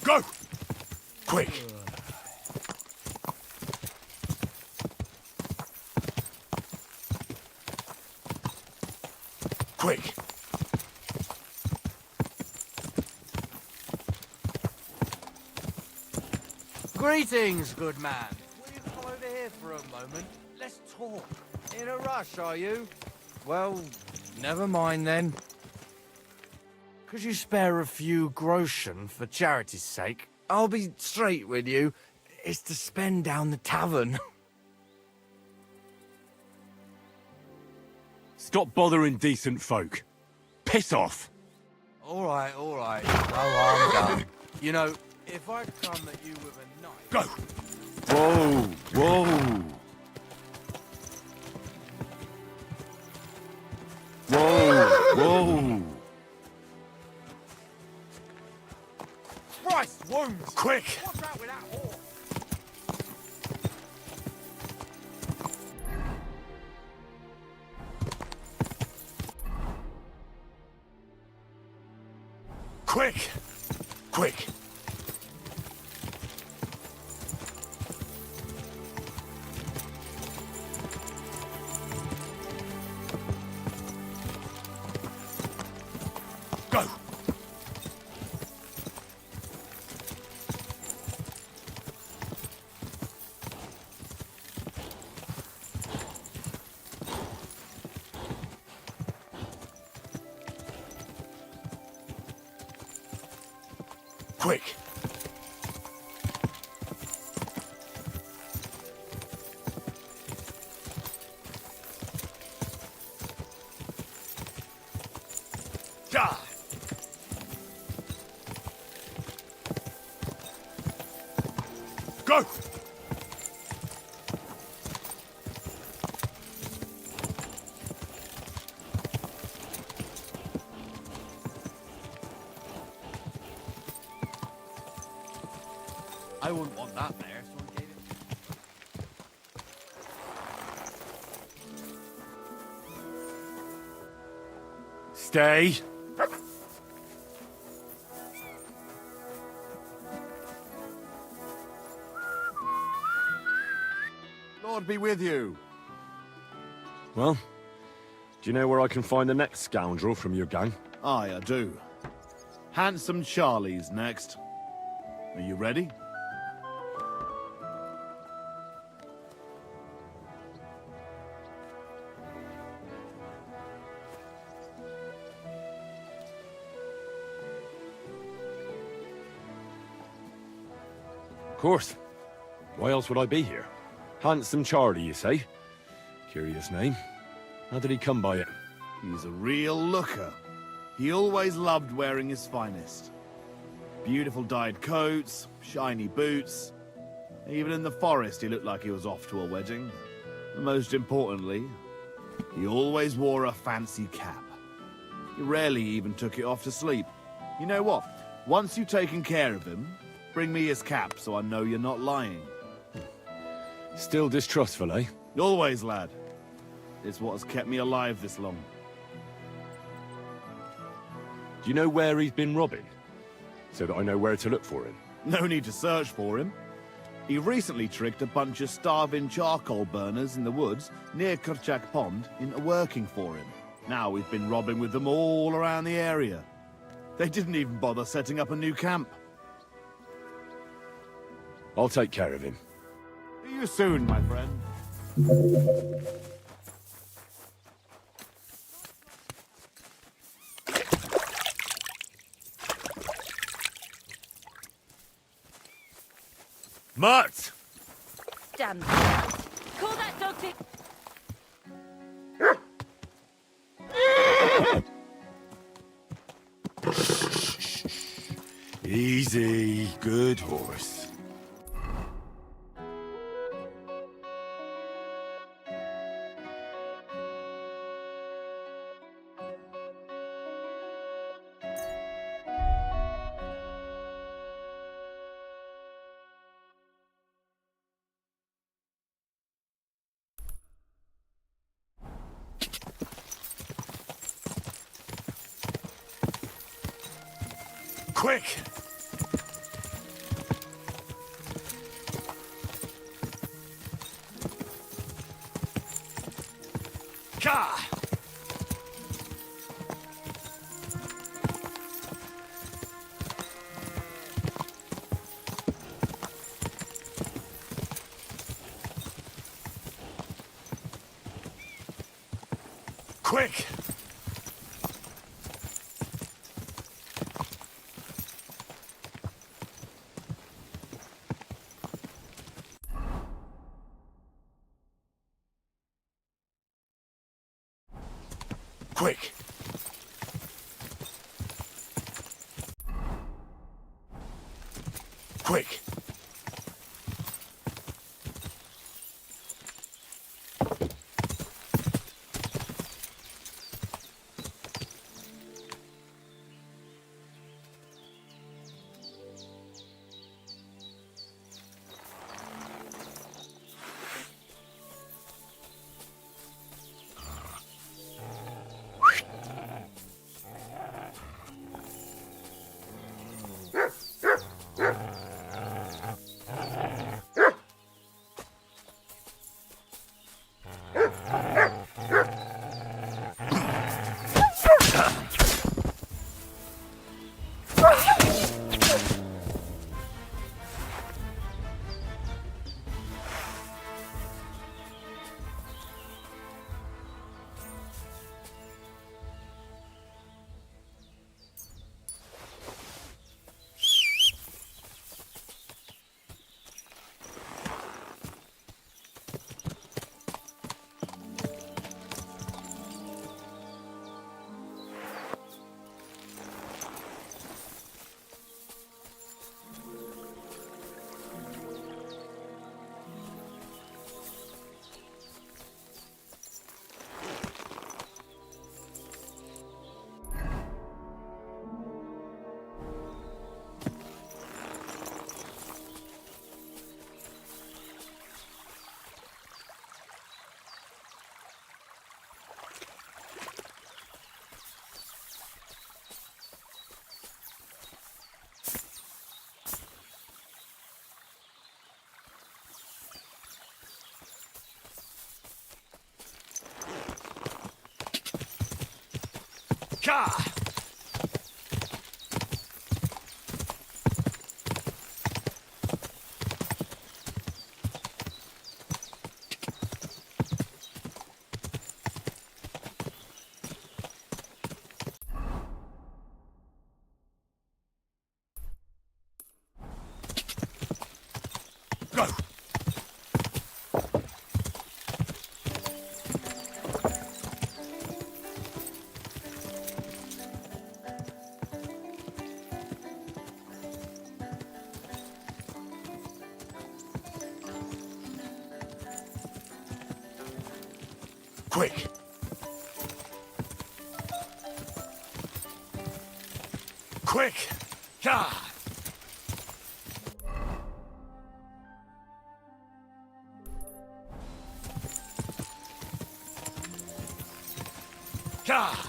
Go! Quick! Quick! Greetings, good man. Will you come over here for a moment? Let's talk. In a rush, are you? Well, never mind then. Could you spare a few groschen for charity's sake? I'll be straight with you. It's to spend down the tavern. Stop bothering decent folk. Piss off! All right. No harm done. You know, if I come at you with a knife... Go! Whoa! Whoa! Whoa! Whoa! bones! Quick! Watch out with that horse! Quick! Quick! Go! Quick! Die! Go! I wouldn't want that there, so I gave it. Stay! Lord be with you. Well, do you know where I can find the next scoundrel from your gang? Aye, I do. Handsome Charlie's next. Are you ready? Of course. Why else would I be here? Handsome Charlie, you say? Curious name. How did he come by it? He's a real looker. He always loved wearing his finest. Beautiful dyed coats, shiny boots. Even in the forest, he looked like he was off to a wedding. And most importantly, he always wore a fancy cap. He rarely even took it off to sleep. You know what? Once you've taken care of him, bring me his cap so I know you're not lying. Still distrustful, eh? Always, lad. It's what has kept me alive this long. Do you know where he's been robbing? So that I know where to look for him. No need to search for him. He recently tricked a bunch of starving charcoal burners in the woods near Kurchak Pond into working for him. Now we've been robbing with them all around the area. They didn't even bother setting up a new camp. I'll take care of him. See you soon, my friend. Mutt! Damn. Call that dog to... Easy, good horse. Quick! Ka! Quick! Quick! Quick! Ka! Go! Quick! Quick! Ka! Ka!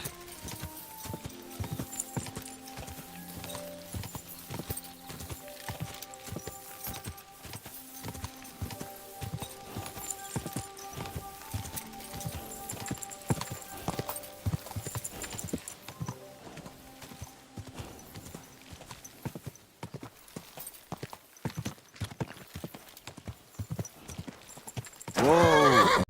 Whoa!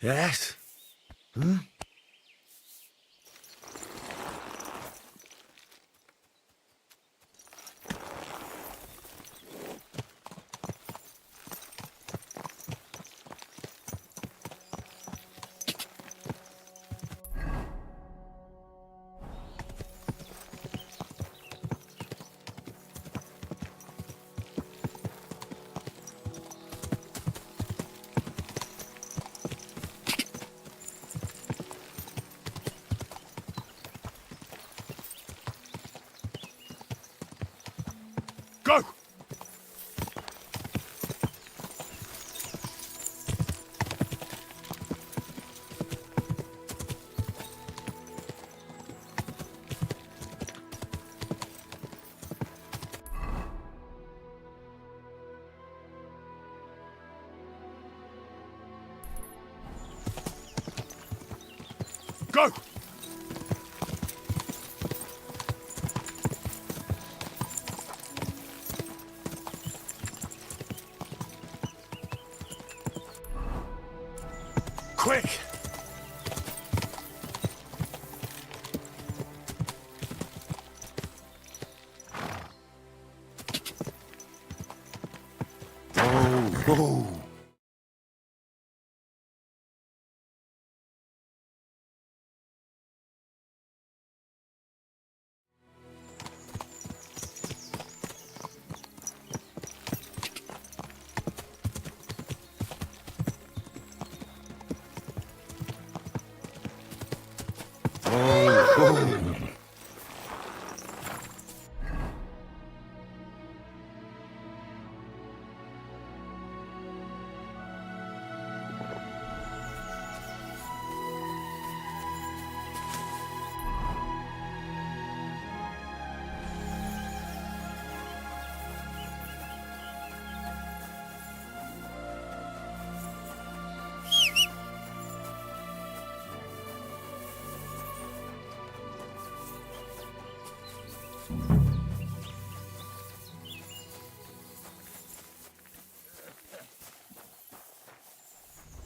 Yes? Hmm? Go! Go! Quick! Oh, oh.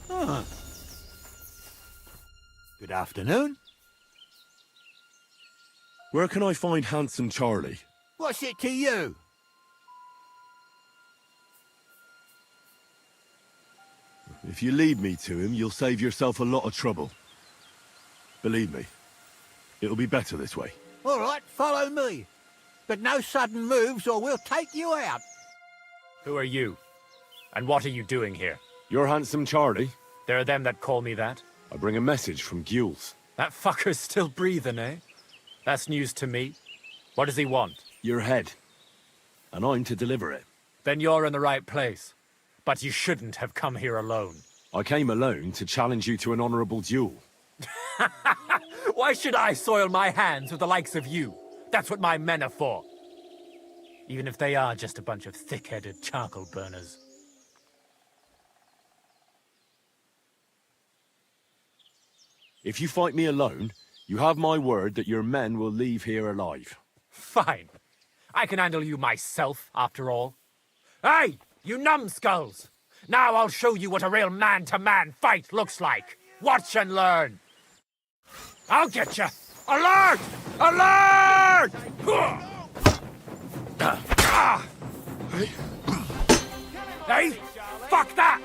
Huh. Good afternoon. Where can I find Handsome Charlie? What's it to you? If you lead me to him, you'll save yourself a lot of trouble. Believe me, it'll be better this way. All right, follow me. But no sudden moves or we'll take you out. Who are you? And what are you doing here? You're Handsome Charlie. There are them that call me that. I bring a message from Gules. That fucker's still breathing, eh? That's news to me. What does he want? Your head. And I'm to deliver it. Then you're in the right place. But you shouldn't have come here alone. I came alone to challenge you to an honorable duel. Why should I soil my hands with the likes of you? That's what my men are for. even if they are just a bunch of thick-headed charcoal burners. If you fight me alone, you have my word that your men will leave here alive. Fine. I can handle you myself, after all. Hey, you numbskulls! Now I'll show you what a real man-to-man fight looks like. Watch and learn. I'll get you. Alert! Alert! Hey, fuck that!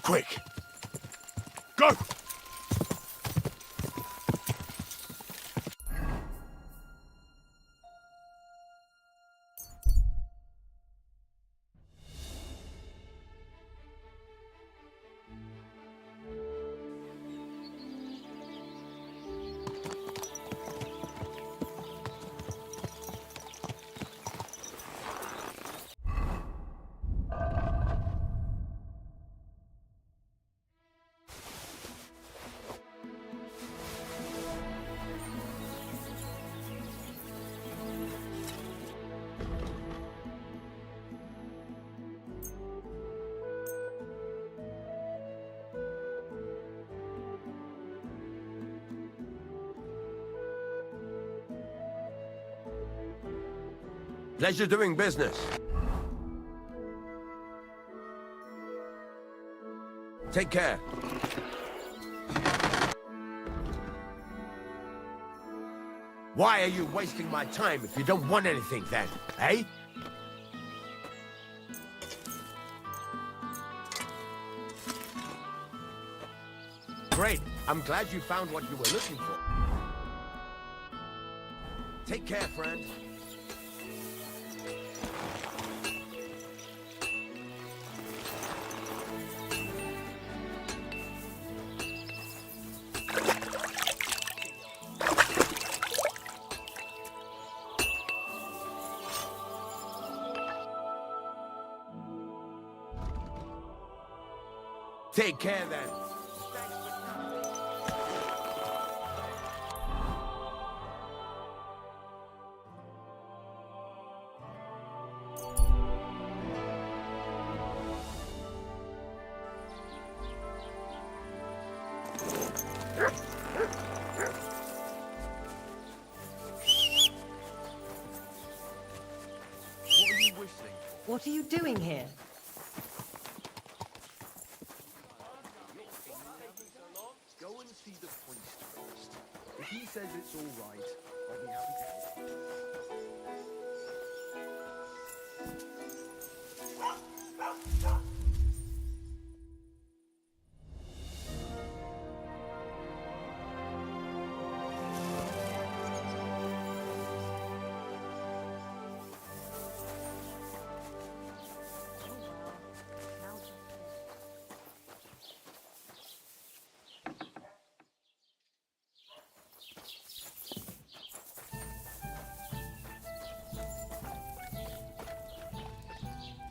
Quick! Go! Pleasure doing business. Take care. Why are you wasting my time if you don't want anything then, eh? Great. I'm glad you found what you were looking for. Take care, friend. Take care then. What are you doing here? Go and see the priest first. If he says it's all right, I'll be happy to help.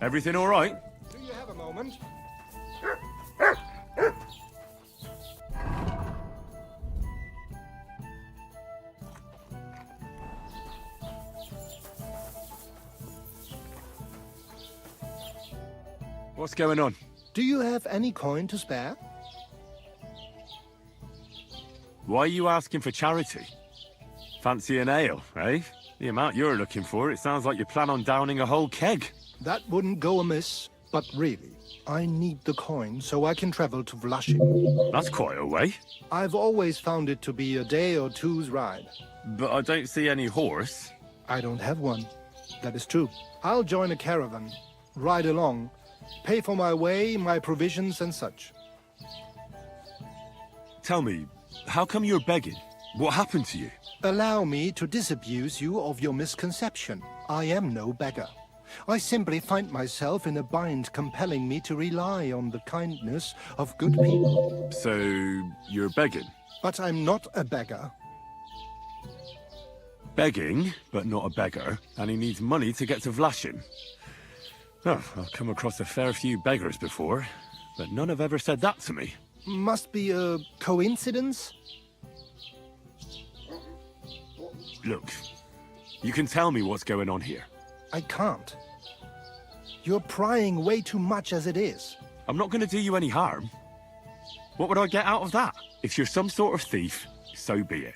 Everything all right? Do you have a moment? What's going on? Do you have any coin to spare? Why are you asking for charity? Fancy an ale, eh? The amount you're looking for, it sounds like you plan on downing a whole keg. That wouldn't go amiss, but really, I need the coin so I can travel to Vlashim. That's quite a way. I've always found it to be a day or two's ride. But I don't see any horse. I don't have one. That is true. I'll join a caravan, ride along, pay for my way, my provisions and such. Tell me, how come you're begging? What happened to you? Allow me to disabuse you of your misconception. I am no beggar. I simply find myself in a bind compelling me to rely on the kindness of good people. So, you're begging? But I'm not a beggar. Begging, but not a beggar, and he needs money to get to Vlashim. Oh, I've come across a fair few beggars before, but none have ever said that to me. Must be a coincidence? Look, you can tell me what's going on here. I can't. You're prying way too much as it is. I'm not going to do you any harm. What would I get out of that? If you're some sort of thief, so be it.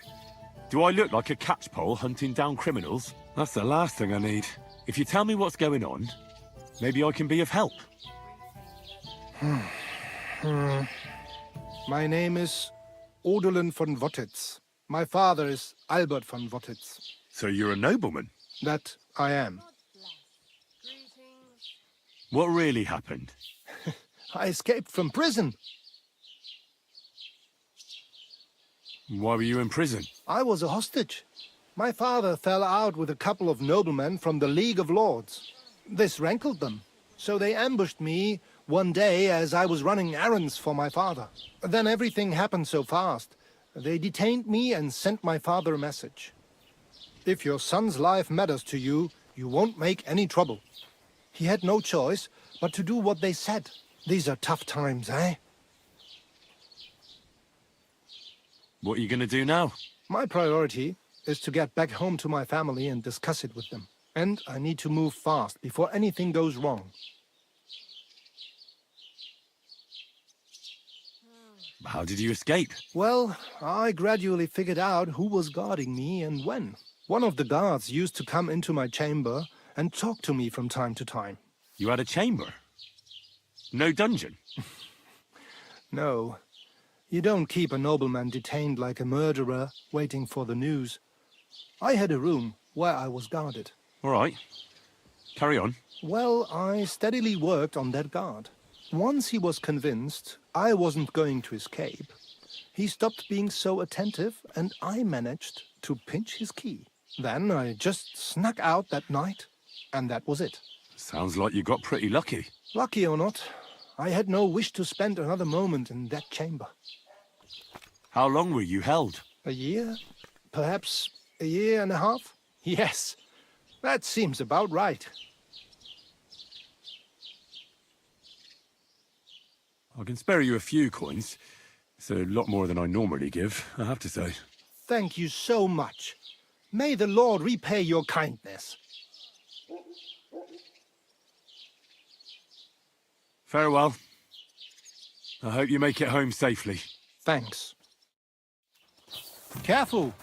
Do I look like a catchpole hunting down criminals? That's the last thing I need. If you tell me what's going on, maybe I can be of help. My name is Odolin von Wottitz. My father is Albert von Wottitz. So you're a nobleman? That I am. What really happened? I escaped from prison. Why were you in prison? I was a hostage. My father fell out with a couple of noblemen from the League of Lords. This rankled them, so they ambushed me one day as I was running errands for my father. Then everything happened so fast. They detained me and sent my father a message. If your son's life matters to you, you won't make any trouble. He had no choice but to do what they said. These are tough times, eh? What are you going to do now? My priority is to get back home to my family and discuss it with them. And I need to move fast before anything goes wrong. How did you escape? Well, I gradually figured out who was guarding me and when. One of the guards used to come into my chamber and talk to me from time to time. You had a chamber? No dungeon? No. You don't keep a nobleman detained like a murderer, waiting for the news. I had a room where I was guarded. All right. Carry on. Well, I steadily worked on that guard. Once he was convinced I wasn't going to escape, he stopped being so attentive and I managed to pinch his key. Then I just snuck out that night, and that was it. Sounds like you got pretty lucky. Lucky or not, I had no wish to spend another moment in that chamber. How long were you held? A year? Perhaps a year and a half? Yes, that seems about right. I can spare you a few coins. It's a lot more than I normally give, I have to say. Thank you so much. May the Lord repay your kindness. Farewell. I hope you make it home safely. Thanks. Careful.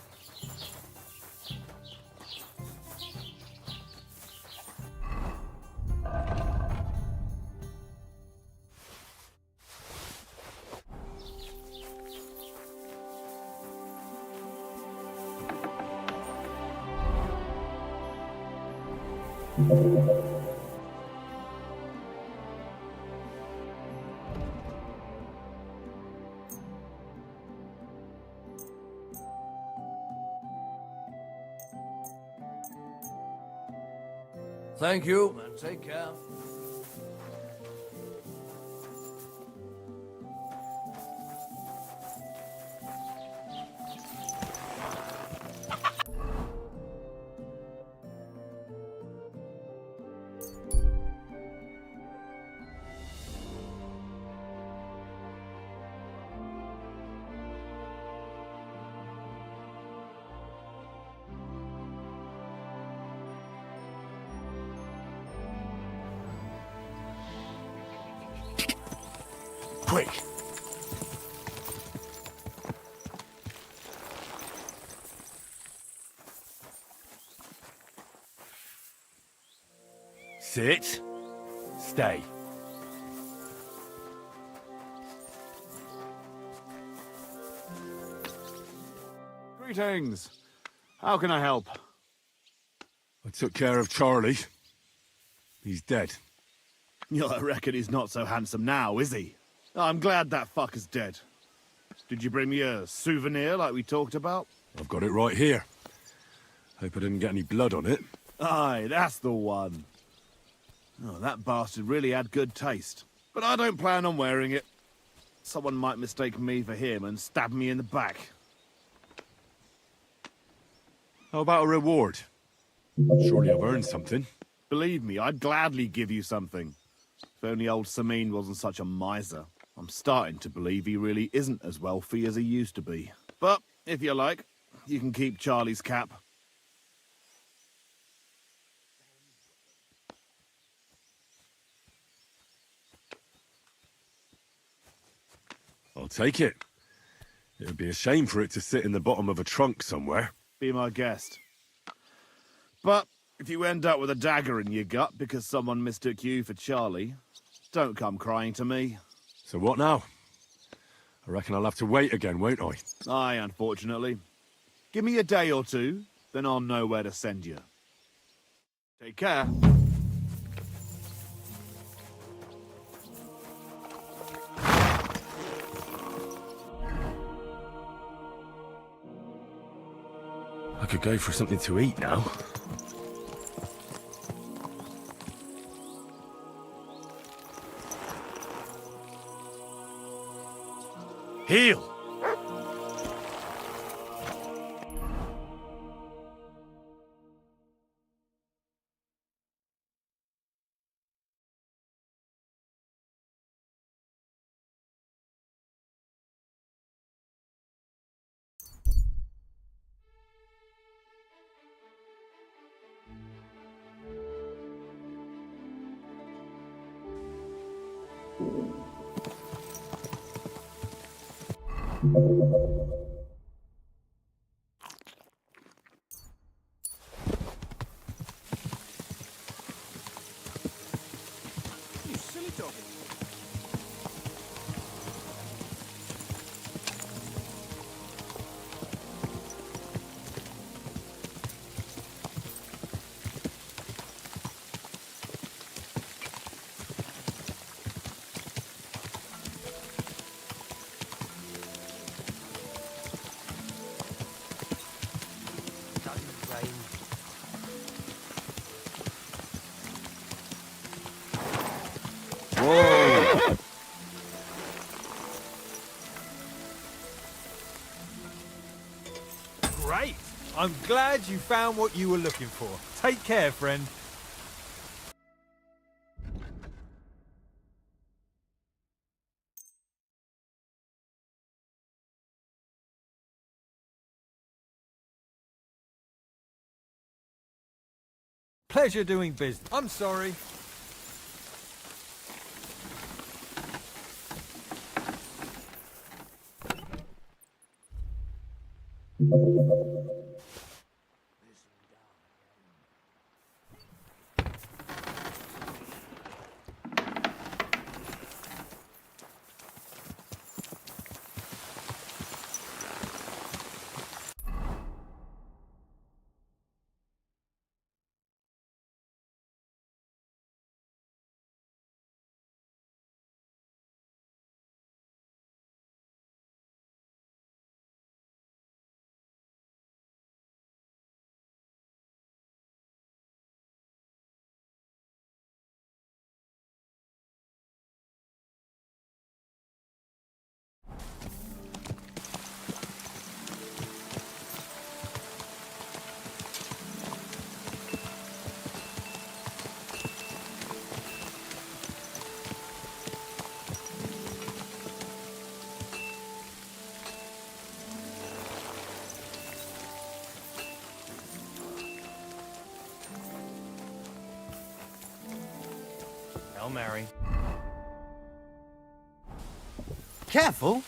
Thank you, and take care. quick. Sit. Stay. Greetings. How can I help? I took care of Charlie. He's dead. I reckon he's not so handsome now, is he? I'm glad that fucker's dead. Did you bring me a souvenir like we talked about? I've got it right here. Hope I didn't get any blood on it. Aye, that's the one. Oh, that bastard really had good taste. But I don't plan on wearing it. Someone might mistake me for him and stab me in the back. How about a reward? Surely I've earned something. Believe me, I'd gladly give you something. If only old Samin wasn't such a miser. I'm starting to believe he really isn't as wealthy as he used to be. But, if you like, you can keep Charlie's cap. I'll take it. It would be a shame for it to sit in the bottom of a trunk somewhere. Be my guest. But, if you end up with a dagger in your gut because someone mistook you for Charlie, don't come crying to me. So what now? I reckon I'll have to wait again, won't I? Aye, unfortunately. Give me a day or two, then I'll know where to send you. Take care. I could go for something to eat now. Heal! You silly doggy. Whoa! Great! I'm glad you found what you were looking for. Take care, friend. Pleasure doing business. I'm sorry. Hail Mary. Careful.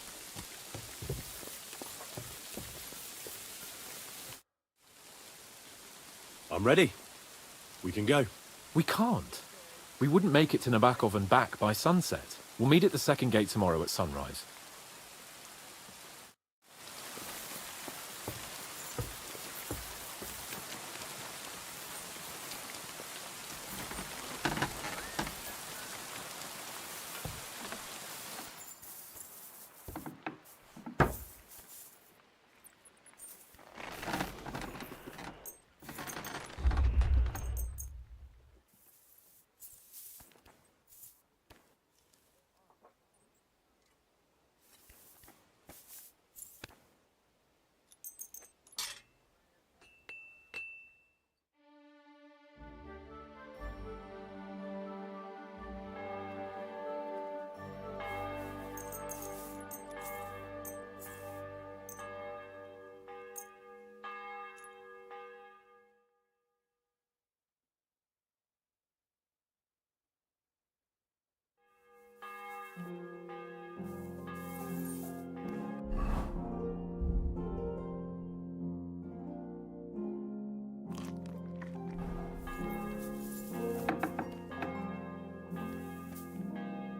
I'm ready. We can go. We can't. We wouldn't make it to Nabokov and back by sunset. We'll meet at the second gate tomorrow at sunrise.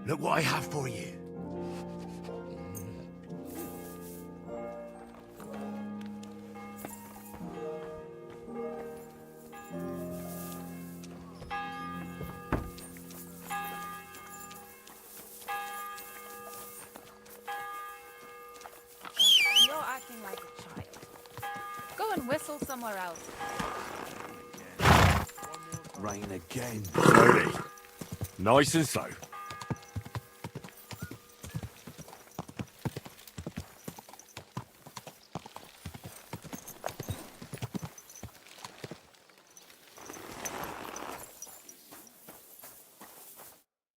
Look what I have for you. You're acting like a child. Go and whistle somewhere else. Rain again. Slowly. Nice and slow.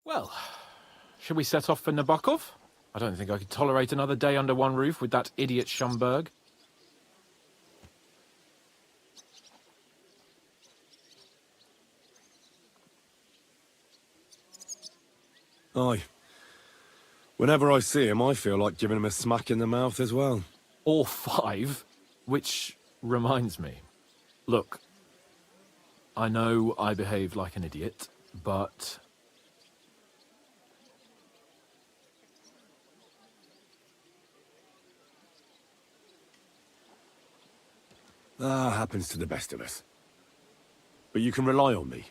Well, should we set off for Nabokov? I don't think I could tolerate another day under one roof with that idiot Schumberg. Aye. Whenever I see him, I feel like giving him a smack in the mouth as well. Or 5, which reminds me. Look, I know I behaved like an idiot, but... That happens to the best of us. But you can rely on me.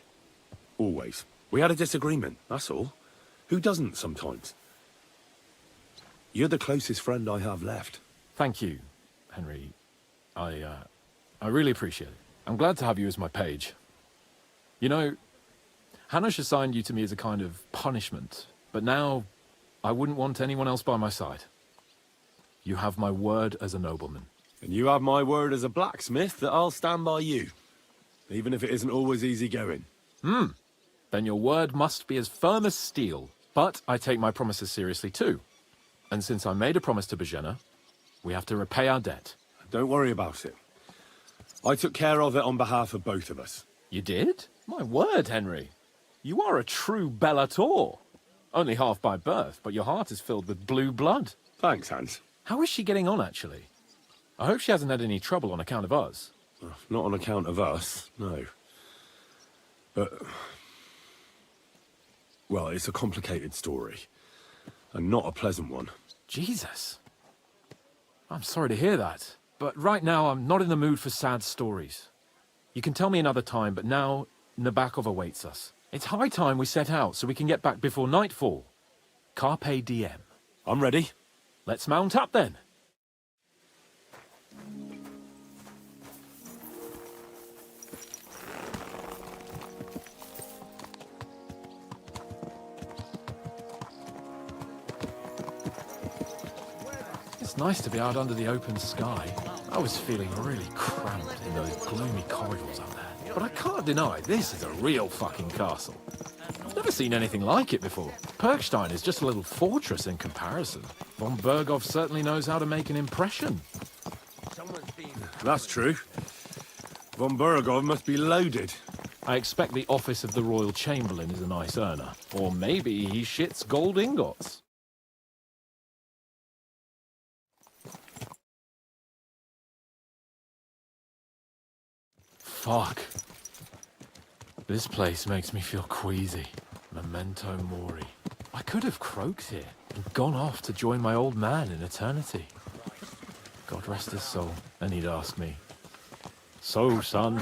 Always. We had a disagreement, that's all. Who doesn't sometimes? You're the closest friend I have left. Thank you, Henry. I really appreciate it. I'm glad to have you as my page. You know, Hanush assigned you to me as a kind of punishment, but now I wouldn't want anyone else by my side. You have my word as a nobleman. And you have my word as a blacksmith that I'll stand by you. Even if it isn't always easy going. Then your word must be as firm as steel. But I take my promises seriously too. And since I made a promise to Bajena, we have to repay our debt. Don't worry about it. I took care of it on behalf of both of us. You did? My word, Henry. You are a true Bellator. Only half by birth, but your heart is filled with blue blood. Thanks, Hans. How is she getting on, actually? I hope she hasn't had any trouble on account of us. Not on account of us, no. But... well, it's a complicated story. And not a pleasant one. Jesus. I'm sorry to hear that. But right now, I'm not in the mood for sad stories. You can tell me another time, but now, Nabokov awaits us. It's high time we set out so we can get back before nightfall. Carpe diem. I'm ready. Let's mount up then. It's nice to be out under the open sky. I was feeling really cramped in those gloomy corridors out there. But I can't deny, this is a real fucking castle. I've never seen anything like it before. Perkstein is just a little fortress in comparison. Von Berghoff certainly knows how to make an impression. That's true. Von Berghoff must be loaded. I expect the office of the Royal Chamberlain is a nice earner. Or maybe he shits gold ingots. Fuck. This place makes me feel queasy. Memento mori. I could have croaked here and gone off to join my old man in eternity. God rest his soul. And he'd ask me, "So, son,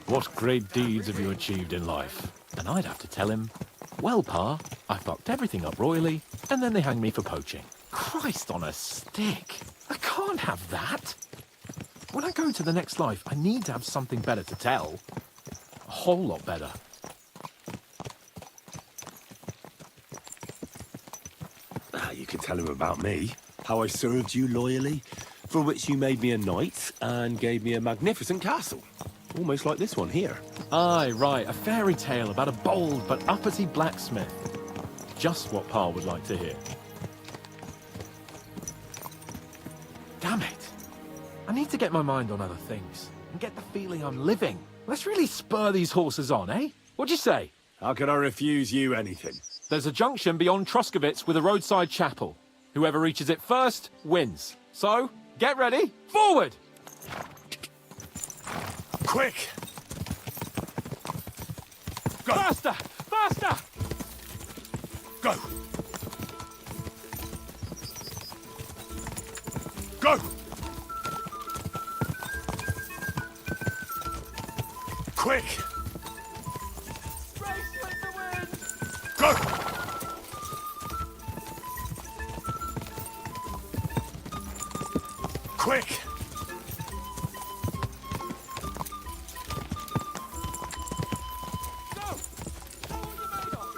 what great deeds have you achieved in life?" And I'd have to tell him, "Well, Pa, I fucked everything up royally, and then they hanged me for poaching." Christ on a stick! I can't have that! When I go into the next life, I need to have something better to tell. A whole lot better. You could tell him about me, how I served you loyally, for which you made me a knight and gave me a magnificent castle. Almost like this one here. Aye, right, a fairy tale about a bold but uppity blacksmith. Just what Pa would like to hear. Damn it! I need to get my mind on other things, and get the feeling I'm living. Let's really spur these horses on, eh? What'd you say? How could I refuse you anything? There's a junction beyond Troskovitz with a roadside chapel. Whoever reaches it first, wins. So, get ready, forward! Quick! Go! Faster! Faster! Go! Go! Quick! Race with the wind! Go! Quick!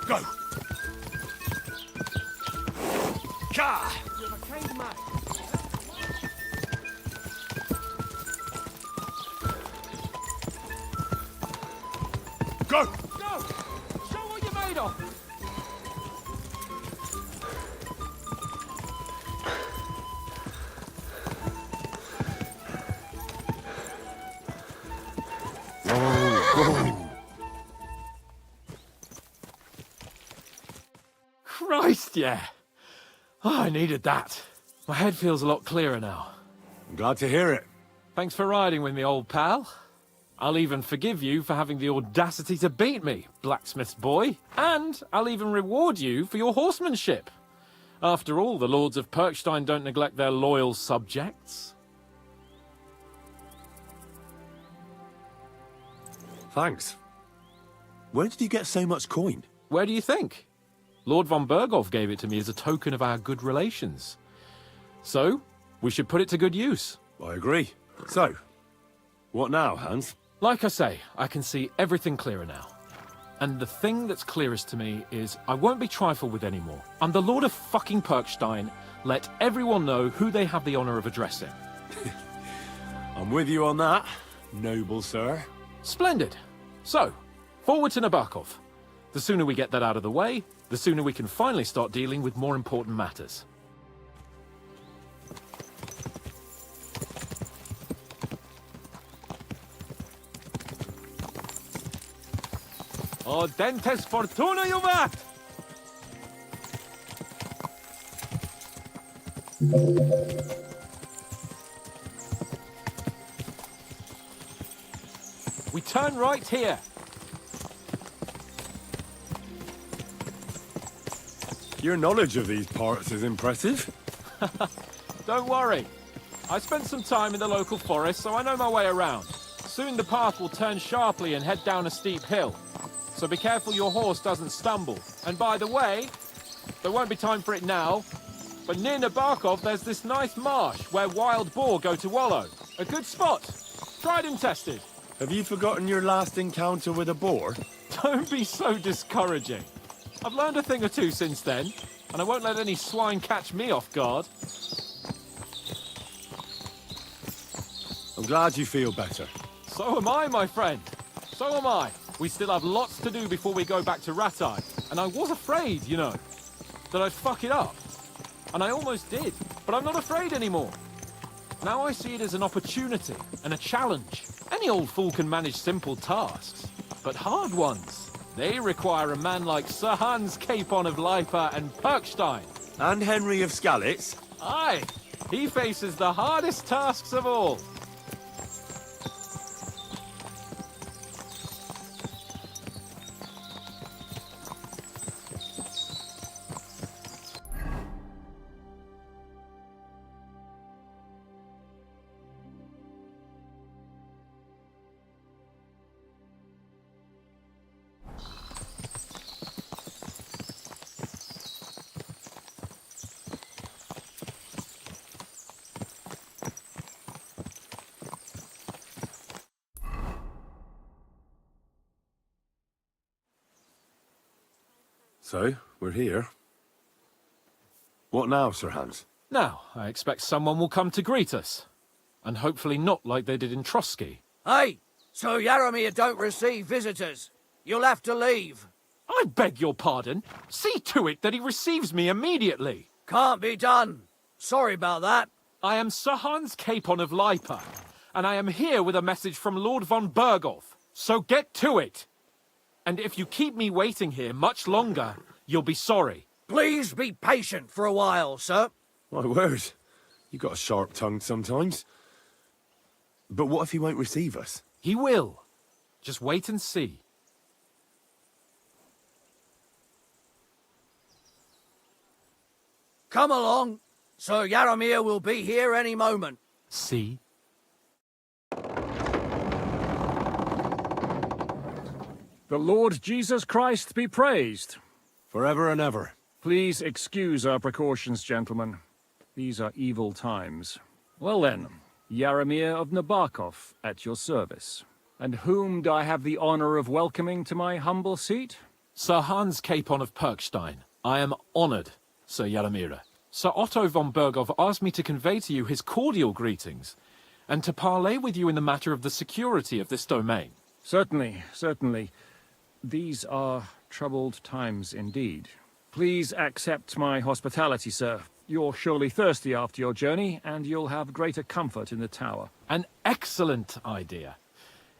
Go! Ka! You're a kind man. Go! Go! Show what you're made of! Christ, yeah. Oh, I needed that. My head feels a lot clearer now. I'm glad to hear it. Thanks for riding with me, old pal. I'll even forgive you for having the audacity to beat me, blacksmith's boy. And I'll even reward you for your horsemanship. After all, the lords of Perkstein don't neglect their loyal subjects. Thanks. Where did you get so much coin? Where do you think? Lord von Berghoff gave it to me as a token of our good relations. So, we should put it to good use. I agree. So, what now, Hans? Like I say, I can see everything clearer now. And the thing that's clearest to me is I won't be trifled with anymore. I'm the Lord of fucking Perkstein. Let everyone know who they have the honor of addressing. I'm with you on that, noble sir. Splendid. So, forward to Nabokov. The sooner we get that out of the way, the sooner we can finally start dealing with more important matters. Dentes Fortuna Juvat! We turn right here. Your knowledge of these parts is impressive. Don't worry. I spent some time in the local forest, so I know my way around. Soon the path will turn sharply and head down a steep hill. So be careful your horse doesn't stumble. And by the way, there won't be time for it now, but near Nabokov there's this nice marsh where wild boar go to wallow. A good spot. Tried and tested. Have you forgotten your last encounter with a boar? Don't be so discouraging. I've learned a thing or two since then, and I won't let any swine catch me off guard. I'm glad you feel better. So am I, my friend. So am I. We still have lots to do before we go back to Ratai. And I was afraid, you know, that I'd fuck it up. And I almost did. But I'm not afraid anymore. Now I see it as an opportunity and a challenge. Any old fool can manage simple tasks. But hard ones, they require a man like Sir Hans Capon of Leipa and Perkstein. And Henry of Skalitz. Aye, he faces the hardest tasks of all. So, we're here. What now, Sir Hans? Now, I expect someone will come to greet us. And hopefully not like they did in Trotsky. Hey, Sir Yaramir don't receive visitors. You'll have to leave. I beg your pardon. See to it that he receives me immediately. Can't be done. Sorry about that. I am Sir Hans Capon of Lipa, and I am here with a message from Lord von Berghoff. So get to it. And if you keep me waiting here much longer, you'll be sorry. Please be patient for a while, sir. My word. You got a sharp tongue sometimes. But what if he won't receive us? He will. Just wait and see. Come along. Sir Yaramir will be here any moment. See? The Lord Jesus Christ be praised. Forever and ever. Please excuse our precautions, gentlemen. These are evil times. Well then, Yaramir of Nabokov at your service. And whom do I have the honor of welcoming to my humble seat? Sir Hans Capon of Perkstein. I am honored, Sir Yaramir. Sir Otto von Berghoff asked me to convey to you his cordial greetings, and to parley with you in the matter of the security of this domain. Certainly, certainly. These are troubled times indeed. Please accept my hospitality, sir. You're surely thirsty after your journey, and you'll have greater comfort in the tower. An excellent idea.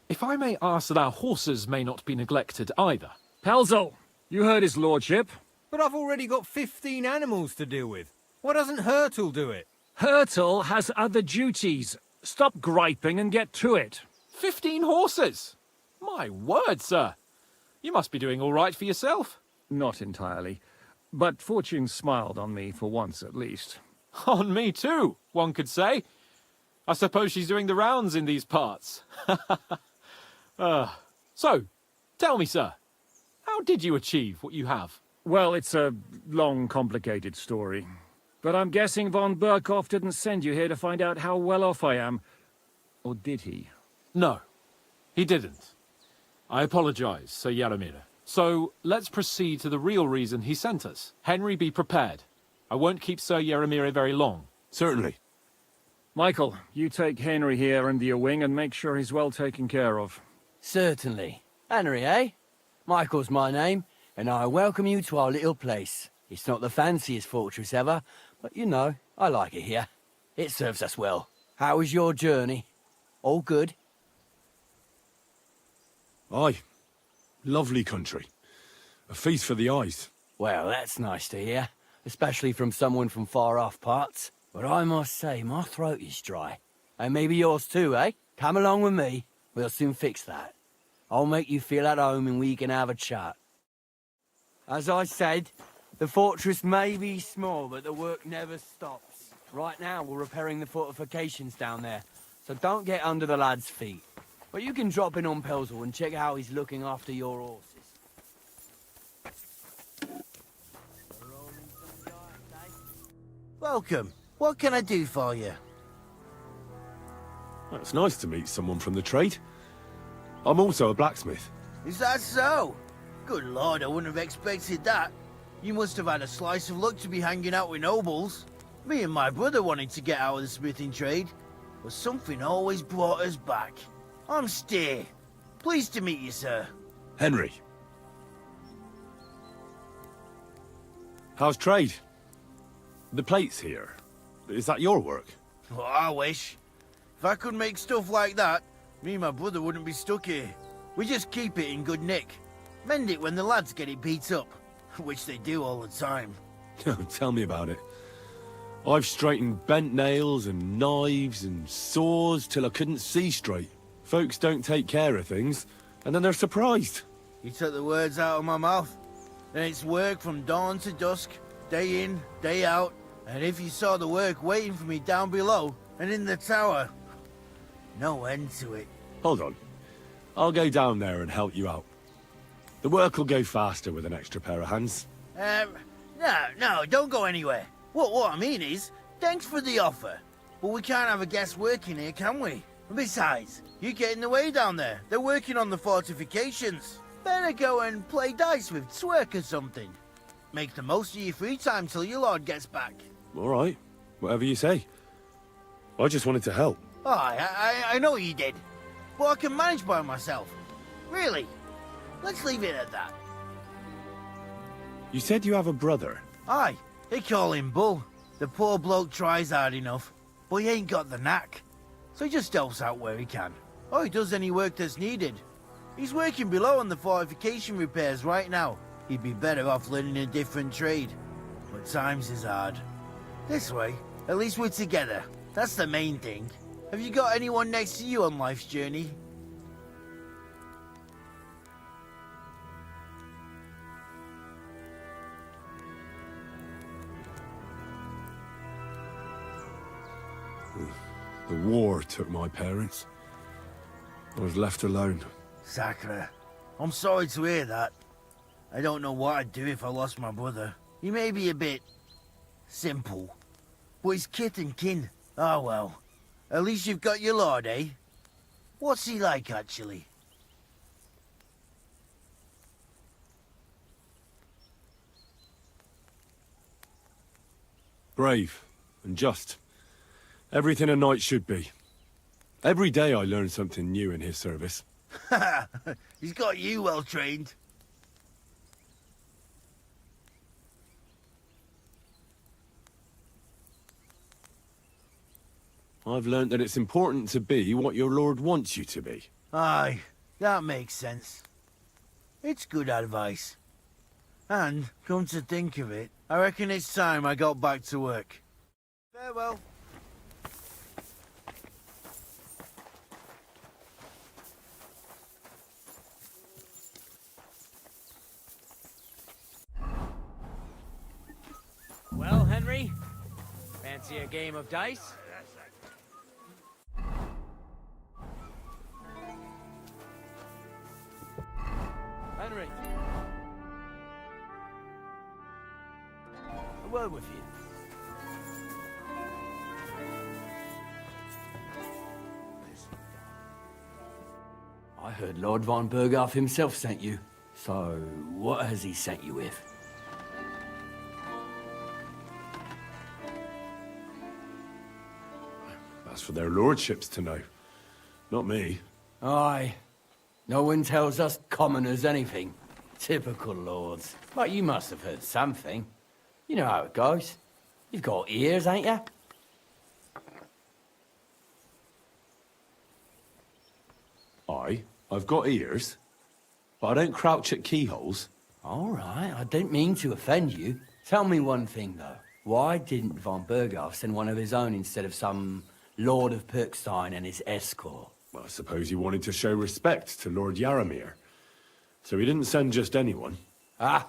If I may ask that our horses may not be neglected either. Pelzel, you heard his lordship. But I've already got 15 animals to deal with. Why doesn't Hurtle do it? Hurtle has other duties. Stop griping and get to it. 15 horses? My word, sir. You must be doing all right for yourself. Not entirely. But fortune smiled on me for once at least. On me too, one could say. I suppose she's doing the rounds in these parts. So, tell me, sir, how did you achieve what you have? Well, it's a long, complicated story. But I'm guessing von Berghoff didn't send you here to find out how well off I am. Or did he? No, he didn't. I apologize, Sir Yaramir. So, let's proceed to the real reason he sent us. Henry, be prepared. I won't keep Sir Yaramir very long. Certainly. Michael, you take Henry here under your wing and make sure he's well taken care of. Certainly. Henry, eh? Michael's my name, and I welcome you to our little place. It's not the fanciest fortress ever, but you know, I like it here. It serves us well. How was your journey? All good? Aye. Lovely country. A feast for the eyes. Well, that's nice to hear, especially from someone from far-off parts. But I must say, my throat is dry. And maybe yours too, eh? Come along with me. We'll soon fix that. I'll make you feel at home and we can have a chat. As I said, the fortress may be small, but the work never stops. Right now, we're repairing the fortifications down there, so don't get under the lad's feet. But you can drop in on Pelzel and check how he's looking after your horses. Welcome. What can I do for you? Well, it's nice to meet someone from the trade. I'm also a blacksmith. Is that so? Good lord, I wouldn't have expected that. You must have had a slice of luck to be hanging out with nobles. Me and my brother wanted to get out of the smithing trade, but something always brought us back. I'm Steer. Pleased to meet you, sir. Henry. How's trade? The plates here. Is that your work? Well, I wish. If I could make stuff like that, me and my brother wouldn't be stuck here. We just keep it in good nick. Mend it when the lads get it beat up, which they do all the time. Tell me about it. I've straightened bent nails and knives and saws till I couldn't see straight. Folks don't take care of things, and then they're surprised. You took the words out of my mouth. And it's work from dawn to dusk, day in, day out. And if you saw the work waiting for me down below and in the tower, no end to it. Hold on. I'll go down there and help you out. The work will go faster with an extra pair of hands. No, don't go anywhere. What I mean is, thanks for the offer. But we can't have a guest working here, can we? Besides, you get in the way down there. They're working on the fortifications. Better go and play dice with Twerk or something. Make the most of your free time till your lord gets back. All right, whatever you say. I just wanted to help. Oh, I know you did. But I can manage by myself. Really. Let's leave it at that. You said you have a brother. Aye, they call him Bull. The poor bloke tries hard enough, but he ain't got the knack. So he just helps out where he can. Or he does any work that's needed. He's working below on the fortification repairs right now. He'd be better off learning a different trade. But times is hard. This way, at least we're together. That's the main thing. Have you got anyone next to you on life's journey? The war took my parents. I was left alone. Sacre. I'm sorry to hear that. I don't know what I'd do if I lost my brother. He may be a bit... simple. But he's kith and kin. Oh well. At least you've got your lord, eh? What's he like, actually? Brave and just. Everything a knight should be. Every day I learn something new in his service. He's got you well trained. I've learnt that it's important to be what your lord wants you to be. Aye, that makes sense. It's good advice. And, come to think of it, I reckon it's time I got back to work. Farewell. Well, Henry, fancy a game of dice? Henry. A word with you. I heard Lord von Berghoff himself sent you. So, what has he sent you with? That's for their lordships to know. Not me. Aye. No one tells us commoners anything. Typical lords. But you must have heard something. You know how it goes. You've got ears, ain't you? I've got ears, but I don't crouch at keyholes. All right, I didn't mean to offend you. Tell me one thing, though. Why didn't von Berghoff send one of his own instead of some Lord of Pirkstein and his escort? Well, I suppose he wanted to show respect to Lord Yaramir. So he didn't send just anyone. Ah,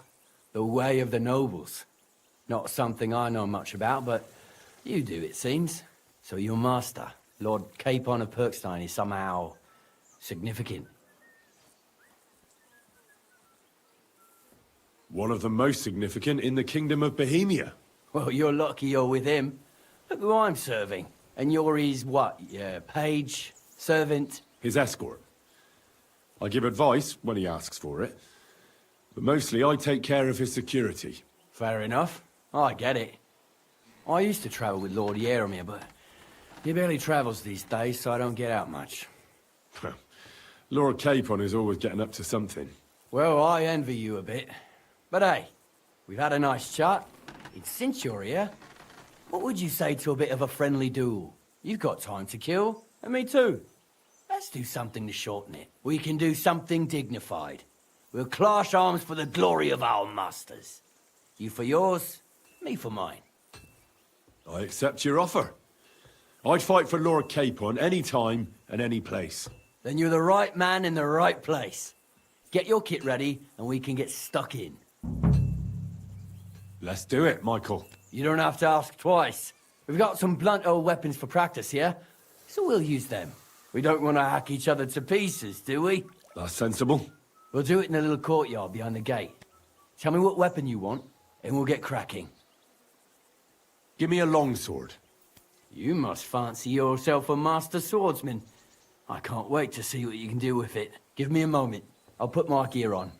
the way of the nobles. Not something I know much about, but you do, it seems. So your master, Lord Capon of Pirkstein, is somehow significant. One of the most significant in the Kingdom of Bohemia. Well, you're lucky you're with him. Look who I'm serving. And you're his, what, page, servant? His escort. I give advice when he asks for it. But mostly I take care of his security. Fair enough. I get it. I used to travel with Lord Yaramir, but he barely travels these days, so I don't get out much. Lord Capon is always getting up to something. Well, I envy you a bit. But hey, we've had a nice chat. And since you're here, what would you say to a bit of a friendly duel? You've got time to kill, and me too. Let's do something to shorten it. We can do something dignified. We'll clash arms for the glory of our masters. You for yours, me for mine. I accept your offer. I'd fight for Lord Capon any time and any place. Then you're the right man in the right place. Get your kit ready, and we can get stuck in. Let's do it, Michael. You don't have to ask twice. We've got some blunt old weapons for practice here, so we'll use them. We don't want to hack each other to pieces, do we? That's sensible. We'll do it in the little courtyard behind the gate. Tell me what weapon you want, and we'll get cracking. Give me a longsword. You must fancy yourself a master swordsman. I can't wait to see what you can do with it. Give me a moment. I'll put my gear on.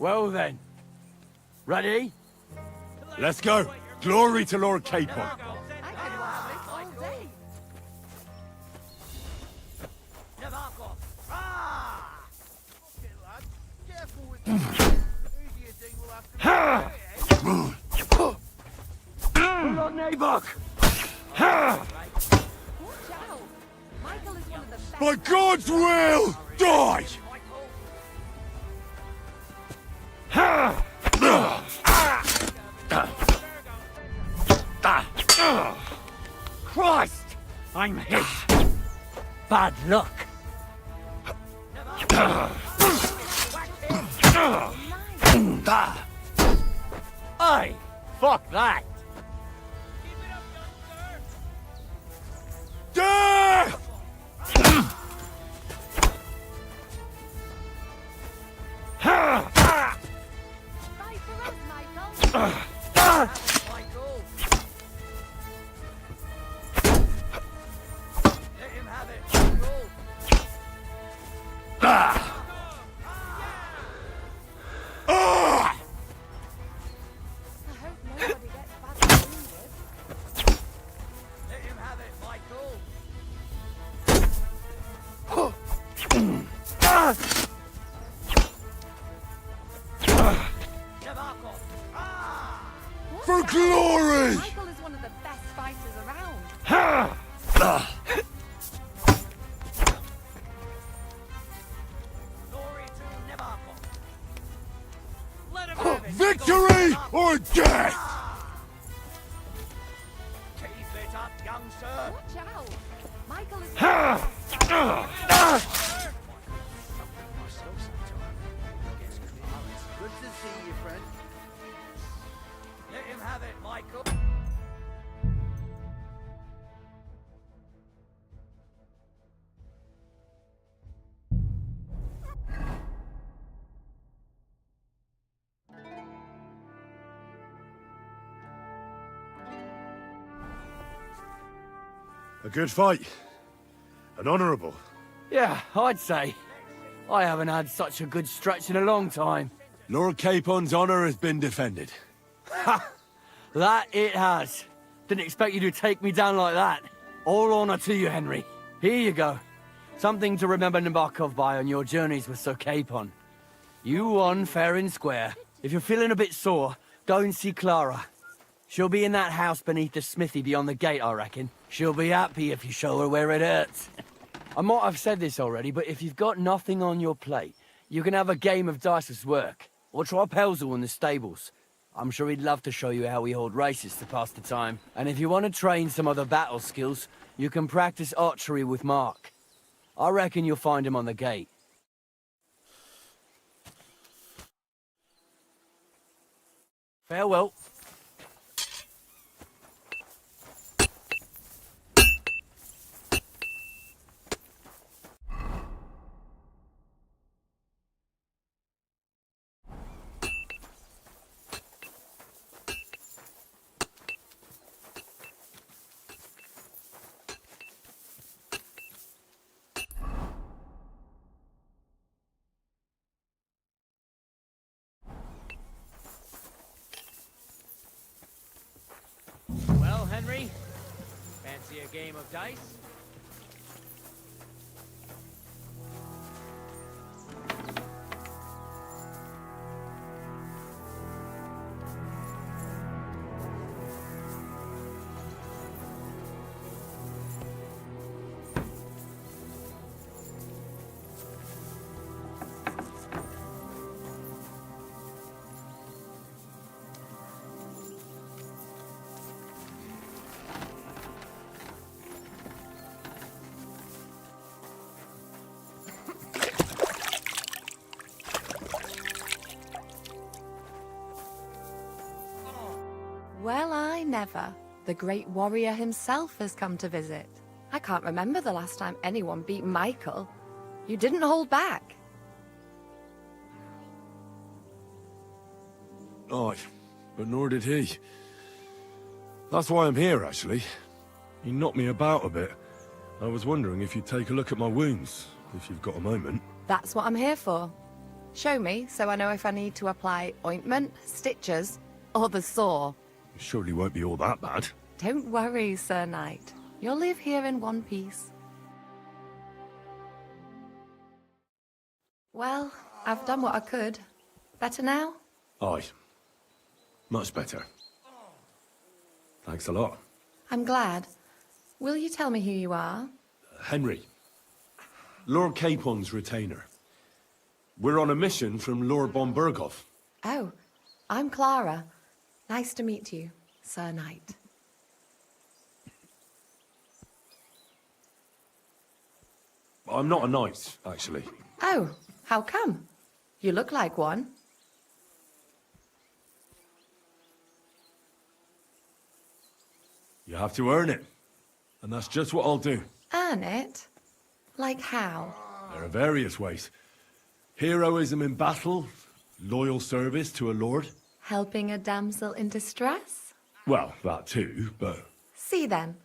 Well then. Ready? Let's go. Glory to Lord Capon. Not Nabok! By God's will, die! Christ! I'm hit! Bad luck! Aye! Fuck that! Death! For glory! Michael is one of the best fighters around. Victory or death! Keep it up, young sir. Watch out. Michael is... Good to see you, friend. Let him have it, Michael. A good fight. An honourable. Yeah, I'd say. I haven't had such a good stretch in a long time. Lord Capon's honour has been defended. Ha! That it has. Didn't expect you to take me down like that. All honour to you, Henry. Here you go. Something to remember Nabokov by on your journeys with Sir Capon. You won fair and square. If you're feeling a bit sore, go and see Clara. She'll be in that house beneath the smithy beyond the gate, I reckon. She'll be happy if you show her where it hurts. I might have said this already, but if you've got nothing on your plate, you can have a game of dice's work. Or try Pelzel in the stables. I'm sure he'd love to show you how we hold races to pass the time. And if you want to train some other battle skills, you can practice archery with Mark. I reckon you'll find him on the gate. Farewell. Well, Henry, fancy a game of dice? Well, I never. The great warrior himself has come to visit. I can't remember the last time anyone beat Michael. You didn't hold back. Aye, but nor did he. That's why I'm here, actually. He knocked me about a bit. I was wondering if you'd take a look at my wounds, if you've got a moment. That's what I'm here for. Show me so I know if I need to apply ointment, stitches, or the saw. Surely won't be all that bad. Don't worry, Sir Knight. You'll live here in one piece. Well, I've done what I could. Better now? Aye. Much better. Thanks a lot. I'm glad. Will you tell me who you are? Henry. Lord Capon's retainer. We're on a mission from Lord von Berghoff. Oh, I'm Clara. Nice to meet you, Sir Knight. I'm not a knight, actually. Oh, how come? You look like one. You have to earn it. And that's just what I'll do. Earn it? Like how? There are various ways. Heroism in battle, loyal service to a lord. Helping a damsel in distress? Well, that too, but... See then,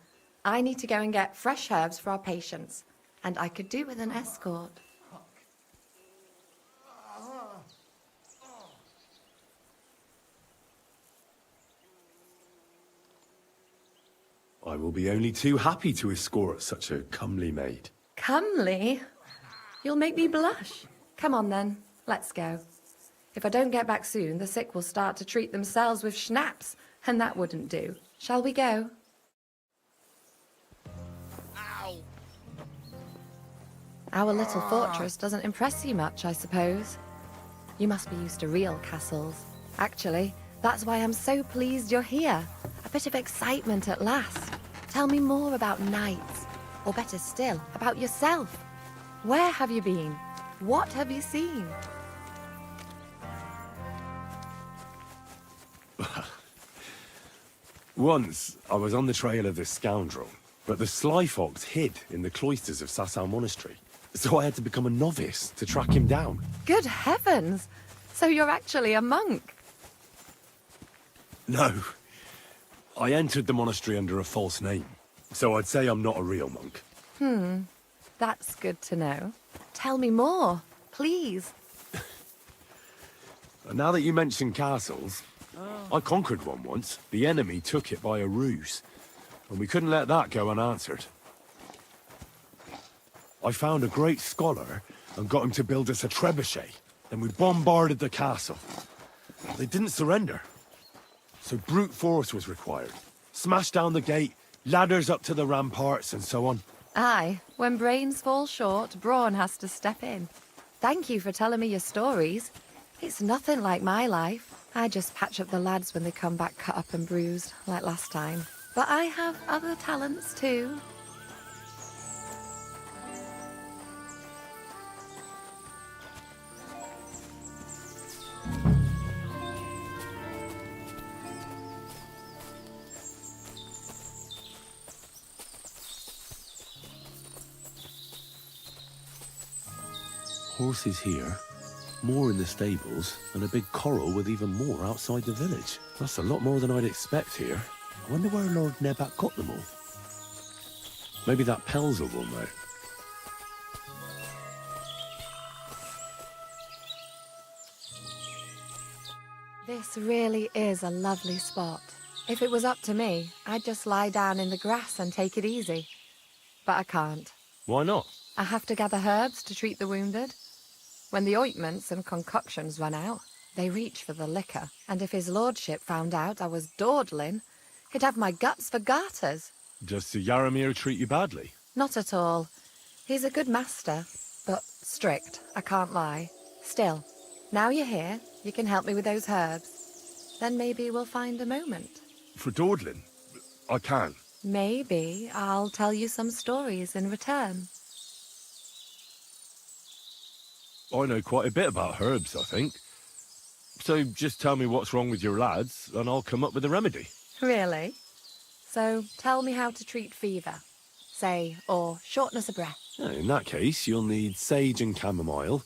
I need to go and get fresh herbs for our patients, and I could do with an escort. I will be only too happy to escort such a comely maid. Comely? You'll make me blush. Come on then, let's go. If I don't get back soon, the sick will start to treat themselves with schnapps, and that wouldn't do. Shall we go? Our little fortress doesn't impress you much, I suppose. You must be used to real castles. Actually, that's why I'm so pleased you're here. A bit of excitement at last. Tell me more about knights, or better still, about yourself. Where have you been? What have you seen? Once, I was on the trail of this scoundrel, but the sly fox hid in the cloisters of Sasau Monastery. So I had to become a novice to track him down. Good heavens! So you're actually a monk? No. I entered the monastery under a false name, so I'd say I'm not a real monk. That's good to know. Tell me more, please. Now that you mention castles, I conquered one once. The enemy took it by a ruse, and we couldn't let that go unanswered. I found a great scholar and got him to build us a trebuchet. Then we bombarded the castle. They didn't surrender, so brute force was required. Smash down the gate, ladders up to the ramparts, and so on. Aye, when brains fall short, brawn has to step in. Thank you for telling me your stories. It's nothing like my life. I just patch up the lads when they come back cut up and bruised, like last time. But I have other talents too. Horses here, more in the stables, and a big corral with even more outside the village. That's a lot more than I'd expect here. I wonder where Lord Nebat got them all. Maybe that Pelzer will know. This really is a lovely spot. If it was up to me, I'd just lie down in the grass and take it easy. But I can't. Why not? I have to gather herbs to treat the wounded. When the ointments and concoctions run out, they reach for the liquor. And if his lordship found out I was dawdling, he'd have my guts for garters. Does Sir Yaramir treat you badly? Not at all. He's a good master, but strict, I can't lie. Still, now you're here, you can help me with those herbs. Then maybe we'll find a moment. For dawdling? I can. Maybe I'll tell you some stories in return. I know quite a bit about herbs, I think. So just tell me what's wrong with your lads, and I'll come up with a remedy. Really? So tell me how to treat fever, say, or shortness of breath. In that case, you'll need sage and chamomile,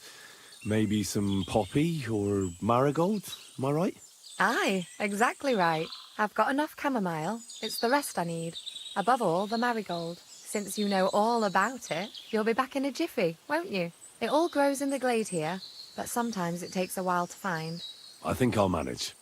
maybe some poppy or marigold, am I right? Aye, exactly right. I've got enough chamomile. It's the rest I need. Above all, the marigold. Since you know all about it, you'll be back in a jiffy, won't you? It all grows in the glade here. but sometimes it takes a while to find. I think I'll manage.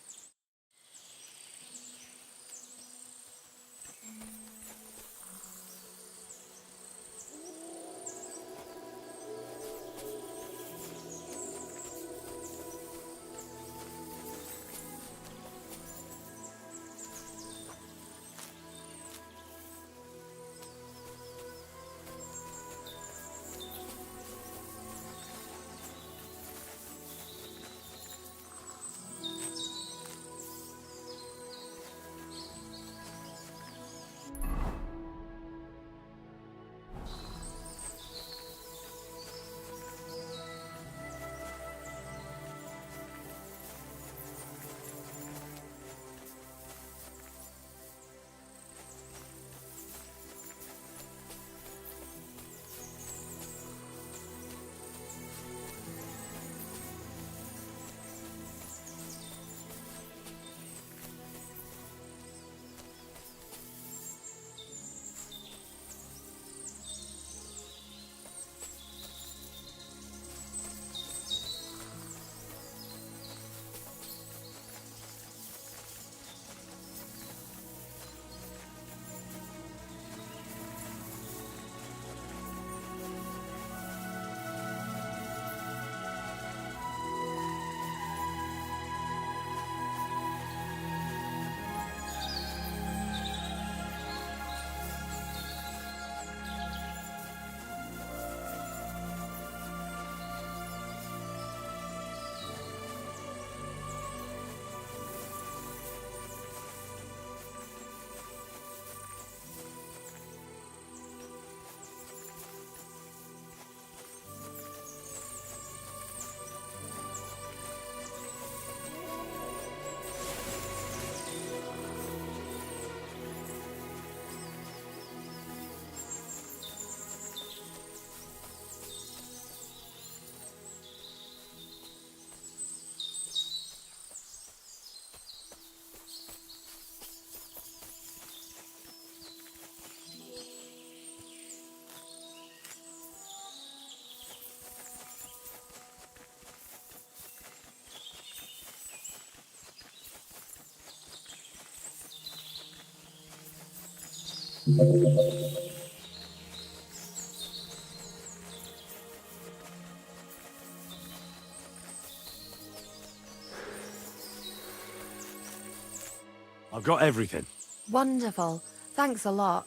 I've got everything. Wonderful. Thanks a lot.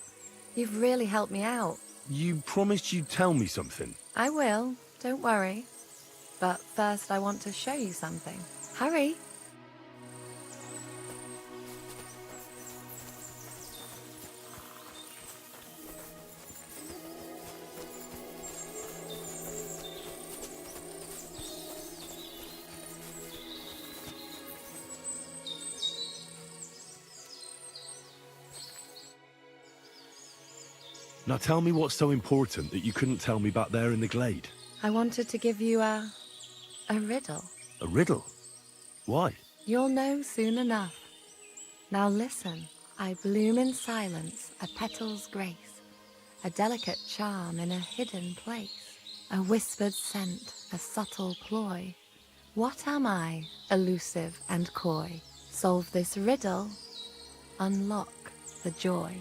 You've really helped me out. You promised you'd tell me something. I will. Don't worry. But first I want to show you something. Hurry. Now tell me what's so important that you couldn't tell me back there in the glade. I wanted to give you a riddle. A riddle? Why? You'll know soon enough. Now listen. I bloom in silence, a petal's grace, a delicate charm in a hidden place, a whispered scent, a subtle ploy. What am I, elusive and coy? Solve this riddle, unlock the joy.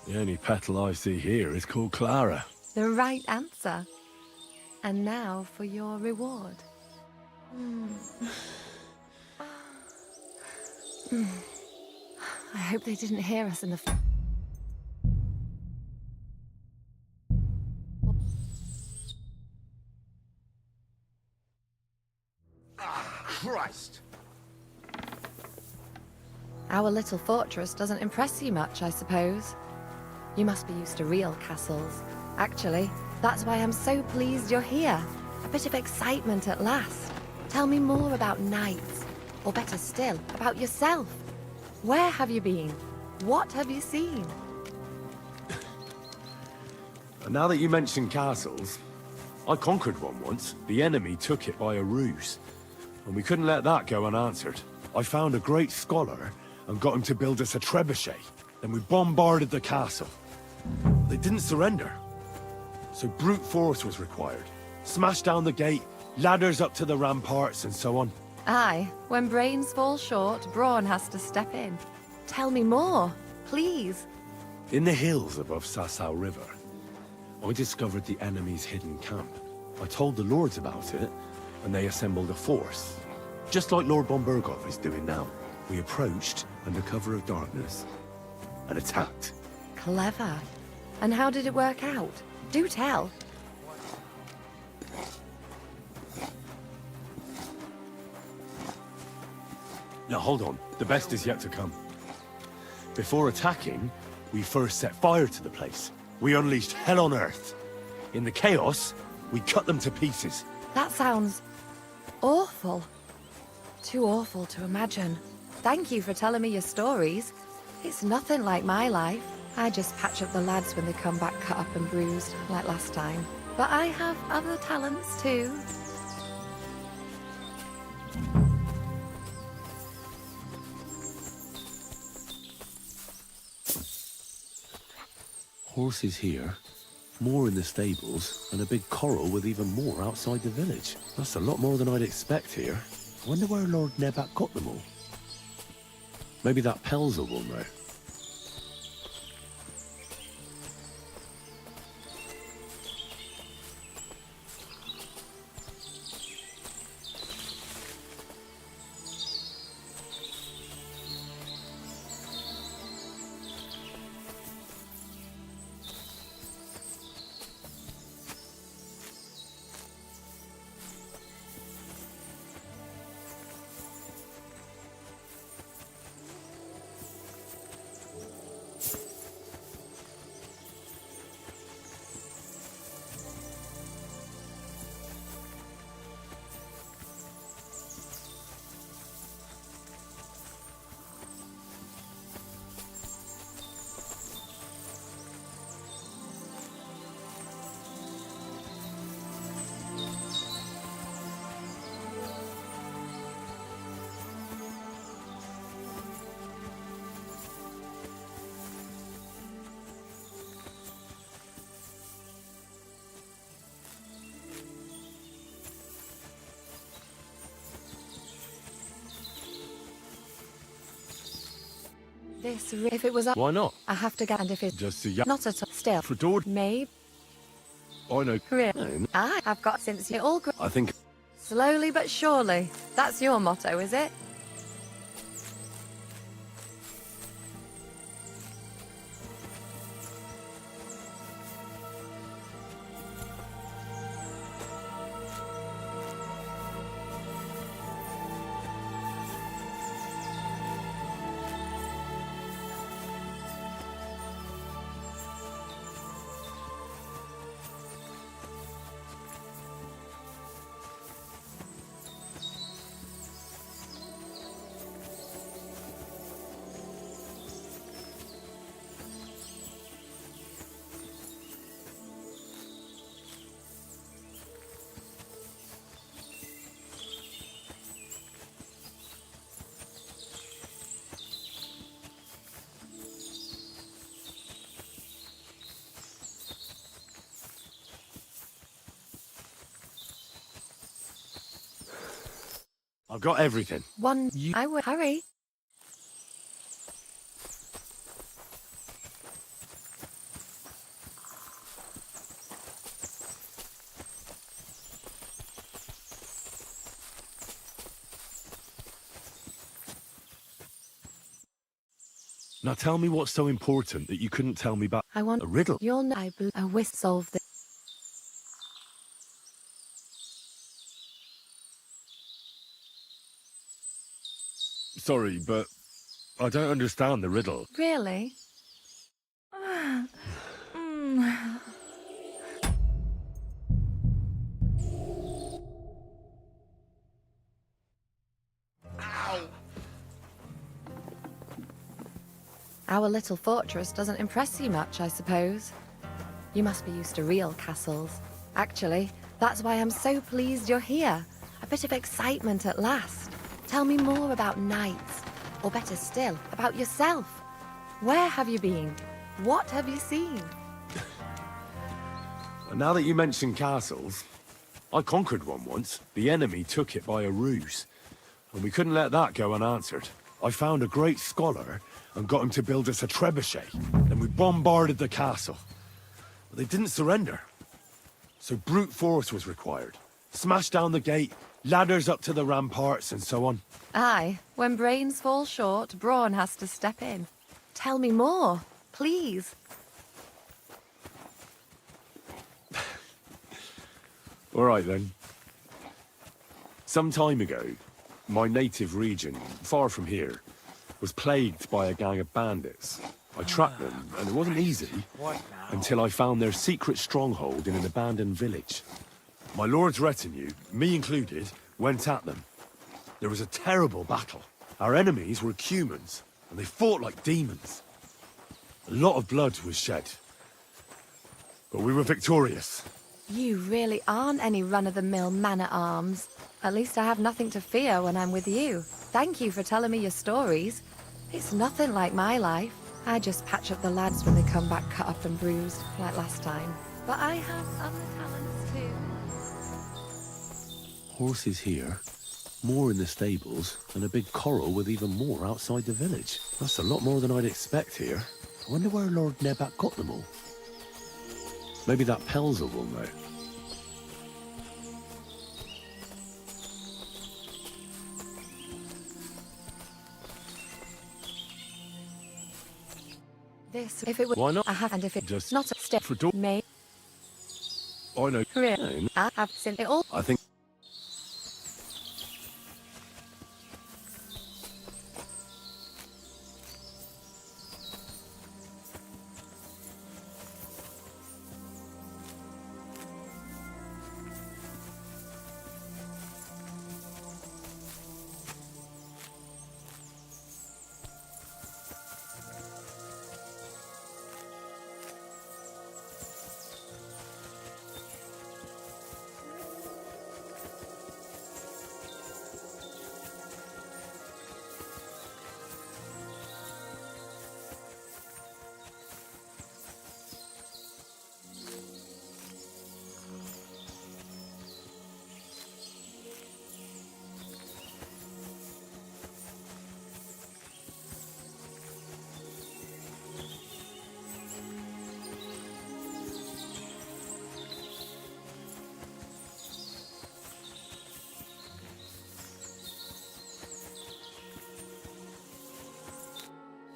The only petal I see here is called Clara. The right answer. And now for your reward. I hope they didn't hear us in the... Christ! Our little fortress doesn't impress you much, I suppose. You must be used to real castles. Actually, that's why I'm so pleased you're here. A bit of excitement at last. Tell me more about knights, or better still, about yourself. Where have you been? What have you seen? Now that you mention castles, I conquered one once. The enemy took it by a ruse. and we couldn't let that go unanswered. I found a great scholar and got him to build us a trebuchet. Then we bombarded the castle. They didn't surrender. So brute force was required. Smash down the gate, ladders up to the ramparts, and so on. Aye, when brains fall short, brawn has to step in. Tell me more, please. In the hills above Sasau River, I discovered the enemy's hidden camp. I told the lords about it, and they assembled a force. Just like Lord Bombergov is doing now. We approached under cover of darkness and attacked. Clever. And how did it work out? Do tell. Now hold on, the best is yet to come. Before attacking, we first set fire to the place. We unleashed hell on earth. In the chaos, we cut them to pieces. That sounds awful. Too awful to imagine. Thank you for telling me your stories. It's nothing like my life. I just patch up the lads when they come back cut up and bruised, like last time. But I have other talents too. Horses here, more in the stables, and a big corral with even more outside the village. That's a lot more than I'd expect here. I wonder where Lord Nebat got them all. Maybe that Pelzer will know. If it was up, Why not? I have to get, and if it's Just a not at all, still, For Dord. maybe. I know. Really? I've got since you all I think. slowly but surely. That's your motto, is it? I've got everything. I will hurry. Now tell me what's so important that you couldn't tell me about I want a riddle. You'll know I will solve this. Sorry, but I don't understand the riddle. Really? Our little fortress doesn't impress you much, I suppose. You must be used to real castles. Actually, that's why I'm so pleased you're here. A bit of excitement at last. Tell me more about knights. Or better still, about yourself. Where have you been? What have you seen? Now that you mention castles, I conquered one once. The enemy took it by a ruse, and we couldn't let that go unanswered. I found a great scholar and got him to build us a trebuchet. Then we bombarded the castle. But they didn't surrender. So brute force was required. Smash down the gate, ladders up to the ramparts, and so on. Aye, when brains fall short, brawn has to step in. Tell me more, please. All right, then. Some time ago, my native region, far from here, was plagued by a gang of bandits. I tracked them, and it wasn't easy, until I found their secret stronghold in an abandoned village. My lord's retinue, me included, went at them. There was a terrible battle. Our enemies were humans, and they fought like demons. A lot of blood was shed. But we were victorious. You really aren't any run-of-the-mill man-at-arms. At least I have nothing to fear when I'm with you. Thank you for telling me your stories. It's nothing like my life. I just patch up the lads when they come back cut up and bruised, like last time. But I have other talents too. Horses here, more in the stables, and a big corral with even more outside the village. That's a lot more than I'd expect here. I wonder where Lord Nebat got them all. Maybe that Pelzer will know. This, if it would... Why not? I have, and if it Just not a step for door. may... I know. Really? I have seen it all. I think...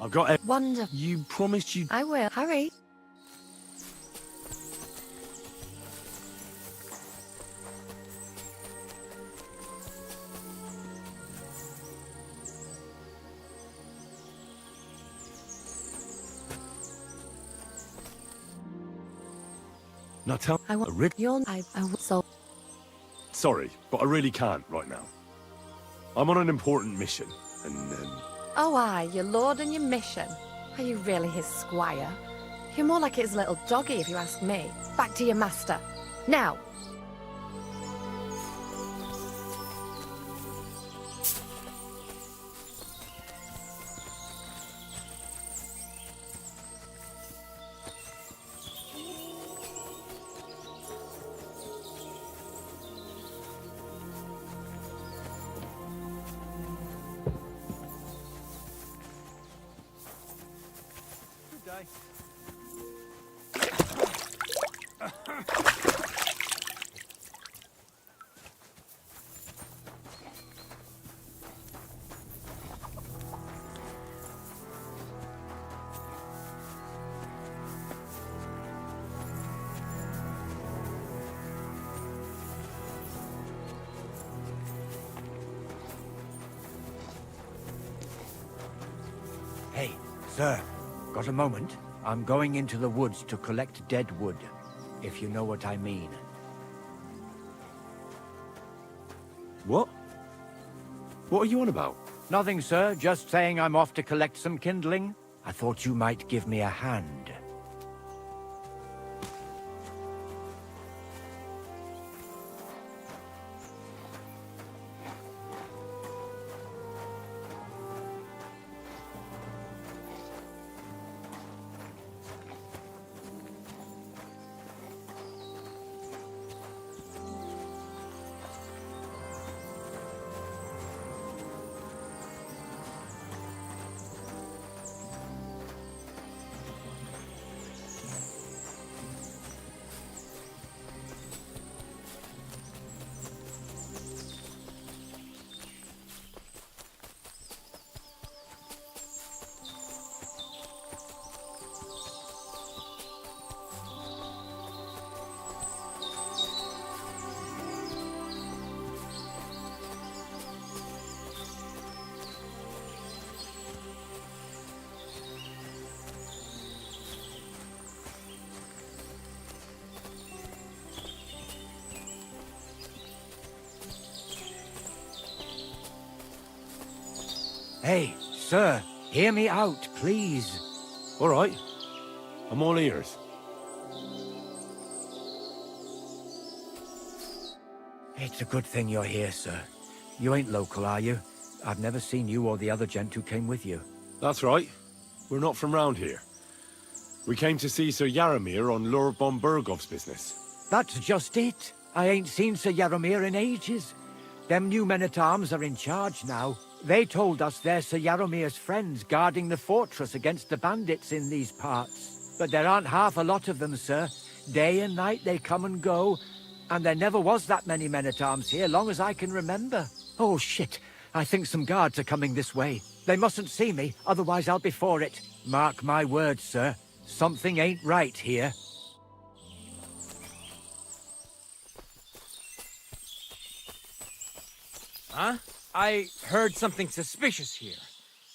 I've got it. Wonderful. You promised you... I will. Hurry. Now tell... I want your... I will... So... Sorry, but I really can't right now. I'm on an important mission, and Oh, aye, your lord and your mission. Are you really his squire? You're more like his little doggy, if you ask me. Back to your master. Now! Hey, sir, got a moment? I'm going into the woods to collect dead wood, if you know what I mean. What? What are you on about? Nothing, sir. Just saying I'm off to collect some kindling. I thought you might give me a hand. Hey, sir, hear me out, please. All right. I'm all ears. It's a good thing you're here, sir. You ain't local, are you? I've never seen you or the other gent who came with you. That's right. We're not from round here. We came to see Sir Yaramir on Lord von Bergov's business. That's just it. I ain't seen Sir Yaramir in ages. Them new men-at-arms are in charge now. They told us they're Sir Yaramir's friends guarding the fortress against the bandits in these parts. But there aren't half a lot of them, sir. Day and night they come and go, and there never was that many men-at-arms here, long as I can remember. Oh, shit. I think some guards are coming this way. They mustn't see me, otherwise I'll be for it. Mark my words, sir. Something ain't right here. Huh? I heard something suspicious here.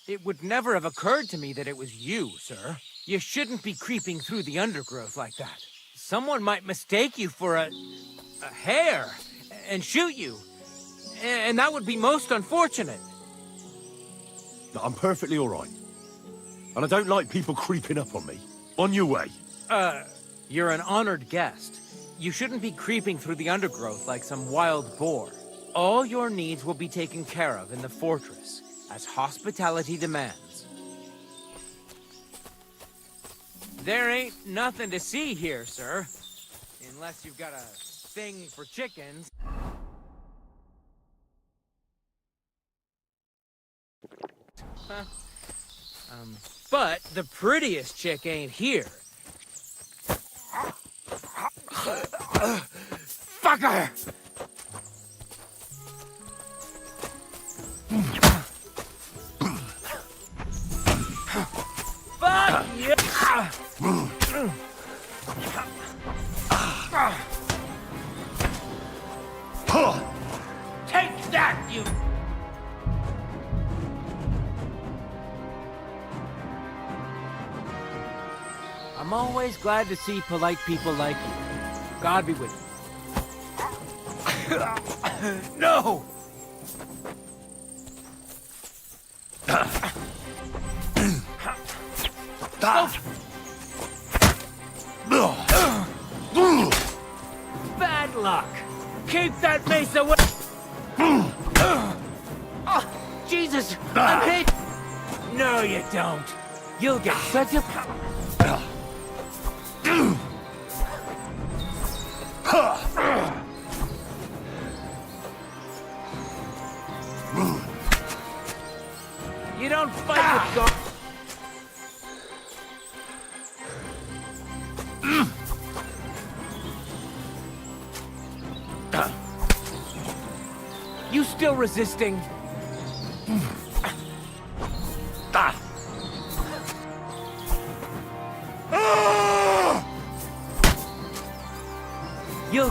It would never have occurred to me that it was you, sir. You shouldn't be creeping through the undergrowth like that. Someone might mistake you for a hare and shoot you. And that would be most unfortunate. No, I'm perfectly all right. And I don't like people creeping up on me. On your way. You're an honored guest. You shouldn't be creeping through the undergrowth like some wild boar. All your needs will be taken care of in the fortress, as hospitality demands. There ain't nothing to see here, sir. Unless you've got a thing for chickens. Huh. But the prettiest chick ain't here. Fucker! Fuck you! Take that, you! I'm always glad to see polite people like you. God be with you. No! Bad luck. Keep that mace away. Oh, Jesus, I'm hit. No, you don't. You'll get such a. You don't fight with God. You still resisting? You.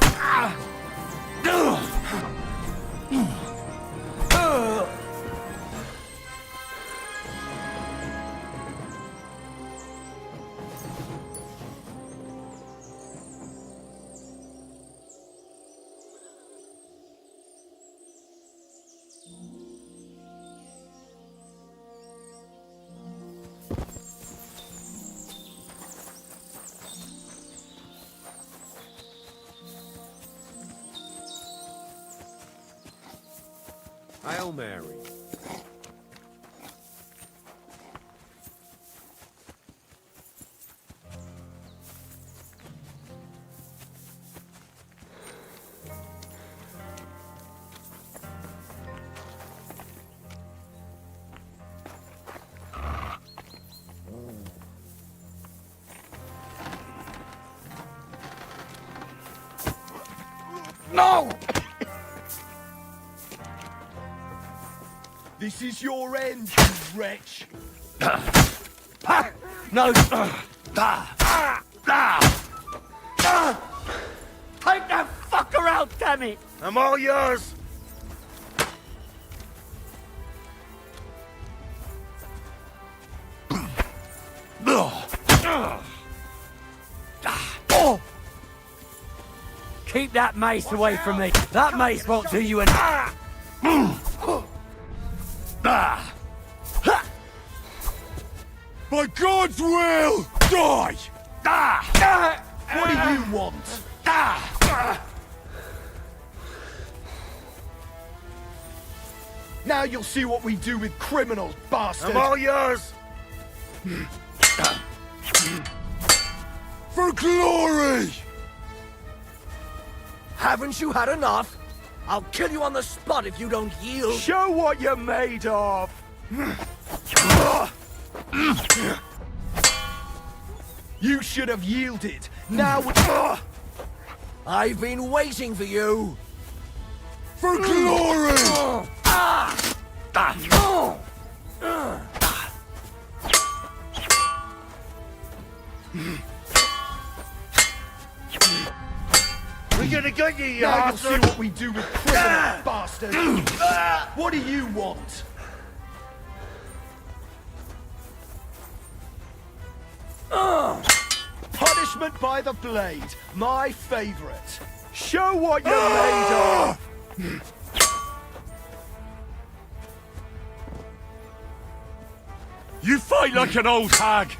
Hail Mary. No! This is your end, you wretch. No! Take that fucker out, damn it! I'm all yours. Keep that mace away from me. That mace won't do you any. By God's will, die! What do you want? Now you'll see what we do with criminals, bastard! I'm all yours! For glory! Haven't you had enough? I'll kill you on the spot if you don't yield. Show what you're made of! You should have yielded. Now I've been waiting for you. For glory! We're gonna get you, now you'll see what we do with criminals, bastard! What do you want? Punishment by the blade, my favorite. Show what you're made of! You fight like an old hag!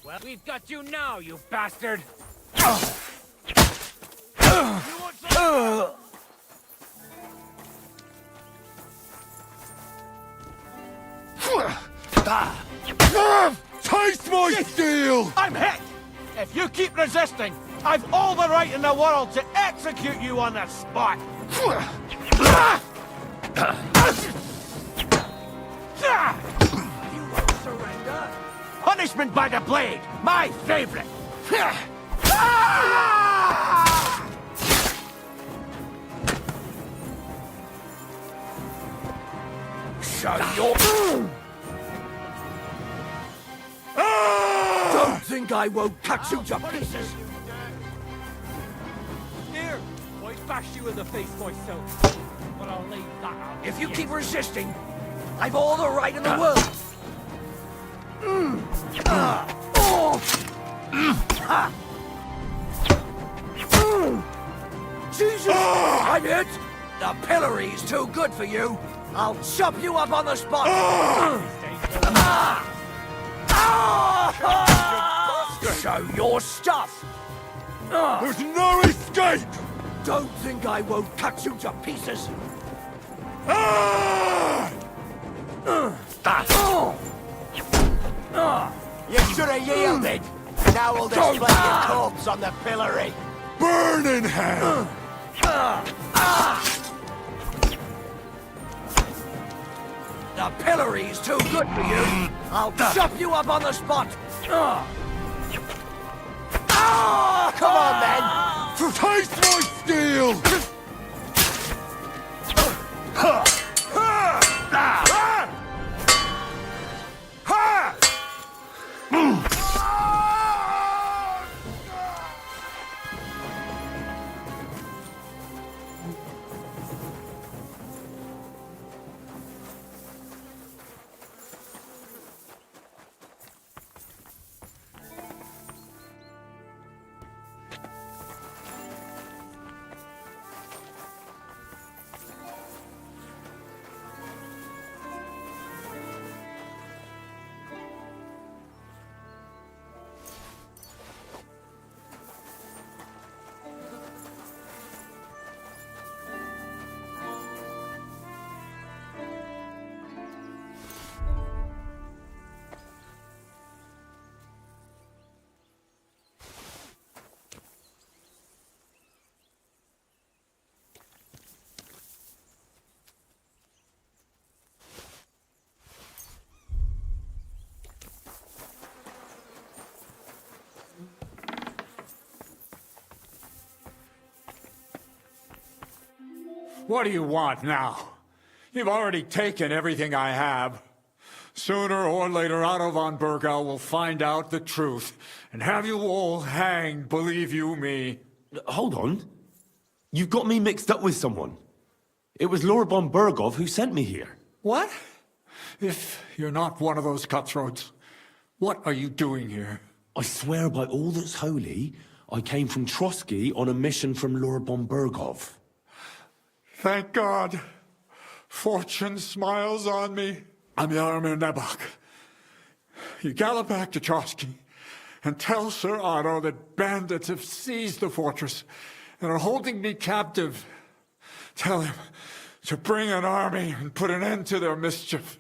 Well, we've got you now, you bastard! Taste my steel! I'm hit! If you keep resisting, I've all the right in the world to execute you on the spot! You won't surrender. Punishment by the blade, my favorite! Show your... Don't think I won't cut you to pieces. Here, I bashed you in the face myself. But I'll leave that out. If you keep resisting, I've all the right in the world. Jesus! I'm hit! The pillory's too good for you. I'll chop you up on the spot. Show your stuff. There's no escape! Don't think I won't cut you to pieces. You should have yielded! Now we'll display your corpse on the pillory! Burn in hell! The pillory's too good for you. I'll chop you up on the spot. Come on, then! Taste my steel! What do you want now? You've already taken everything I have. Sooner or later, Otto von Bergau will find out the truth and have you all hanged, believe you me. Hold on. You've got me mixed up with someone. It was Lord von Bergov who sent me here. What? If you're not one of those cutthroats, What are you doing here? I swear by all that's holy, I came from Trotsky on a mission from Lord Bombergov. Thank God. Fortune smiles on me. I'm Yaramir Nebok. You gallop back to Trotsky and tell Sir Otto that bandits have seized the fortress and are holding me captive. Tell him to bring an army and put an end to their mischief.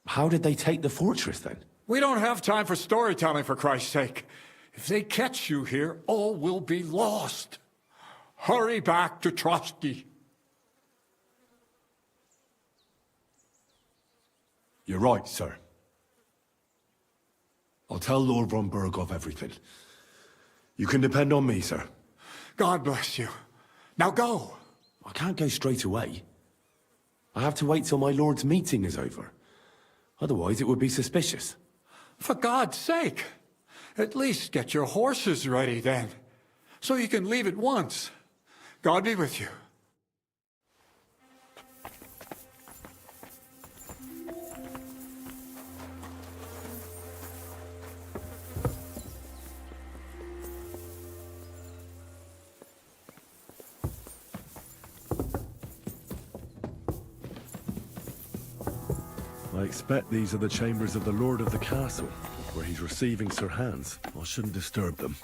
How did they take the fortress then? We don't have time for storytelling, for Christ's sake. If they catch you here, all will be lost. Hurry back to Trotsky. You're right, sir. I'll tell Lord Bombergov everything. You can depend on me, sir. God bless you. Now go. I can't go straight away. I have to wait till my lord's meeting is over. Otherwise, it would be suspicious. For God's sake, at least get your horses ready then, so you can leave at once. God be with you. I expect these are the chambers of the Lord of the Castle, where he's receiving Sir Hans. I shouldn't disturb them.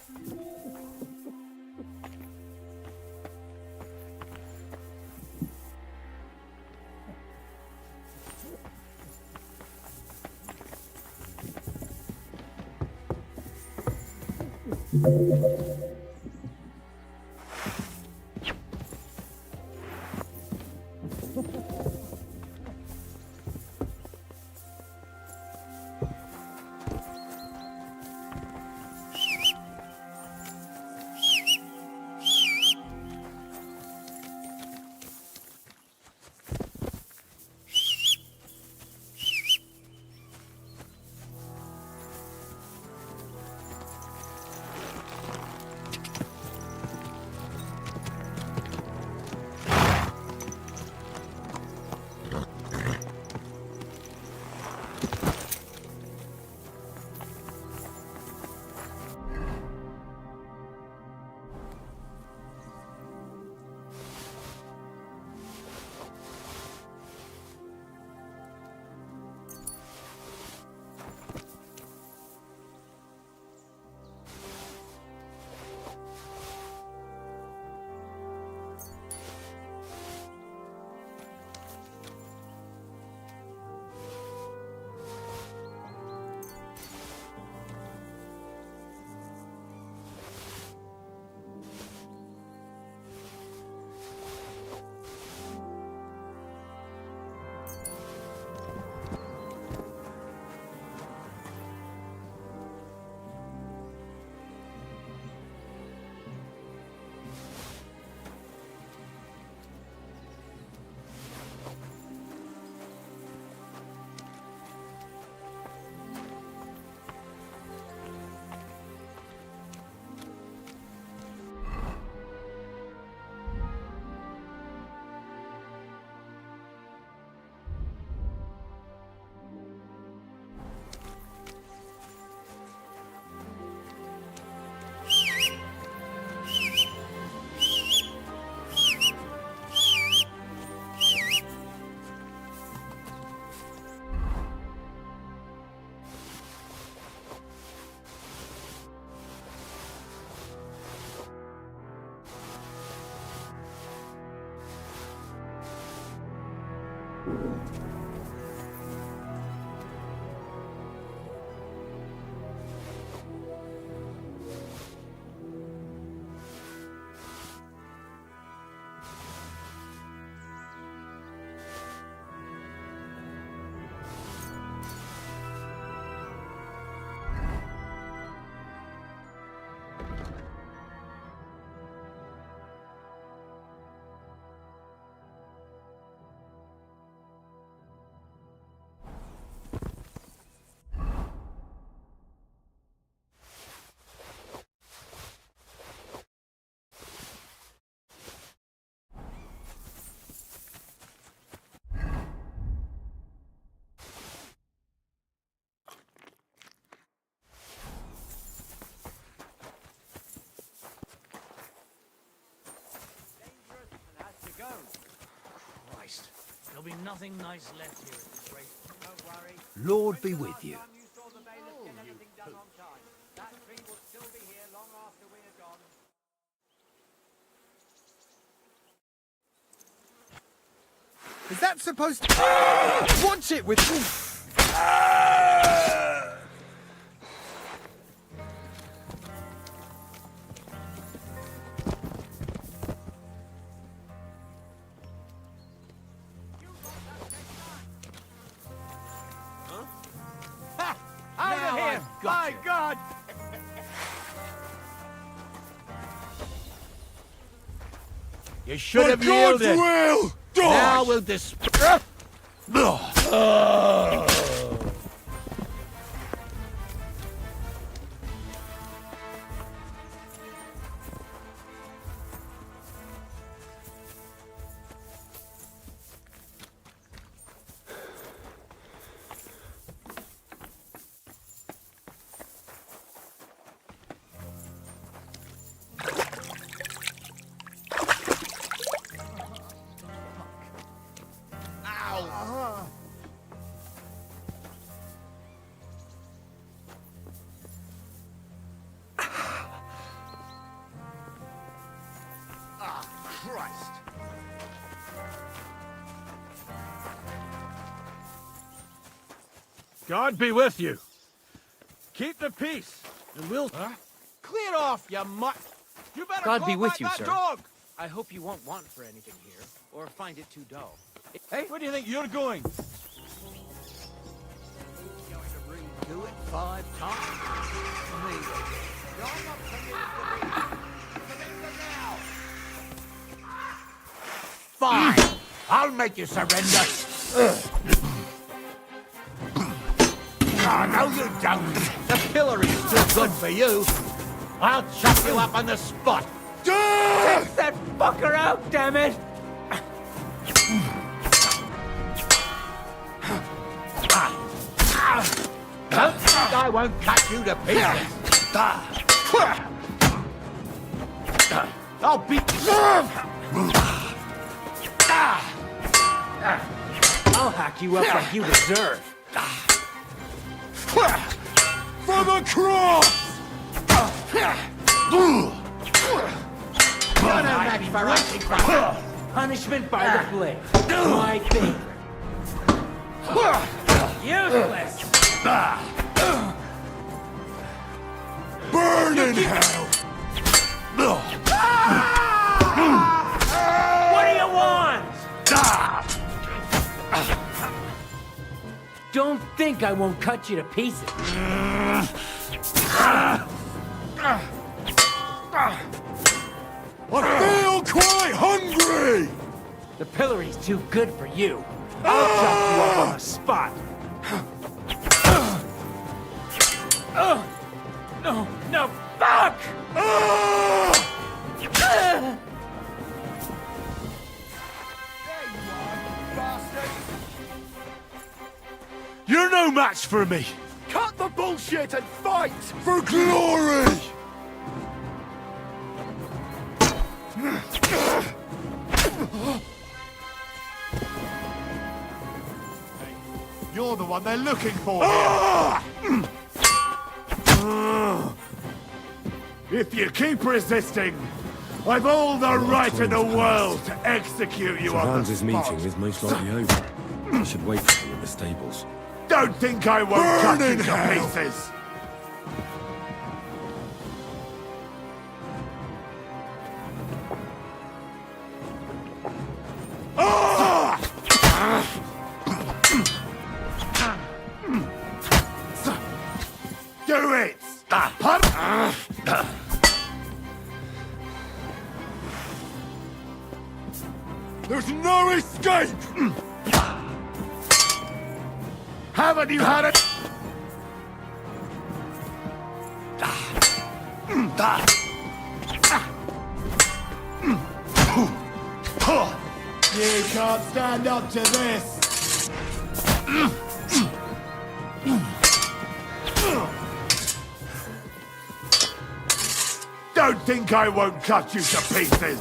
There'll be nothing nice left here at this rate. Don't worry. Lord be with you. Is that supposed to... Watch it with... Out of here! My God! You should have yielded. Will! Now we'll dis... Christ! God be with you. Keep the peace, and we'll... Clear off, you mutt! You better God call be with back you, that sir. dog! I hope you won't want for anything here, or find it too dull. Hey, where do you think you're going? Going to redo it 5 times? Me. You're not committed to me. Surrender now. Fine. I'll make you surrender. Oh, no you don't. The pillory's too good for you. I'll chop you up on the spot. Take that fucker out, damn it! Don't think I won't cut you to pieces. I'll beat I'll hack you up like you deserve. From across! Not a match for us, punishment by the blade. My favorite. Useless! Burn in hell! What do you want? Don't think I won't cut you to pieces. I feel quite hungry! The pillory's too good for you. I'll chop you up on the spot. No, no, fuck! You're no match for me! Cut the bullshit and fight! For glory! You're the one they're looking for. If you keep resisting, I've all the right in the world to execute you on the Hans' spot. meeting is most likely over. I should wait for him in the stables. Don't think I won't cut you to pieces. Do it! There's no escape! Haven't you had it? You can't stand up to this! Don't think I won't cut you to pieces!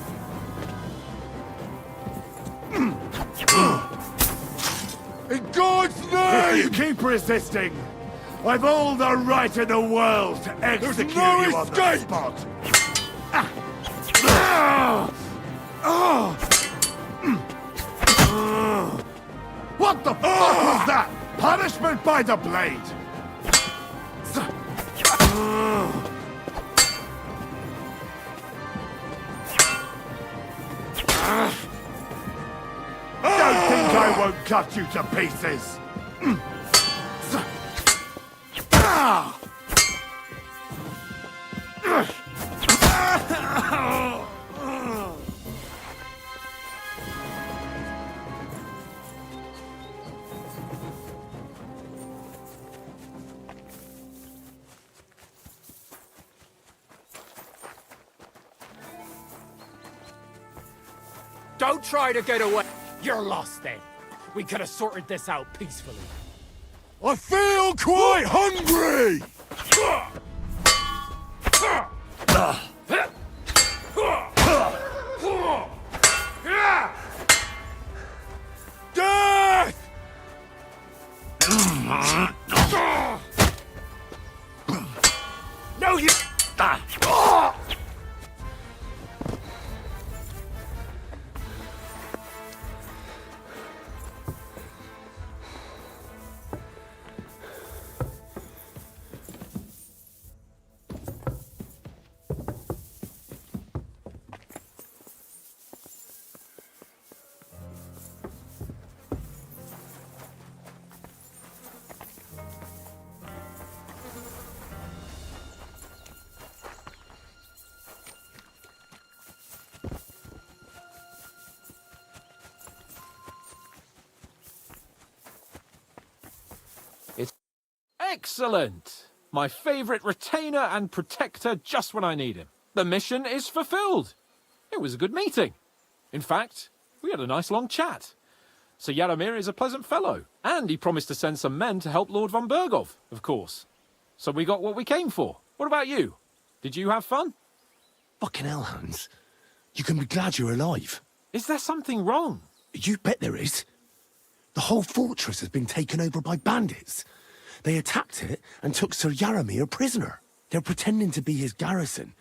In God's name! If you keep resisting, I've all the right in the world to execute you on the spot. What the fuck was that? Punishment by the blade! Don't think I won't cut you to pieces! Don't try to get away. You're lost then. We could have sorted this out peacefully. I feel quite hungry! Death! No, you... Excellent! My favorite retainer and protector just when I need him. The mission is fulfilled. It was a good meeting. In fact, we had a nice long chat. Sir Yaromir is a pleasant fellow, and he promised to send some men to help Lord von Bergov, of course. So we got what we came for. What about you? Did you have fun? Fucking hell, Hans. You can be glad you're alive. Is there something wrong? You bet there is. The whole fortress has been taken over by bandits. They attacked it and took Sir Yaromir prisoner. They're pretending to be his garrison.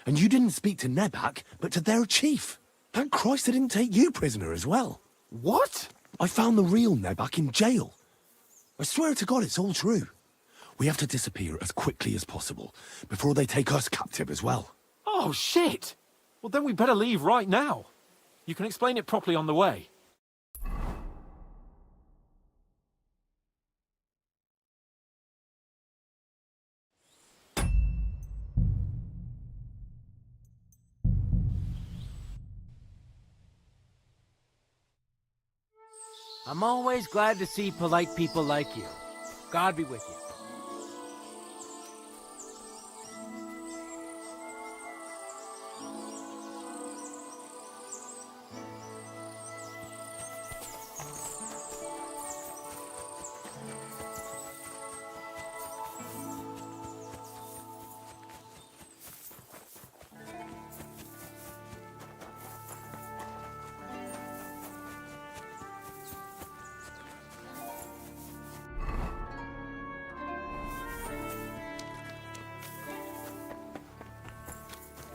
And you didn't speak to Nebak, but to their chief. Thank Christ they didn't take you prisoner as well. What? I found the real Nebak in jail. I swear to God it's all true. We have to disappear as quickly as possible, before they take us captive as well. Oh, shit! Well, then we better leave right now. You can explain it properly on the way. I'm always glad to see polite people like you. God be with you.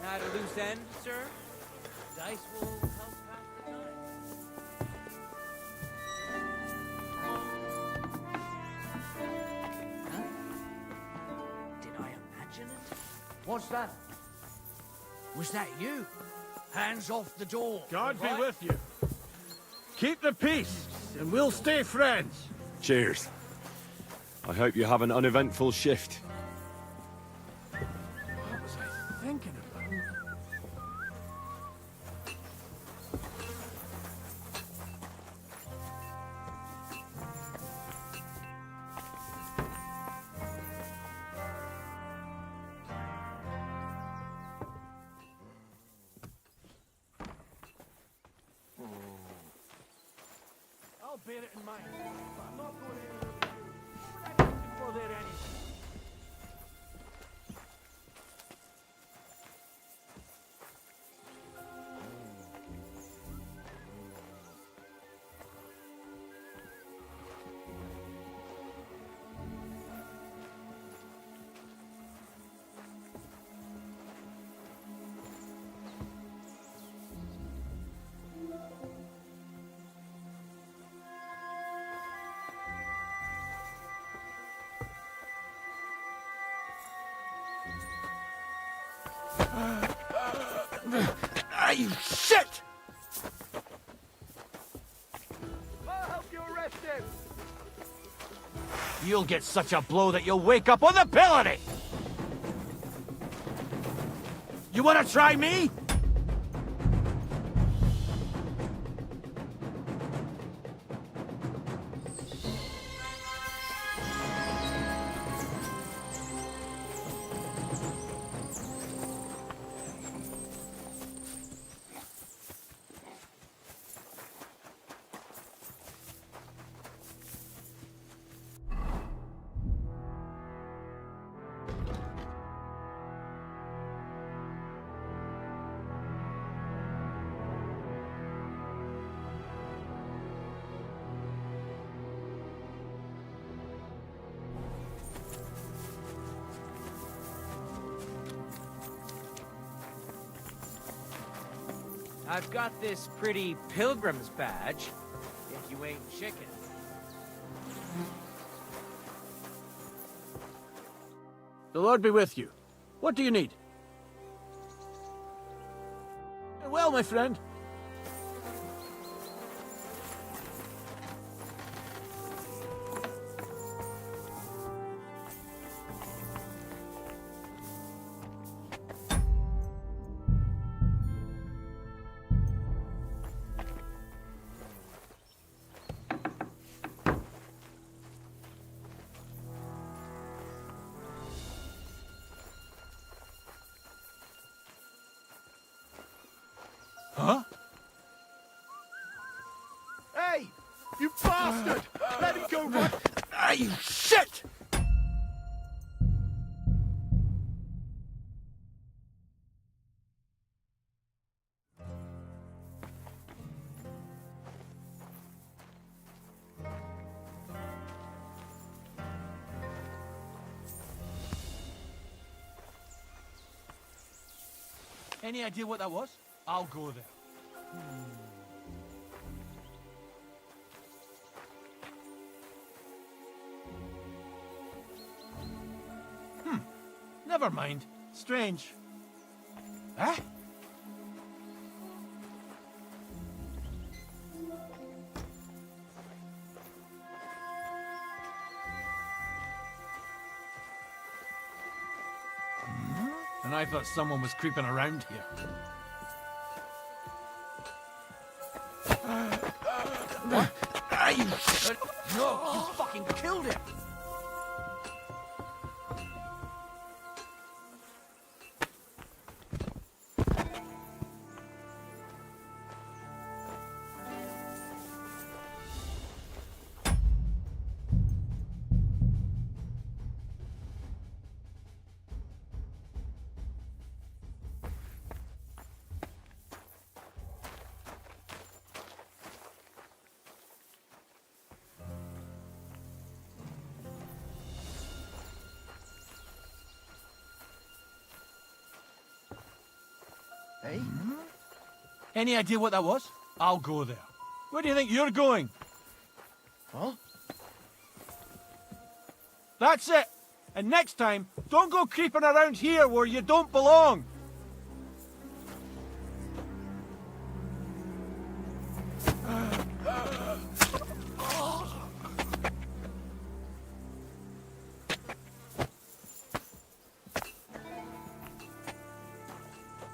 At a loose end, sir? Dice will help pass the time. Huh? Did I imagine it? What's that? Was that you? Hands off the door. God be with you. Keep the peace, and we'll stay friends. Cheers. I hope you have an uneventful shift. What was I thinking about? I'll bear it in mind, but I'm not going anywhere before they're anything. Ah, you shit! I'll help you arrest him. You'll get such a blow that you'll wake up on the pillory! You wanna try me? I've got this pretty pilgrim's badge, if you ain't chicken. The Lord be with you. What do you need? Well, my friend. Huh? Hey! You bastard! Let him go right... Ah, you shit! Any idea what that was? I'll go there. Never mind. Strange. Huh? And I thought someone was creeping around here. What? Ah, you shit! No, you fucking killed him! Hey? Any idea what that was? I'll go there. Where do you think you're going? Huh? That's it! And next time, don't go creeping around here where you don't belong!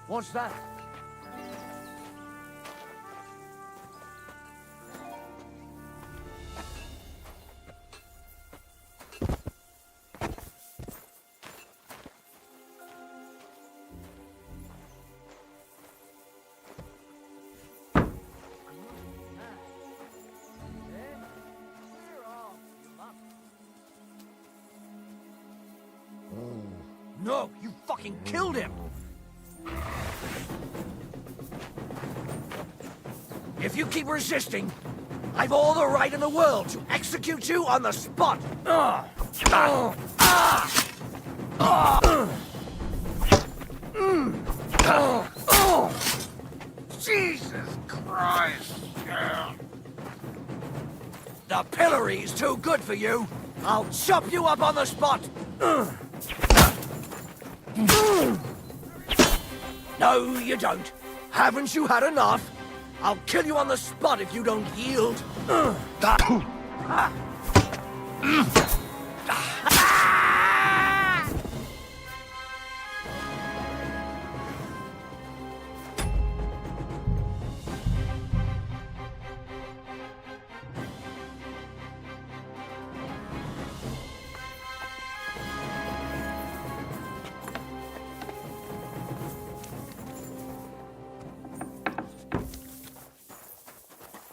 What's that? No, you fucking killed him! If you keep resisting, I've all the right in the world to execute you on the spot! Jesus Christ! The pillory's too good for you! I'll chop you up on the spot! No, you don't. Haven't you had enough? I'll kill you on the spot if you don't yield.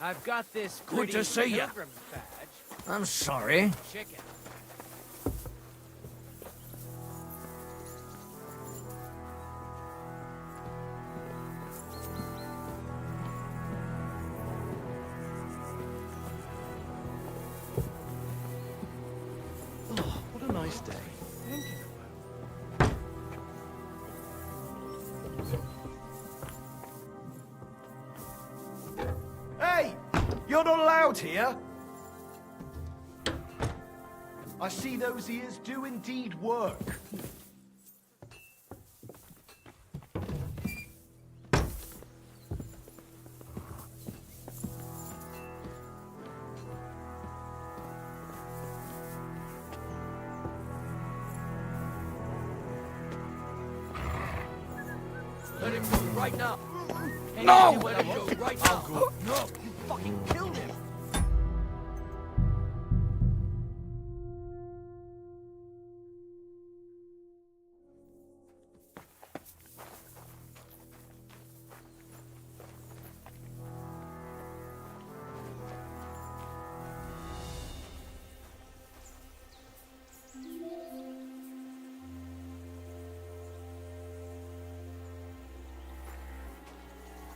I've got this Good to see ya. pilgrim's badge. I'm sorry. Chicken. Oh, what a nice day. Hey! You're not allowed here! I see those ears do indeed work. Let him go right now. No! Let him go right now. No, you fucking killed him.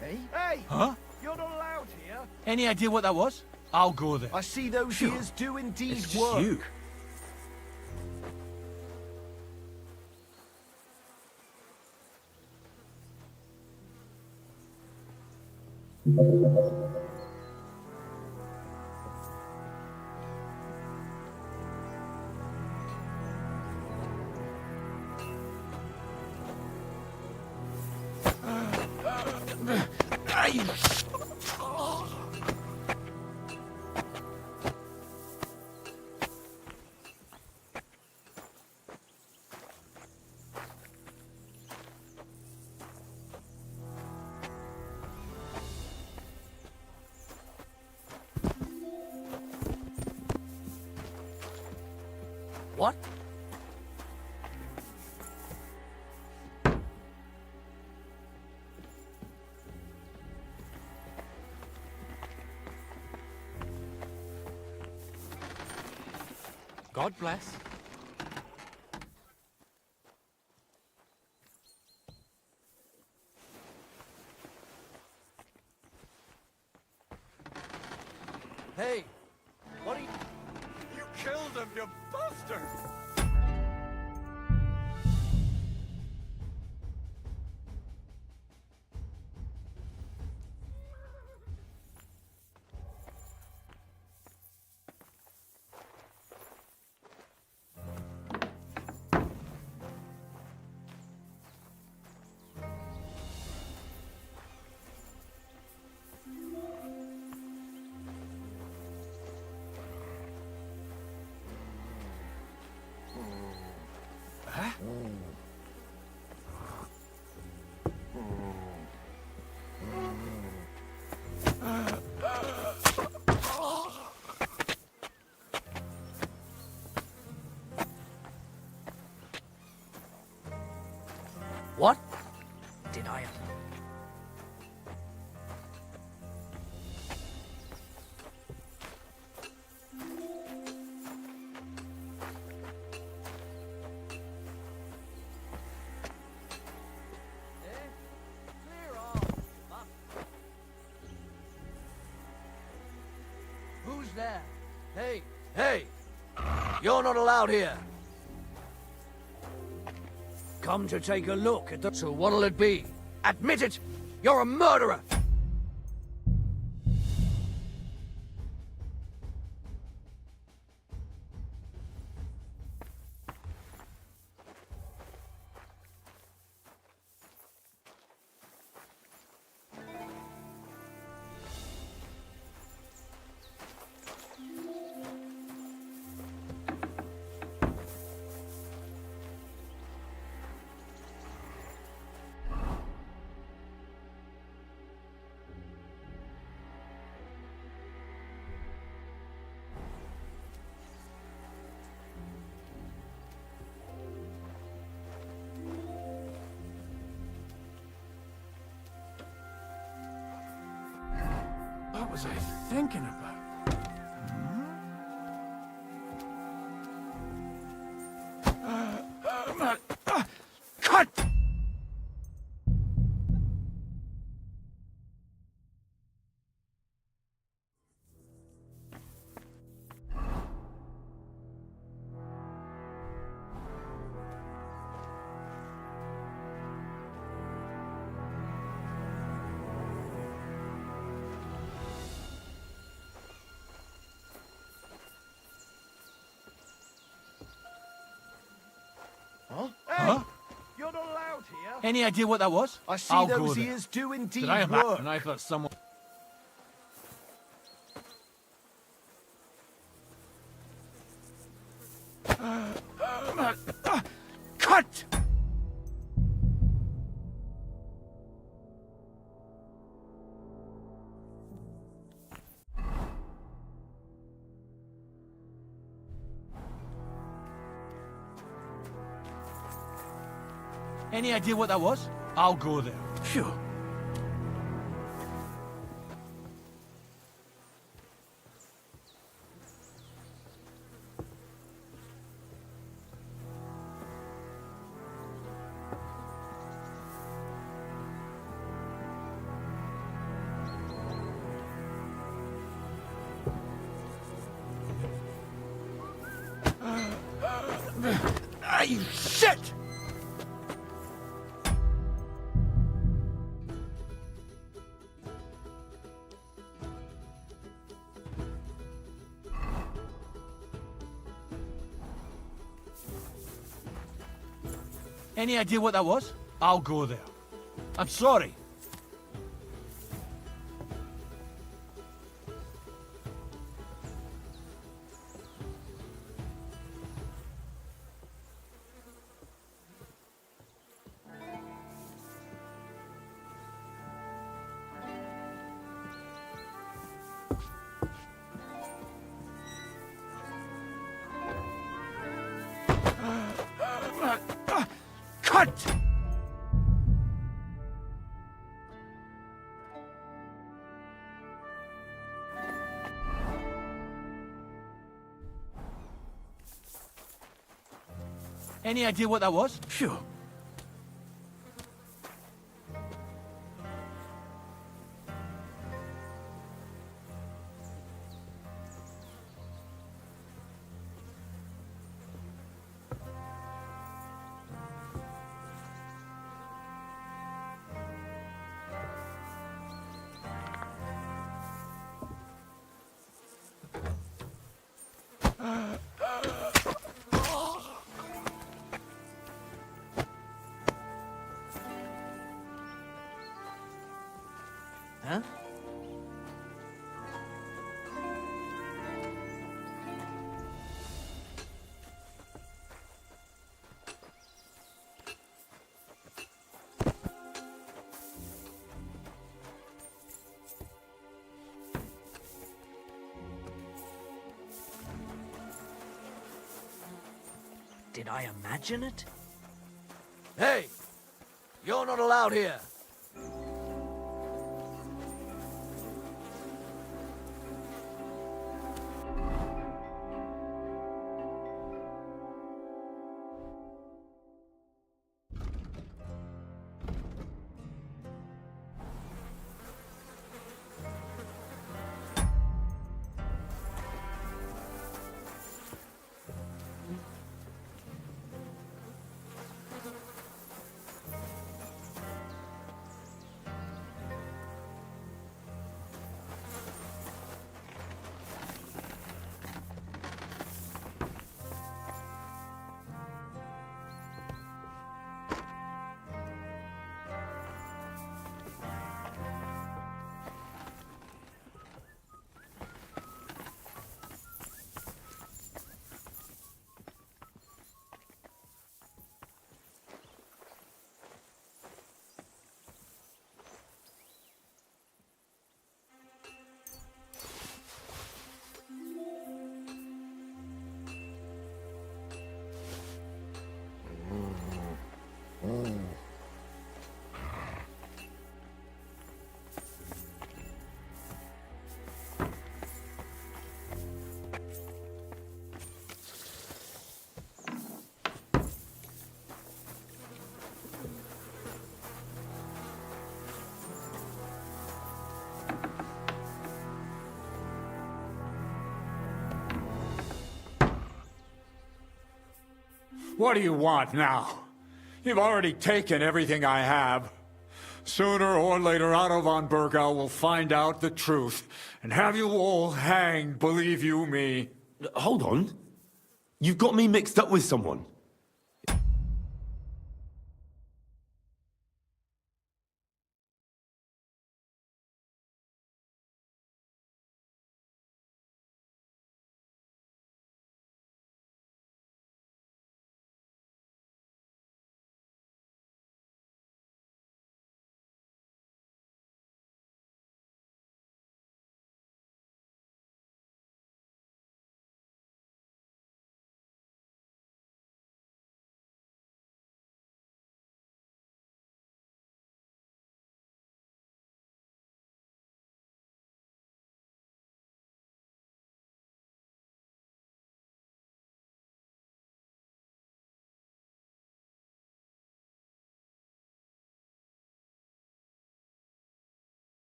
Hey! Huh? You're not allowed here. Any idea what that was? I'll go there. I see those ears do indeed It's work. you. What? God bless. Hey! What are you... You killed him, you bastard! What? Did I... Who's there? Hey! Hey! You're not allowed here! Come to take a look at the... So what'll it be? Admit it! You're a murderer! was I thinking about? Cut! Hey, you're not allowed here. Any idea what that was? I see I'll go those there. ears do indeed Did I have work. that? And I thought someone... Cut! Any idea what that was? I'll go there. Phew. Ah, you shit! Any idea what that was? I'll go there. I'm sorry. Cut! Any idea what that was? Phew. Huh? Did I imagine it? Hey! You're not allowed here. What do you want now? You've already taken everything I have. Sooner or later, Otto von Bergau will find out the truth and have you all hanged, believe you me. Hold on. You've got me mixed up with someone.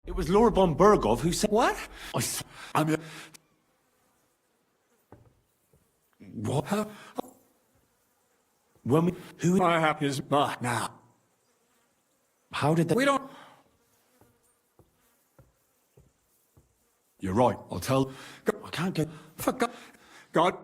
It was Laura von Bergov who said... What? I'm... What? When we... Who... My happy is back now. How did they... We don't... You're right, I'll tell... I can't get... For God... God...